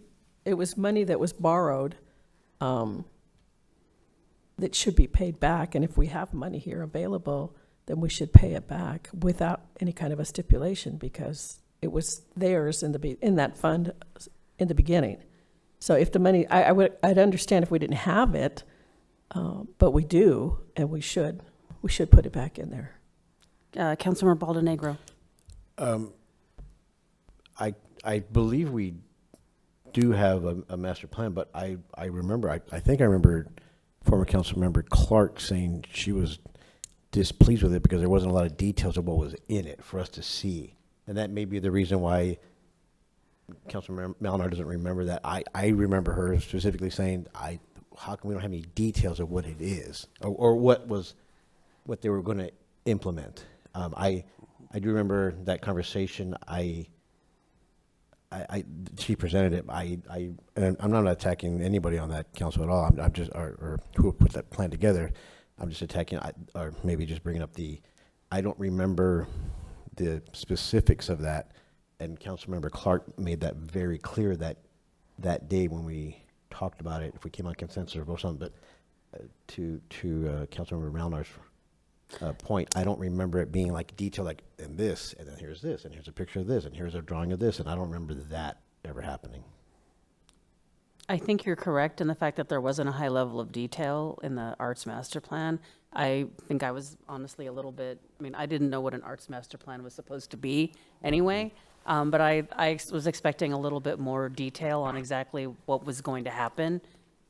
money that was borrowed, that should be paid back, and if we have money here available, then we should pay it back without any kind of a stipulation, because it was theirs in that fund in the beginning. So if the money, I'd understand if we didn't have it, but we do, and we should put it back in there. Councilmember Baldenegro. I believe we do have a master plan, but I think I remember former council member Clark saying she was displeased with it because there wasn't a lot of details of what was in it for us to see. And that may be the reason why Councilmember Malinar doesn't remember that. I remember her specifically saying, how come we don't have any details of what it is, or what they were going to implement. I do remember that conversation. She presented it. And I'm not attacking anybody on that council at all. I'm just, or who put that plan together. I'm just attacking, or maybe just bringing up I don't remember the specifics of that. And Councilmember Clark made that very clear that day when we talked about it, if we came on consensus or something. But to Councilmember Malnar's point, I don't remember it being like detailed, like, and this, and then here's this, and here's a picture of this, and here's a drawing of this, and I don't remember that ever happening. I think you're correct in the fact that there wasn't a high level of detail in the arts master plan. I think I was honestly a little bit, I mean, I didn't know what an arts master plan was supposed to be anyway, but I was expecting a little bit more detail on exactly what was going to happen.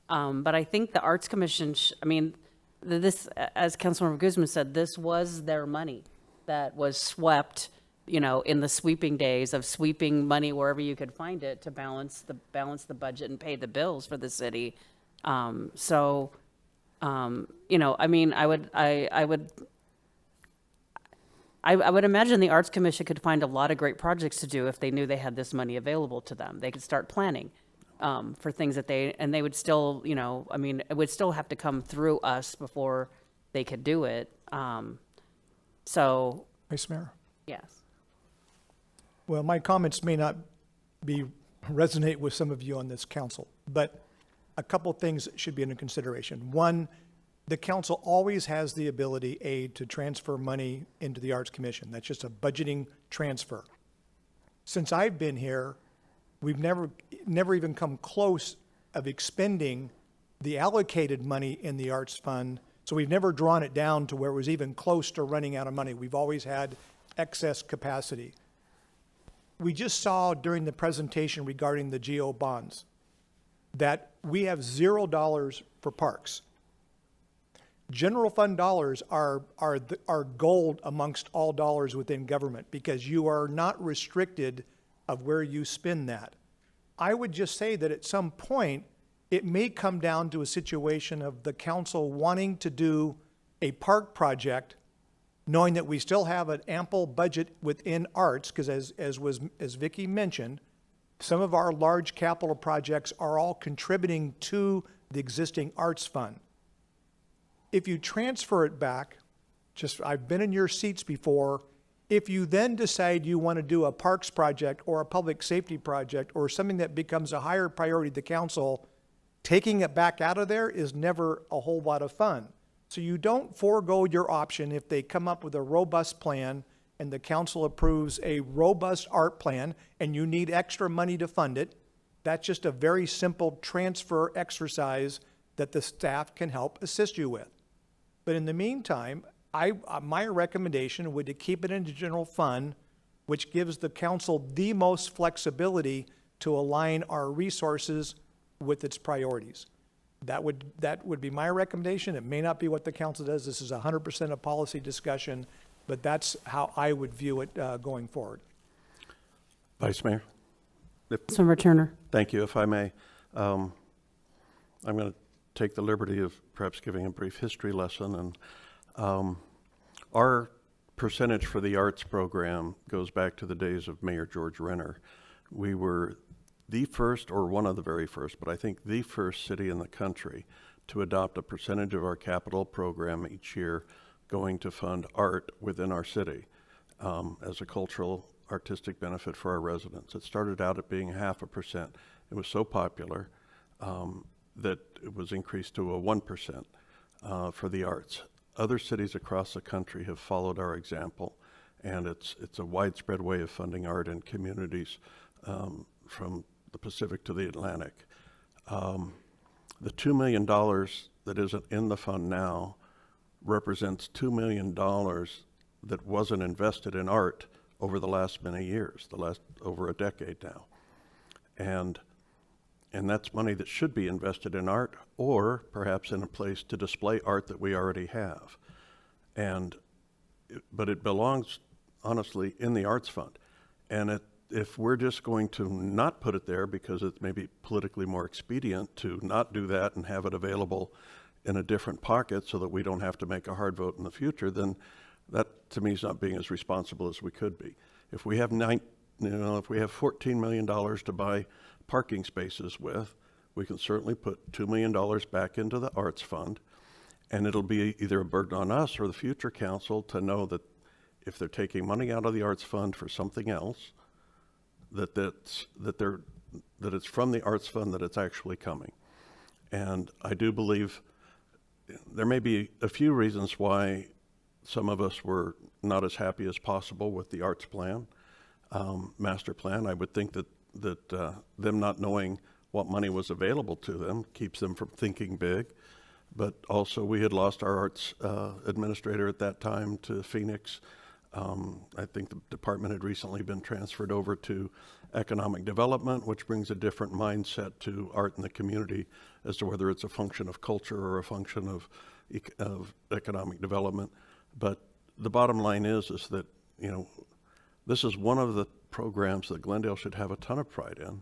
But I think the Arts Commission, I mean, this, as Councilmember Guzman said, this was their money that was swept, you know, in the sweeping days of sweeping money wherever you could find it to balance the budget and pay the bills for the city. You know, I mean, I would imagine the Arts Commission could find a lot of great projects to do if they knew they had this money available to them. They could start planning for things that they would still, you know, I mean, it would still have to come through us before they could do it. So. Vice Mayor? Yes. Well, my comments may not resonate with some of you on this council, but a couple things should be under consideration. One, the council always has the ability, to transfer money into the Arts Commission. That's just a budgeting transfer. Since I've been here, we've never even come close of expending the allocated money in the Arts Fund, so we've never drawn it down to where it was even close to running out of money. We've always had excess capacity. We just saw during the presentation regarding the GO bonds that we have $0 for parks. General fund dollars are gold amongst all dollars within government because you are not restricted of where you spend that. I would just say that at some point, it may come down to a situation of the council wanting to do a park project, knowing that we still have an ample budget within arts, because as Vicki mentioned, some of our large capital projects are all contributing to the existing arts fund. If you transfer it back, I've been in your seats before, If you then decide you want to do a parks project or a public safety project or something that becomes a higher priority to the council, taking it back out of there is never a whole lot of fun. So you don't forego your option if they come up with a robust plan and the council approves a robust art plan and you need extra money to fund it. That's just a very simple transfer exercise that the staff can help assist you with. But in the meantime, my recommendation would to keep it in the general fund, which gives the council the most flexibility to align our resources with its priorities. That would be my recommendation. It may not be what the council does. This is 100% a policy discussion, but that's how I would view it going forward. Vice Mayor? Councilmember Turner. Thank you, if I may. I'm going to take the liberty of perhaps giving a brief history lesson. And our percentage for the arts program goes back to the days of Mayor George Renner. We were the first, or one of the very first, but I think the first city in the country to adopt a percentage of our capital program each year going to fund art within our city as a cultural artistic benefit for our residents. It started out at being 0.5%. It was so popular that it was increased to a 1% for the arts. Other cities across the country have followed our example, and it's a widespread way of funding art in communities from the Pacific to the Atlantic. The $2 million that isn't in the fund now represents $2 million that wasn't invested in art over the last many years, over a decade now. And that's money that should be invested in art, or perhaps in a place to display art that we already have. But it belongs, honestly, in the arts fund. And if we're just going to not put it there because it's maybe politically more expedient to not do that and have it available in a different pocket so that we don't have to make a hard vote in the future, then that to me is not being as responsible as we could be. If we have if we have $14 million to buy parking spaces with, we can certainly put $2 million back into the arts fund, and it'll be either a burden on us or the future council to know that if they're taking money out of the arts fund for something else, that it's from the arts fund that it's actually coming. And I do believe there may be a few reasons why some of us were not as happy as possible with the arts plan, master plan. I would think that them not knowing what money was available to them keeps them from thinking big. But also we had lost our arts administrator at that time to Phoenix. I think the department had recently been transferred over to economic development, which brings a different mindset to art in the community as to whether it's a function of culture or a function of economic development. But the bottom line is that, this is one of the programs that Glendale should have a ton of pride in.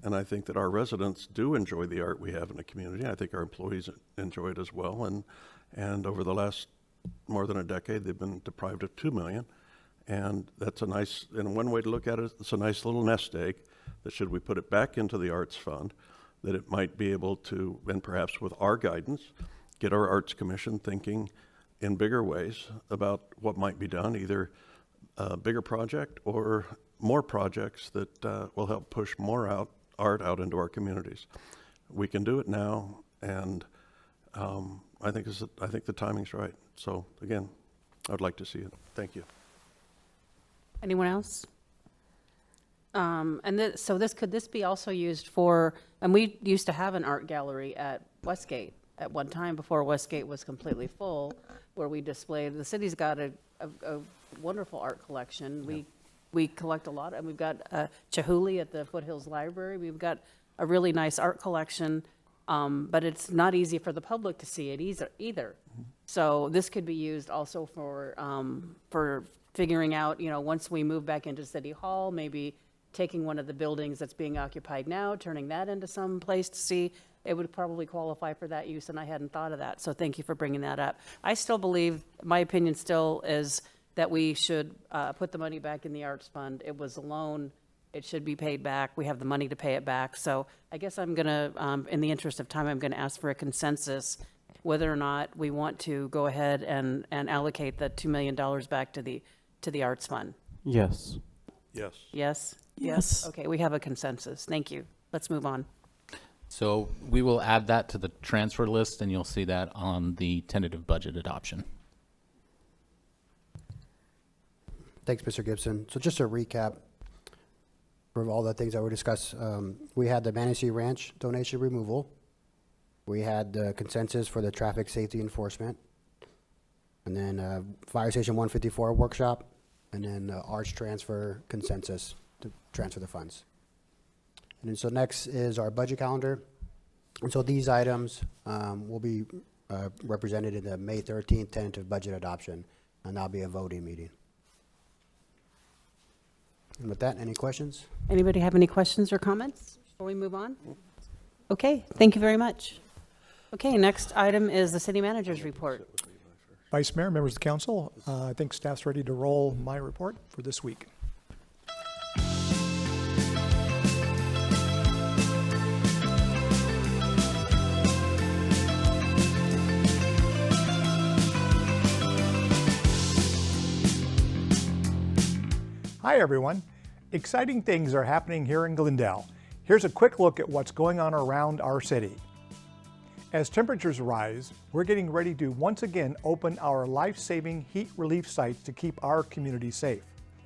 And I think that our residents do enjoy the art we have in the community. I think our employees enjoy it as well. And over the last more than a decade, they've been deprived of $2 million. And that's and one way to look at it, it's a nice little nest egg that should we put it back into the arts fund, that it might be able to, and perhaps with our guidance, get our arts commission thinking in bigger ways about what might be done, either a bigger project or more projects that will help push more art out into our communities. We can do it now, and I think the timing's right. So again, I would like to see it. Thank you. Anyone else? Could this be also used for, and we used to have an art gallery at Westgate at one time before Westgate was completely full, where we displayed, the city's got a wonderful art collection. We collect a lot, and we've got Chihuly at the Foothills Library. We've got a really nice art collection, but it's not easy for the public to see it either. So this could be used also for figuring out, once we move back into City Hall, maybe taking one of the buildings that's being occupied now, turning that into some place to see. It would probably qualify for that use, and I hadn't thought of that. So thank you for bringing that up. I still believe, my opinion still is that we should put the money back in the arts fund. It was a loan. It should be paid back. We have the money to pay it back. So I guess I'm going to, in the interest of time, I'm going to ask for a consensus whether or not we want to go ahead and allocate the $2 million back to the to the Arts Fund? Yes. Yes. Yes? Yes. Okay, we have a consensus. Thank you. Let's move on. So we will add that to the transfer list, and you'll see that on the tentative budget adoption. Thanks, Mr. Gibson. So just a recap for all the things that were discussed. We had the Manistee Ranch donation removal. We had the consensus for the traffic safety enforcement. And then Fire Station 154 workshop. And then arts transfer consensus to transfer the funds. And then so next is our budget calendar. And so these items will be represented in the May 13th tentative budget adoption. And that'll be a voting meeting. And with that, any questions? Anybody have any questions or comments before we move on? Okay, thank you very much. Okay, next item is the city manager's report. Vice Mayor, members of the council, I think staff's ready to roll my report for this week. Hi, everyone. Exciting things are happening here in Glendale. Here's a quick look at what's going on around our city. As temperatures rise, we're getting ready to once again open our life-saving heat relief sites to keep our community safe.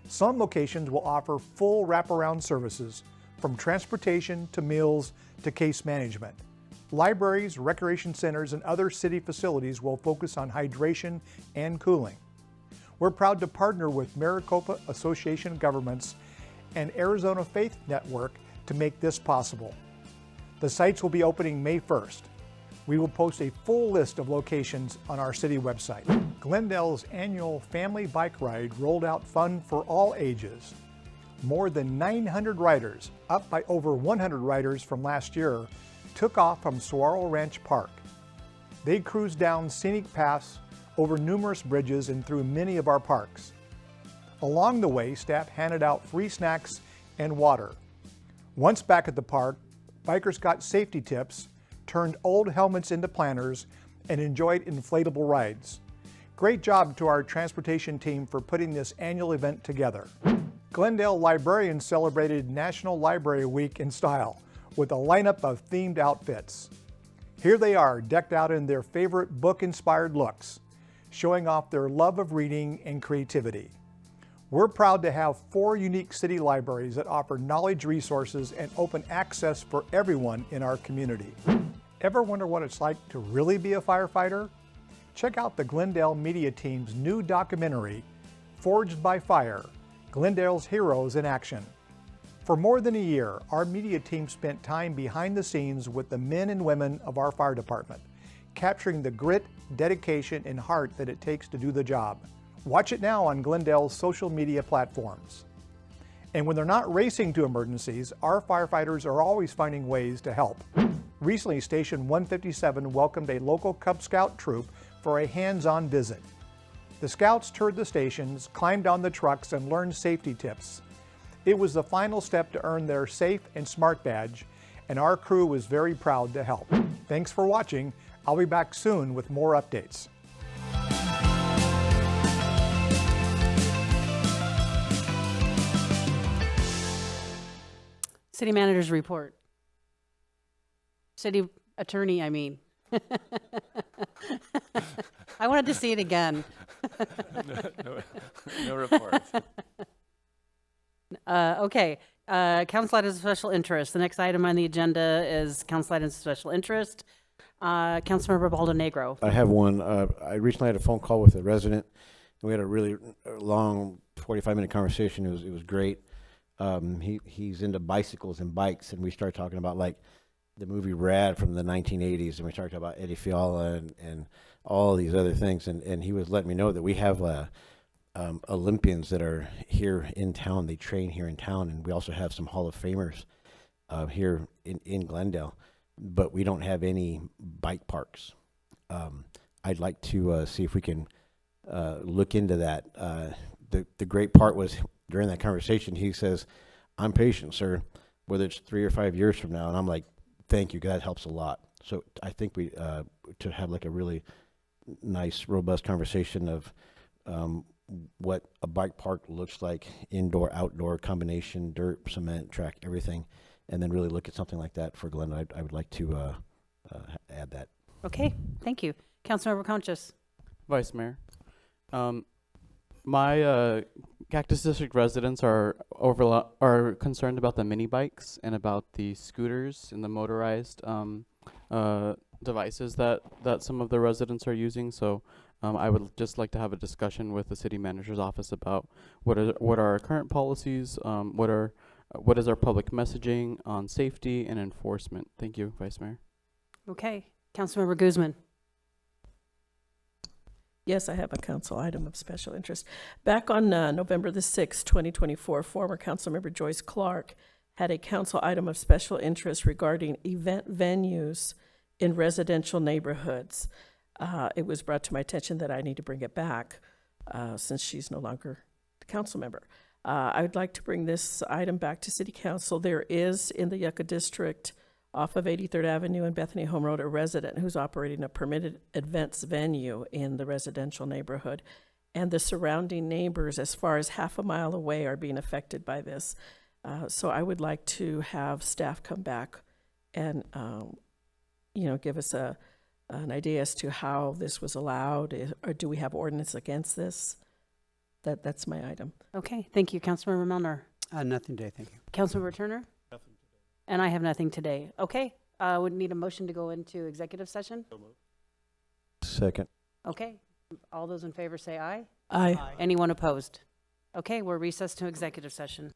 Some locations will offer full wraparound services, from transportation to meals to case management. Libraries, recreation centers, and other city facilities will focus on hydration and cooling. We're proud to partner with Maricopa Association of Governments and Arizona Faith Network to make this possible. The sites will be opening May 1st. We will post a full list of locations on our city website. Glendale's annual family bike ride rolled out fun for all ages. More than 900 riders, up by over 100 riders from last year, took off from Saguaro Ranch Park. They cruised down scenic paths, over numerous bridges, and through many of our parks. Along the way, staff handed out free snacks and water. Once back at the park, bikers got safety tips, turned old helmets into planners, and enjoyed inflatable rides. Great job to our transportation team for putting this annual event together. Glendale librarians celebrated National Library Week in style with a lineup of themed outfits. Here they are, decked out in their favorite book-inspired looks, showing off their love of reading and creativity. We're proud to have 4 unique city libraries that offer knowledge resources and open access for everyone in our community. Ever wonder what it's like to really be a firefighter? Check out the Glendale Media Team's new documentary, Forged by Fire, Glendale's Heroes in Action. For more than a year, our media team spent time behind the scenes with the men and women of our fire department, capturing the grit, dedication, and heart that it takes to do the job. Watch it now on Glendale's social media platforms. And when they're not racing to emergencies, our firefighters are always finding ways to help. Recently, Station 157 welcomed a local Cub Scout troop for a hands-on visit. The Scouts toured the stations, climbed on the trucks, and learned safety tips. It was the final step to earn their Safe and Smart badge, and our crew was very proud to help. Thanks for watching. I'll be back soon with more updates. City manager's report. City attorney, I mean. I wanted to see it again. No reports. Okay, council items of special interest. The next item on the agenda is council items of special interest. Councilmember Baldonegro. I have one. I recently had a phone call with a resident, and we had a really long 45-minute conversation. It was great. He's into bicycles and bikes, and we started talking about like the movie Rad from the 1980s, and we started talking about Eddie Fiala and all these other things, and he was letting me know that we have Olympians that are here in town. They train here in town, and we also have some Hall of Famers here in Glendale, but we don't have any bike parks. I'd like to see if we can look into that. The great part was during that conversation, he says, "I'm patient, sir, whether it's 3 or 5 years from now." And I'm like, "Thank you, that helps a lot." So I think we to have like a really nice, robust conversation of what a bike park looks like, indoor, outdoor, combination, dirt, cement, track, everything, and then really look at something like that for Glendale. I would like to add that. Okay, thank you. Councilmember Conchas. Vice Mayor. My Cactus District residents are concerned about the mini bikes and about the scooters and the motorized devices that some of the residents are using. So I would just like to have a discussion with the city manager's office about what are our current policies, what is our public messaging on safety and enforcement. Thank you, Vice Mayor. Okay, Councilmember Guzman. Yes, I have a council item of special interest. Back on November the 6th, 2024, former Councilmember Joyce Clark had a council item of special interest regarding event venues in residential neighborhoods. It was brought to my attention that I need to bring it back since she's no longer the council member. I would like to bring this item back to City Council. There is in the Yucca District off of 83rd Avenue and Bethany Home Road, a resident who's operating a permitted events venue in the residential neighborhood. And the surrounding neighbors, as far as half a mile away, are being affected by this. So I would like to have staff come back and, give us an idea as to how this was allowed, or do we have ordinance against this? That's my item. Okay, thank you. Councilmember Milner. Nothing today, thank you. Councilmember Turner? And I have nothing today. Okay, would need a motion to go into executive session? Second. Okay, all those in favor say aye. Aye. Anyone opposed? Okay, we're recessed to executive session.